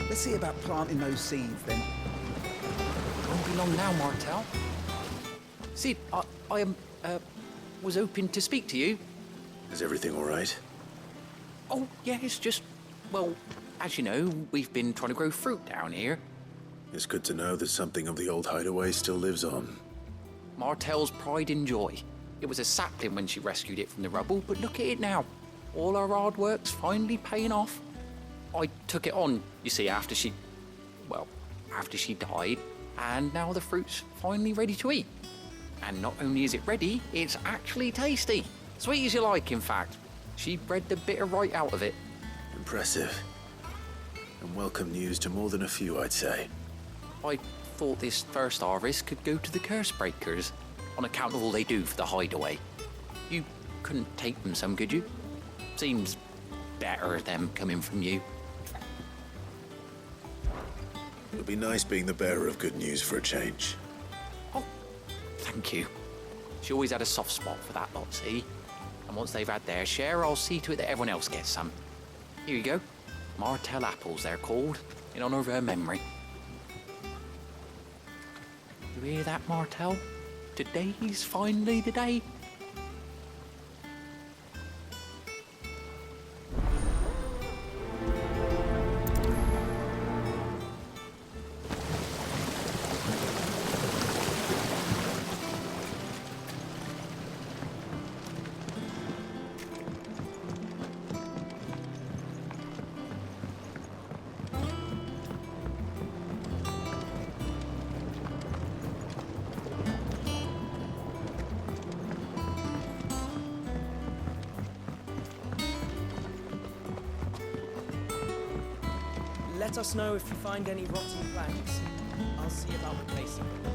Let's see about planting those seeds, then. Won't be long now, Martel. Sid, I was hoping to speak to you. Is everything all right? Oh, yeah, it's just... Well, as you know, we've been trying to grow fruit down here. It's good to know that something of the old hideaway still lives on. Martel's pride and joy. It was a sapling when she rescued it from the rubble, but look at it now. All our hard work's finally paying off. I took it on, you see, after she died, and now the fruit's finally ready to eat. And not only is it ready, it's actually tasty. Sweet as you like, in fact. She bred the bitter right out of it. Impressive. And welcome news to more than a few, I'd say. I thought this first harvest could go to the curse breakers, on account of all they do for the hideaway. You couldn't take them some, could you? Seems better them coming from you. It would be nice being the bearer of good news for a change. Thank you. She always had a soft spot for that lot, see? And once they've had their share, I'll see to it that everyone else gets some. Here you go. Martell apples, they're called, in honor of her memory. You hear that, Martell? Today's finally the day. Let us know if you find any rotten planks. I'll see about replacing them.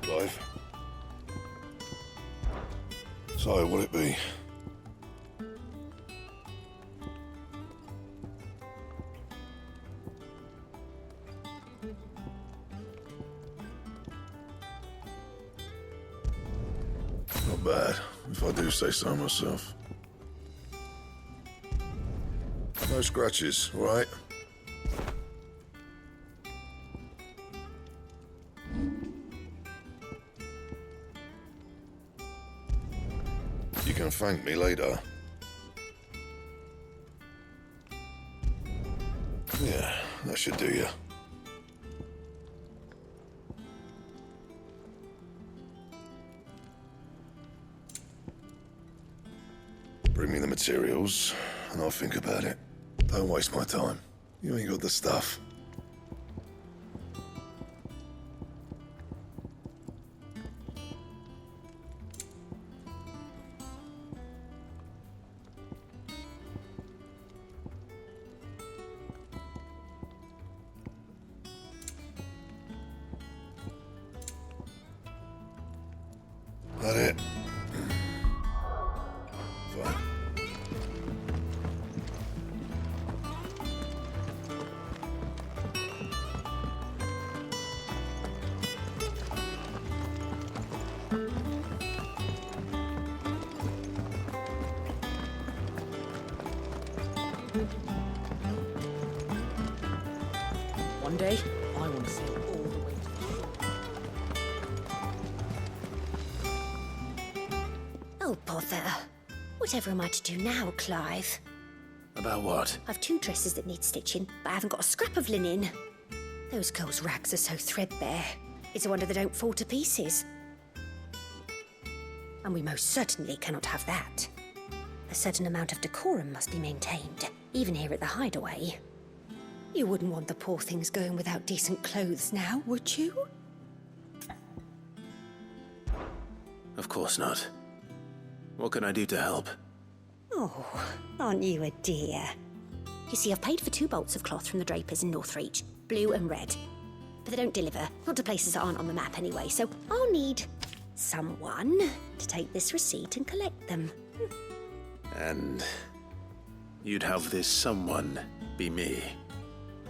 Clive? So, what'll it be? Not bad, if I do say so myself. No scratches, all right? You can thank me later. Yeah, that should do you. Bring me the materials, and I'll think about it. Don't waste my time. You ain't got the stuff. That it? Fine. One day, I want to sail all the way to the shore. Oh, bother. Whatever am I to do now, Clive? About what? I've 2 dresses that need stitching, but I haven't got a scrap of linen. Those girls' rags are so threadbare. It's a wonder they don't fall to pieces. And we most certainly cannot have that. A certain amount of decorum must be maintained, even here at the hideaway. You wouldn't want the poor things going without decent clothes now, would you? Of course not. What can I do to help? Oh, aren't you a dear? You see, I've paid for 2 bolts of cloth from the drapers in Northreach, blue and red. But they don't deliver, not to places that aren't on the map anyway, so I'll need someone to take this receipt and collect them. And you'd have this someone be me.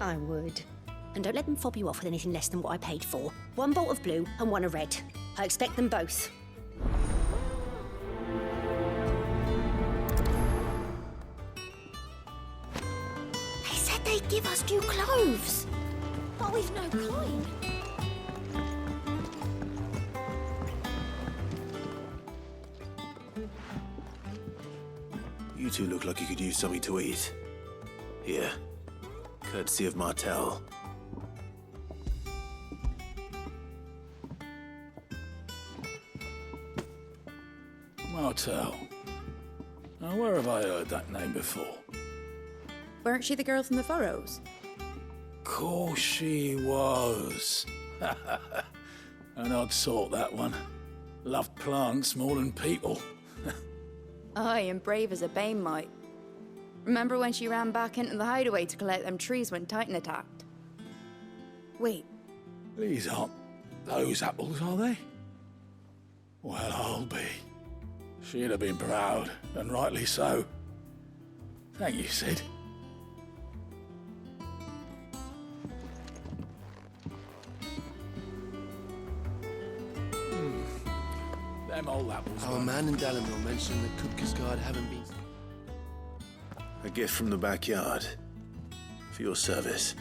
I would. And don't let them fob you off with anything less than what I paid for. 1 bolt of blue and 1 of red. I expect them both. They said they'd give us new clothes, but we've no coin. You two look like you could use something to eat. Here, courtesy of Martell. Martell. Now, where have I heard that name before? Weren't she the girl from the Furrows? Course she was. An odd sort, that one. Loved plants more than people. Aye, and brave as a bane might. Remember when she ran back into the hideaway to collect them trees when Titan attacked? Wait, These aren't those apples, are they? Well, I'll be. She'd have been proud, and rightly so. Thank you, Sid. Them old apples. Our man in Dalamore mentioned that Kupka's guard haven't been... A gift from the backyard. For your service.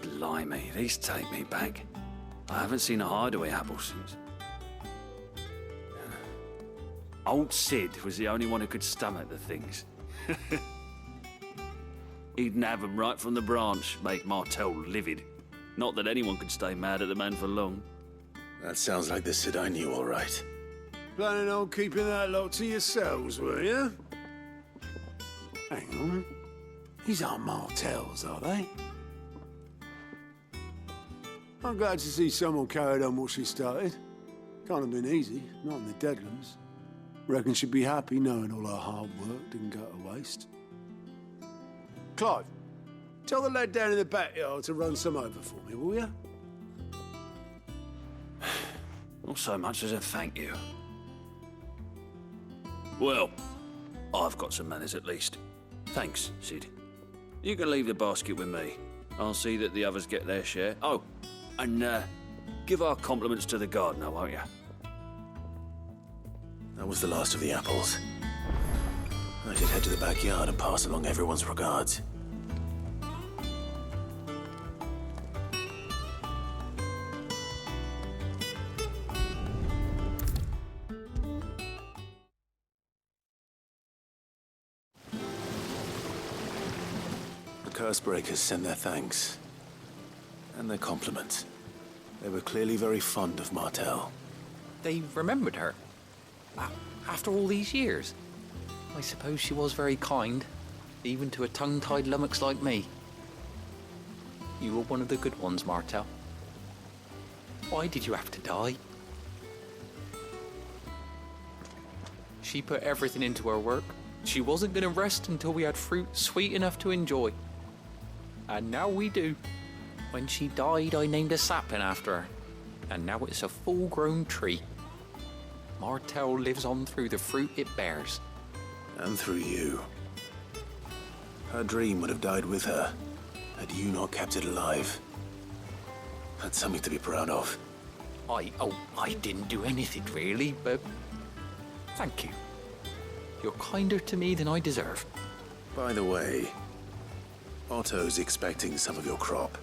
Blimey, these take me back. I haven't seen a hideaway apple since. Old Sid was the only one who could stomach the things. He'd nab 'em right from the branch, make Martel livid. Not that anyone could stay mad at the man for long. That sounds like the Sid I knew, all right. Planning on keeping that lot to yourselves, were you? Hang on. These aren't Martels, are they? I'm glad to see someone carried on what she started. Can't have been easy, not in the Deadlands. Reckon she'd be happy knowing all her hard work didn't go to waste. Clive, tell the lad down in the backyard to run some over for me, will you? Not so much as a thank you. Well, I've got some manners at least. Thanks, Sid. You can leave the basket with me. I'll see that the others get their share. Oh, and give our compliments to the gardener, won't you? That was the last of the apples. I should head to the backyard and pass along everyone's regards. The Cursebreakers sent their thanks. And their compliments. They were clearly very fond of Martel. They remembered her. After all these years. I suppose she was very kind, even to a tongue-tied lummox like me. You were one of the good ones, Martel. Why did you have to die? She put everything into her work. She wasn't going to rest until we had fruit sweet enough to enjoy. And now we do. When she died, I named a sapling after her. And now it's a full-grown tree. Martel lives on through the fruit it bears. And through you. Her dream would have died with her, had you not kept it alive. That's something to be proud of. I didn't do anything really, but thank you. You're kinder to me than I deserve. By the way, Otto's expecting some of your crop.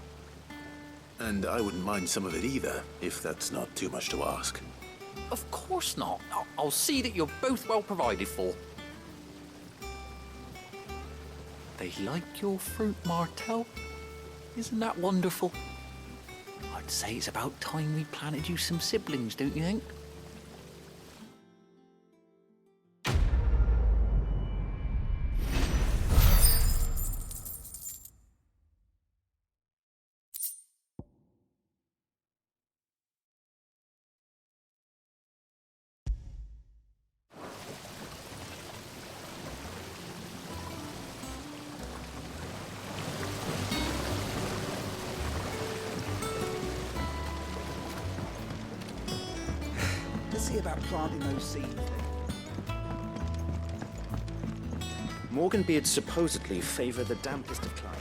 And I wouldn't mind some of it either, if that's not too much to ask. Of course not. I'll see that you're both well provided for. They like your fruit, Martel. Isn't that wonderful? I'd say it's about time we planted you some siblings, don't you think? Let's see about planting those seeds then. Morganbeards supposedly favor the dampest of climes.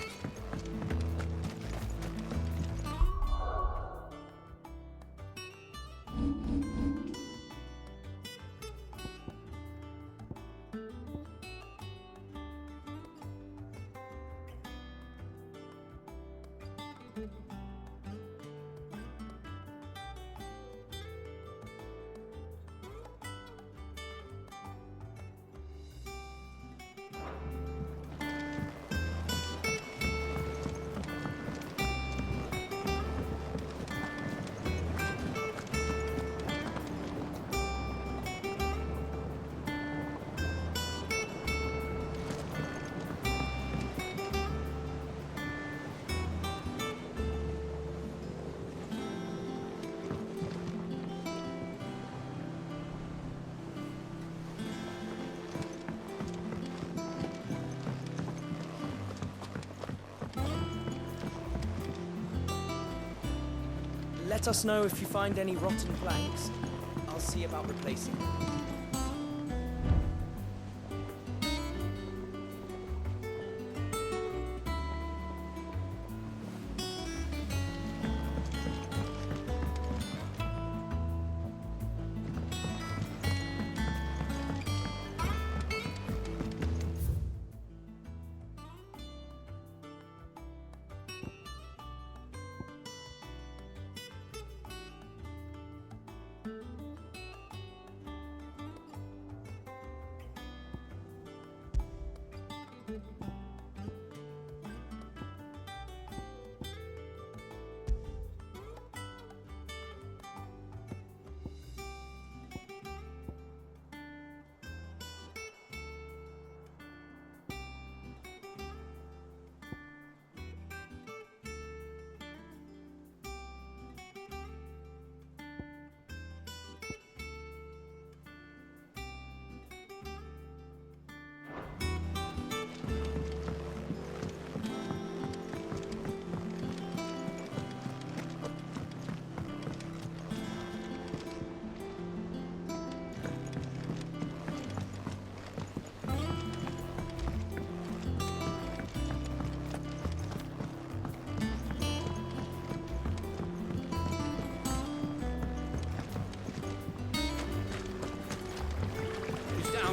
Let us know if you find any rotten planks. I'll see about replacing them.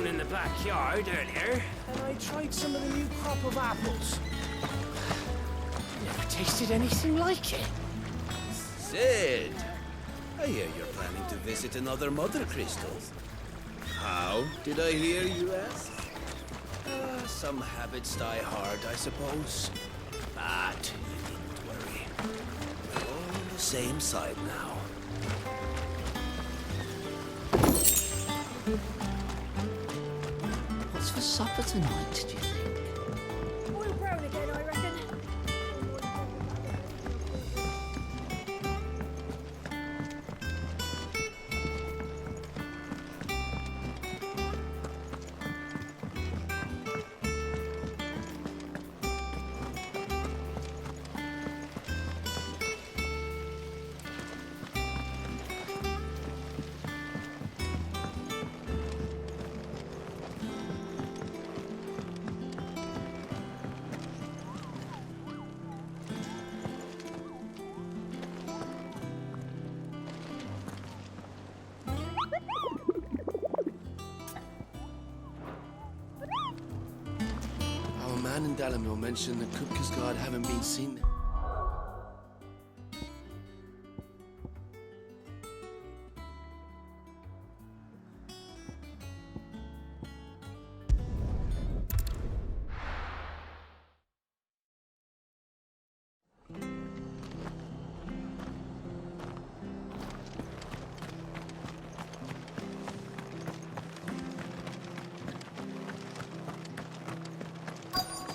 In the backyard earlier, and I tried some of the new crop of apples. Never tasted anything like it. Sid! I hear you're planning to visit another Mother Crystal. How did I hear you ask? Some habits die hard, I suppose. But you needn't worry. We're all on the same side now. What's for supper tonight, do you think? Boiled brown again, I reckon. Man in Dalamore mentioned the Kupka's guard haven't been seen.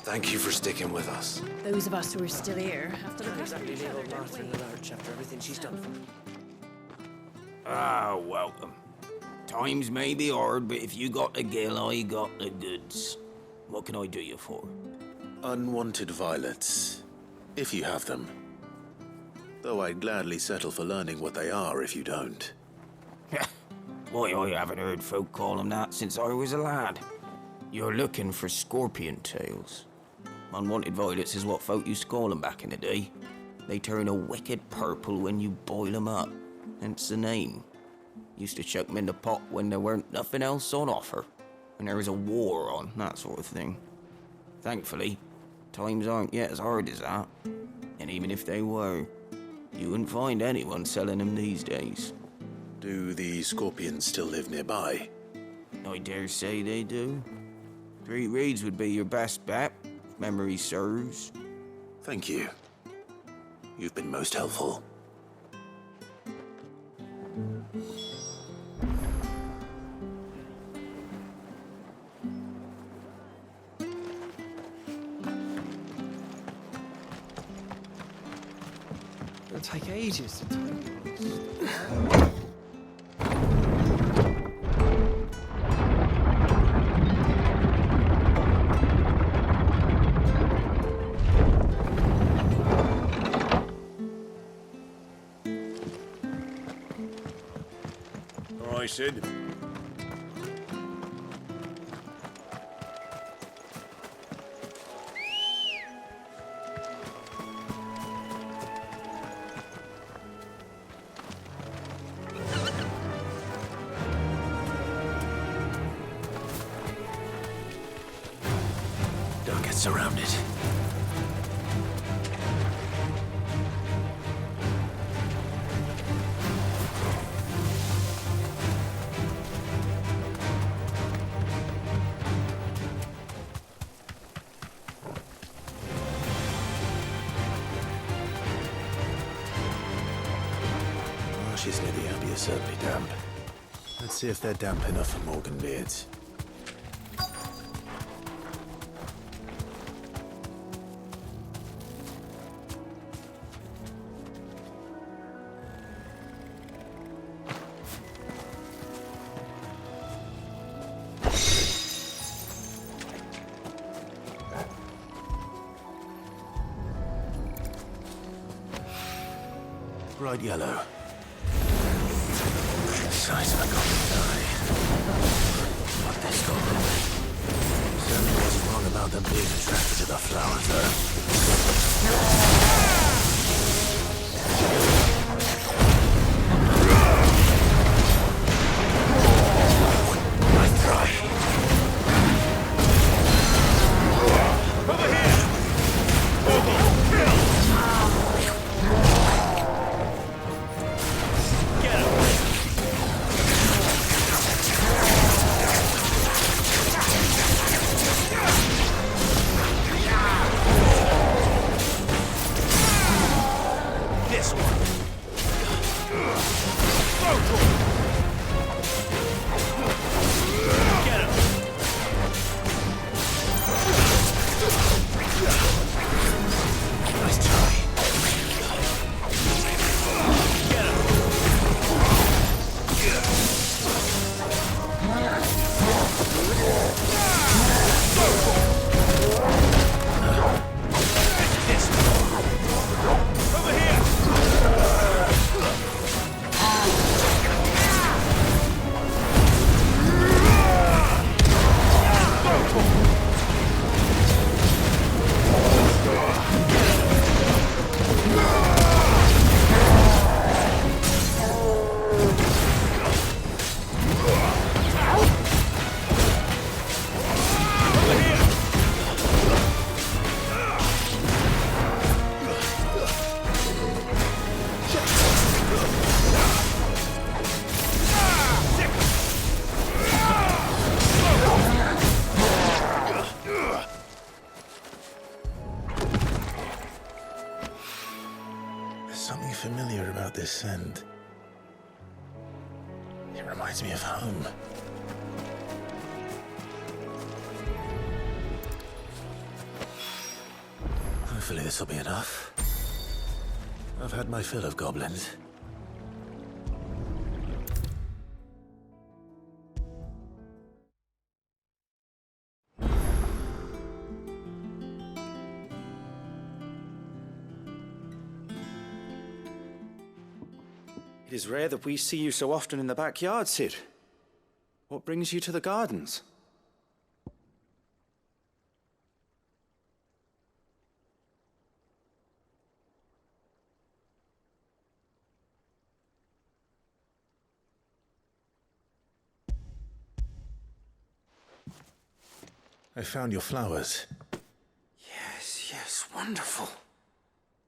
Thank you for sticking with us. Those of us who are still here have to look Can't after exactly each leave other, old don't Martha we? in the lurch after everything she's done for me. Ah, welcome. Times may be hard, but if you got the gill, I got the goods. What can I do you for? Unwanted violets, if you have them. Though I'd gladly settle for learning what they are if you don't. Why, I haven't heard folk call them that since I was a lad. You're looking for scorpion tails. Unwanted violets is what folk used to call them back in the day. They turn a wicked purple when you boil them up, hence the name. Used to chuck them in the pot when there weren't nothing else on offer, when there was a war on, that sort of thing. Thankfully, times aren't yet as hard as that. And even if they were, you wouldn't find anyone selling them these days. Do the scorpions still live nearby? I dare say they do. 3 Reeds would be your best bet, if memory serves. Thank you. You've been most helpful. It'll take ages to take. Sid. Don't get surrounded. Marshes near the Abbey are certainly damp. Let's see if they're damp enough for Morgan beards. Bright yellow. The size of a common eye. What this got wrong? Certainly wasn't wrong about them being attracted to the flowers, though. Nice try. Over here! Kill! Something familiar about this scent. It reminds me of home. Hopefully this will be enough. I've had my fill of goblins. It is rare that we see you so often in the backyard, Sid. What brings you to the gardens? I found your flowers. Yes, wonderful.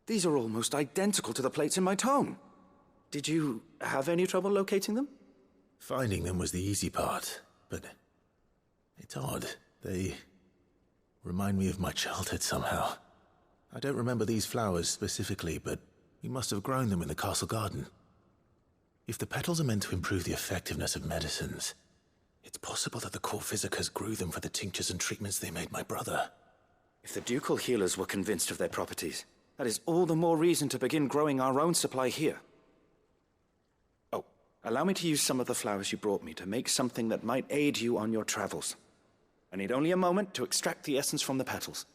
These are almost identical to the plates in my tome. Did you have any trouble locating them? Finding them was the easy part, but it's odd. They remind me of my childhood somehow. I don't remember these flowers specifically, but we must have grown them in the castle garden. If the petals are meant to improve the effectiveness of medicines, it's possible that the court physicers grew them for the tinctures and treatments they made my brother. If the ducal healers were convinced of their properties, that is all the more reason to begin growing our own supply here. Oh, allow me to use some of the flowers you brought me to make something that might aid you on your travels. I need only a moment to extract the essence from the petals.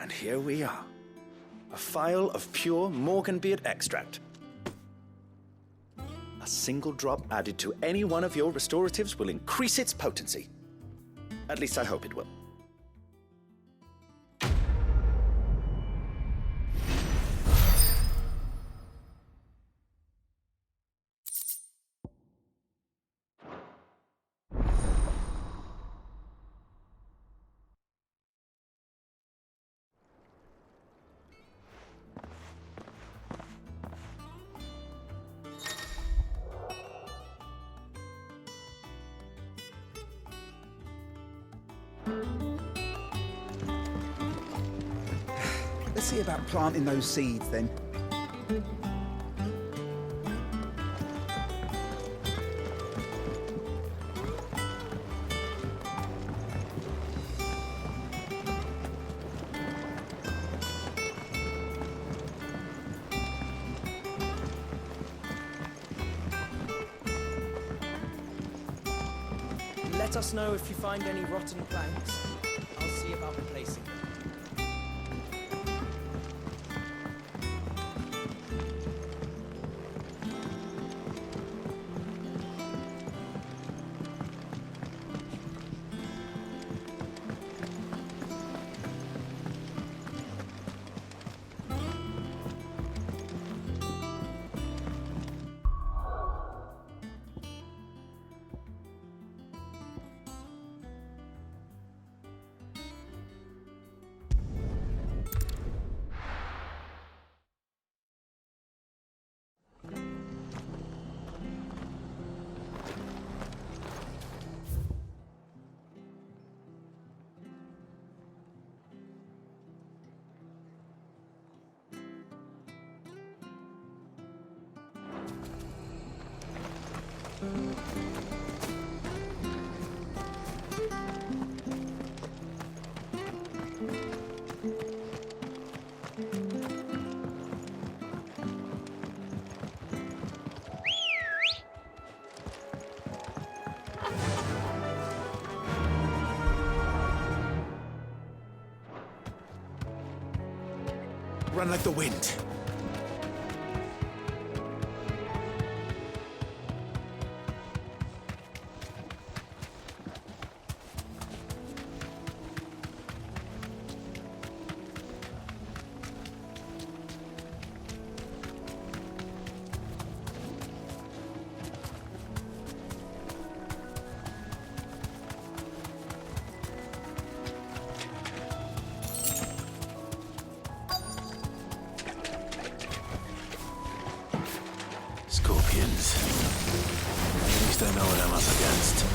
And here we are. A phial of pure Morganbeard extract. A single drop added to any one of your restoratives will increase its potency. At least I hope it will. Let's see about planting those seeds then. Let us know if you find any rotten planks. I'll see about replacing them. Run like the wind. Scorpions. At least I know what I'm up against.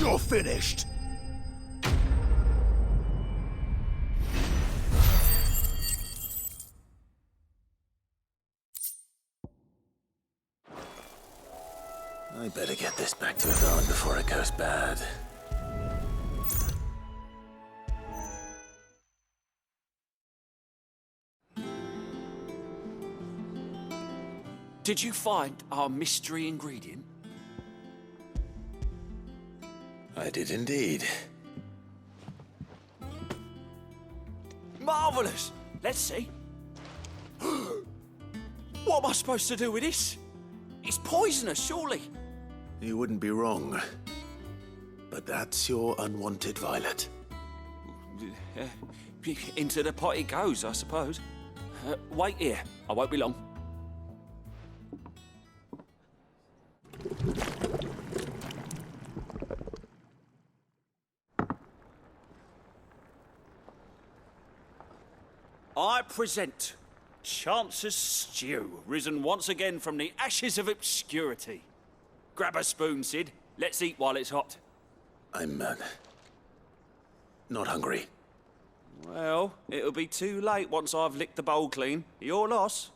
You're finished. I better get this back to Yvonne before it goes bad. Did you find our mystery ingredient? I did indeed. Marvellous! Let's see. What am I supposed to do with this? It's poisonous, surely. You wouldn't be wrong. But that's your unwanted violet. Into the pot it goes, I suppose. Wait here. I won't be long. I present Chance's Stew, risen once again from the ashes of obscurity. Grab a spoon, Sid. Let's eat while it's hot. I'm, not hungry. Well, it'll be too late once I've licked the bowl clean. Your loss.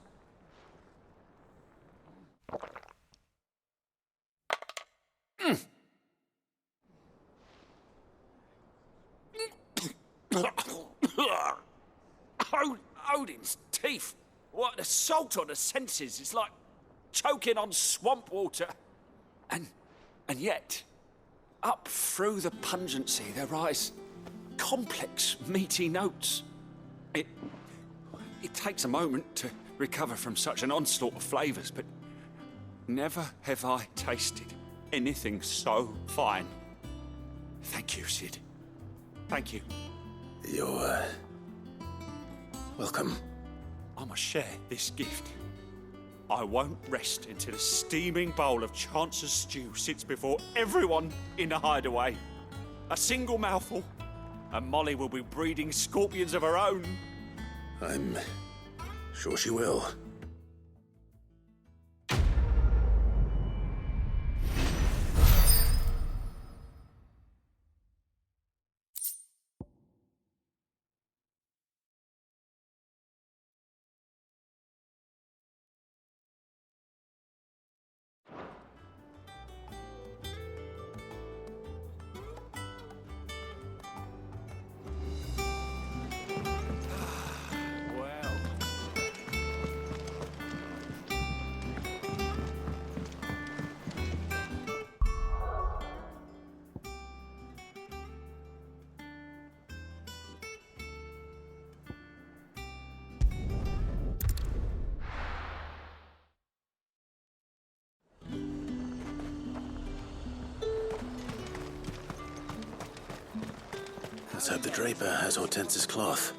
Odin's teeth. What an assault on the senses. It's like choking on swamp water. And yet, up through the pungency, there rise complex, meaty notes. It takes a moment to recover from such an onslaught of flavours, but never have I tasted anything so fine. Thank you, Sid. Thank you. You're, welcome. I must share this gift. I won't rest until a steaming bowl of Chance's Stew sits before everyone in the hideaway. A single mouthful, and Molly will be breeding scorpions of her own. I'm sure she will. Let's hope the draper has Hortense's cloth.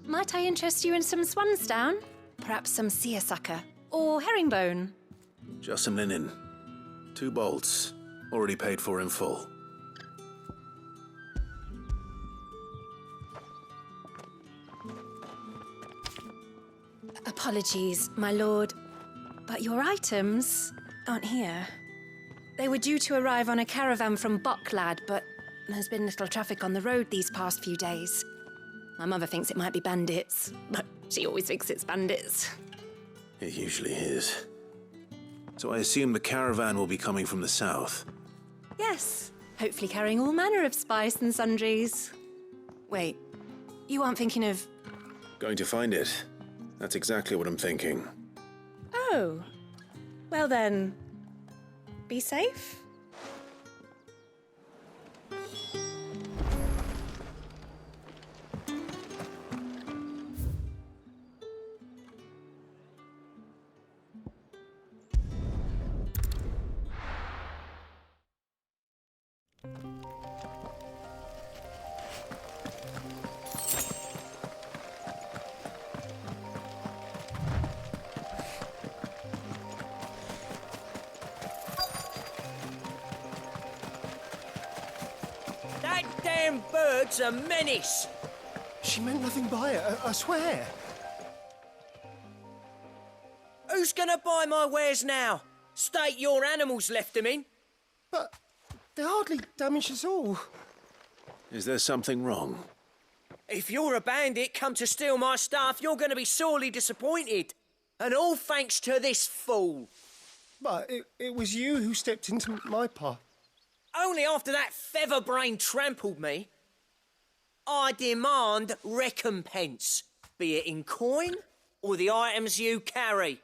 Might I interest you in some swansdown? Perhaps some seersucker or herringbone? Just some linen. 2 bolts. Already paid for in full. Apologies, my lord, but your items aren't here. They were due to arrive on a caravan from Bocklad, but there's been little traffic on the road these past few days. My mother thinks it might be bandits, but she always thinks it's bandits. It usually is. So I assume the caravan will be coming from the south. Yes, hopefully carrying all manner of spice and sundries. Wait, you aren't thinking of... Going to find it. That's exactly what I'm thinking. Oh, well then, be safe. That damn bird's a menace! She meant nothing by it, I swear. Who's gonna buy my wares now? State your animals left them in. But they hardly damaged us all. Is there something wrong? If you're a bandit come to steal my stuff, you're gonna be sorely disappointed. And all thanks to this fool. But it was you who stepped into my path. Only after that feather-brain trampled me. I demand recompense, be it in coin or the items you carry.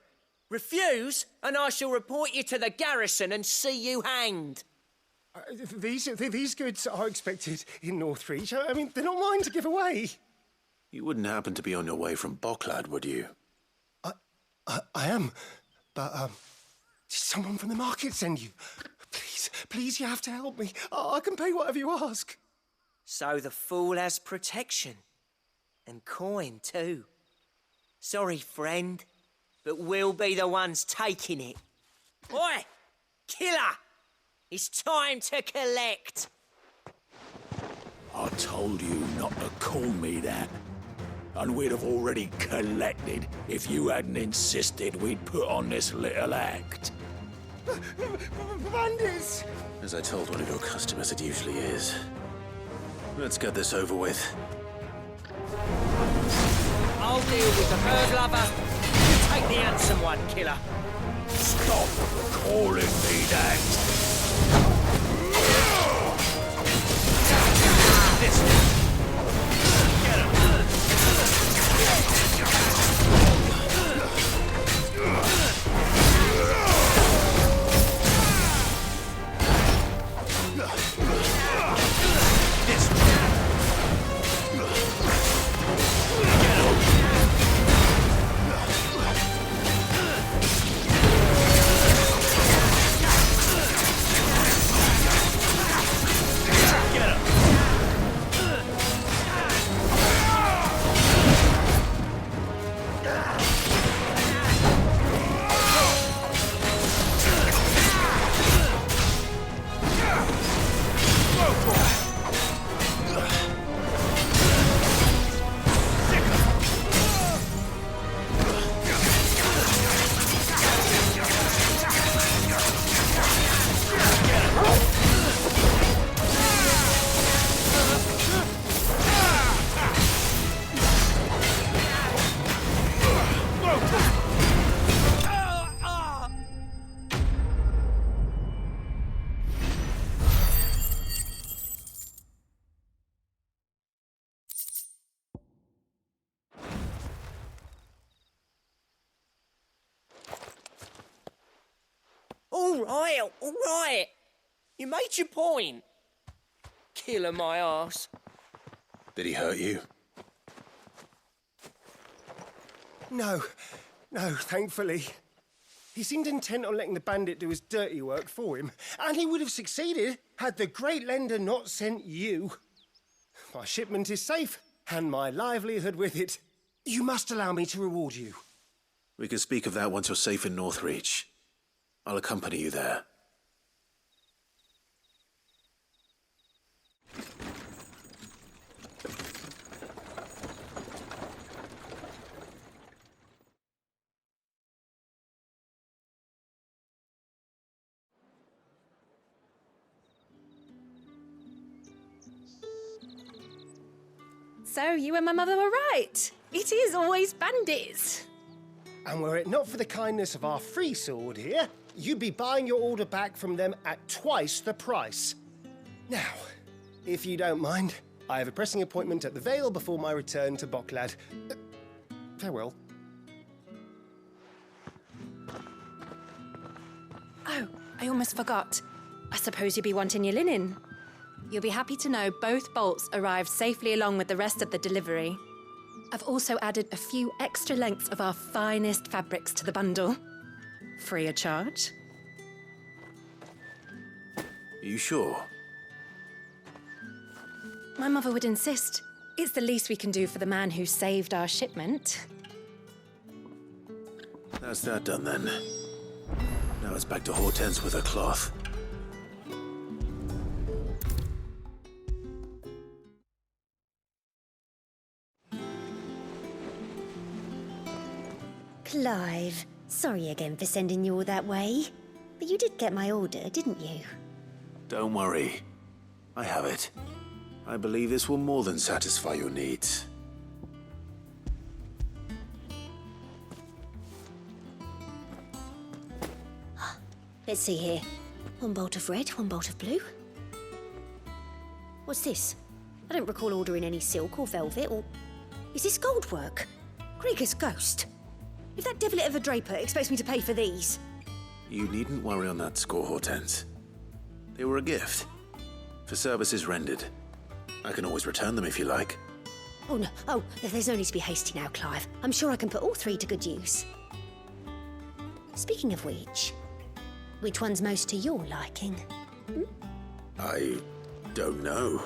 Refuse, and I shall report you to the garrison and see you hanged. These goods are expected in Northreach. I mean, they're not mine to give away. You wouldn't happen to be on your way from Bocklad, would you? I am, but, did someone from the market send you? Please, you have to help me. I can pay whatever you ask. So the fool has protection. And coin, too. Sorry, friend, but we'll be the ones taking it. Oi! Killer! It's time to collect! I told you not to call me that. And we'd have already collected if you hadn't insisted we'd put on this little act. Bandits! As I told one of your customers, it usually is. Let's get this over with. I'll deal with the bird lover. You take the handsome one, killer. Stop calling me that. All right. You made your point. Killer my ass. Did he hurt you? No, thankfully. He seemed intent on letting the bandit do his dirty work for him, and he would have succeeded had the great lender not sent you. My shipment is safe, and my livelihood with it. You must allow me to reward you. We can speak of that once you're safe in Northreach. I'll accompany you there. So you and my mother were right. It is always bandits. And were it not for the kindness of our free sword here, you'd be buying your order back from them at twice the price. Now, if you don't mind, I have a pressing appointment at the Vale before my return to Bocklad. Farewell. Oh, I almost forgot. I suppose you'll be wanting your linen. You'll be happy to know both bolts arrived safely along with the rest of the delivery. I've also added a few extra lengths of our finest fabrics to the bundle. Free of charge. Are you sure? My mother would insist. It's the least we can do for the man who saved our shipment. That's that done then. Now it's back to Hortense with her cloth. Clive, sorry again for sending you all that way. But you did get my order, didn't you? Don't worry. I have it. I believe this will more than satisfy your needs. Let's see here. One bolt of red, one bolt of blue. What's this? I don't recall ordering any silk or velvet or... Is this gold work? Krieger's ghost. If that devilet of a draper expects me to pay for these... You needn't worry on that score, Hortense. They were a gift. For services rendered. I can always return them if you like. Oh, no. Oh, there's no need to be hasty now, Clive. I'm sure I can put all three to good use. Speaking of which one's most to your liking? I don't know.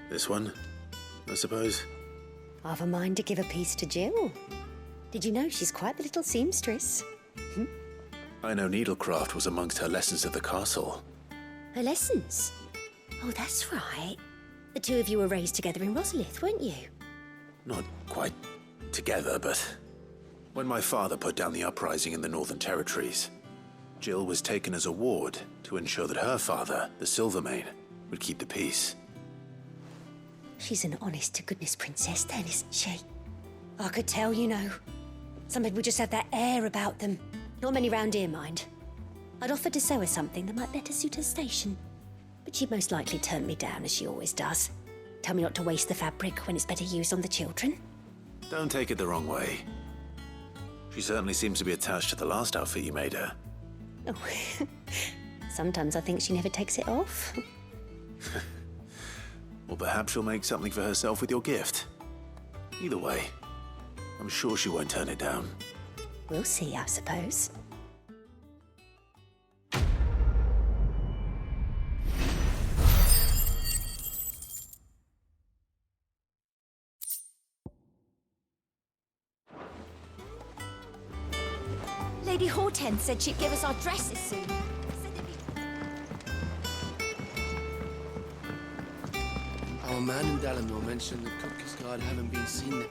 This one, I suppose. I've a mind to give a piece to Jill. Did you know she's quite the little seamstress? I know needlecraft was amongst her lessons at the castle. Her lessons? Oh, that's right. The two of you were raised together in Rosalith, weren't you? Not quite together, but when my father put down the uprising in the Northern Territories, Jill was taken as a ward to ensure that her father, the Silvermane, would keep the peace. She's an honest-to-goodness princess then, isn't she? I could tell, you know. Some people just have that air about them. Not many round here, mind. I'd offered to sew her something that might better suit her station. But she'd most likely turn me down, as she always does. Tell me not to waste the fabric when it's better used on the children. Don't take it the wrong way. She certainly seems to be attached to the last outfit you made her. Oh, sometimes I think she never takes it off. Or perhaps she'll make something for herself with your gift. Either way, I'm sure she won't turn it down. We'll see, I suppose. Lady Hortense said she'd give us our dresses soon. Our man in Dalamore mentioned the Cook's Guard haven't been seen.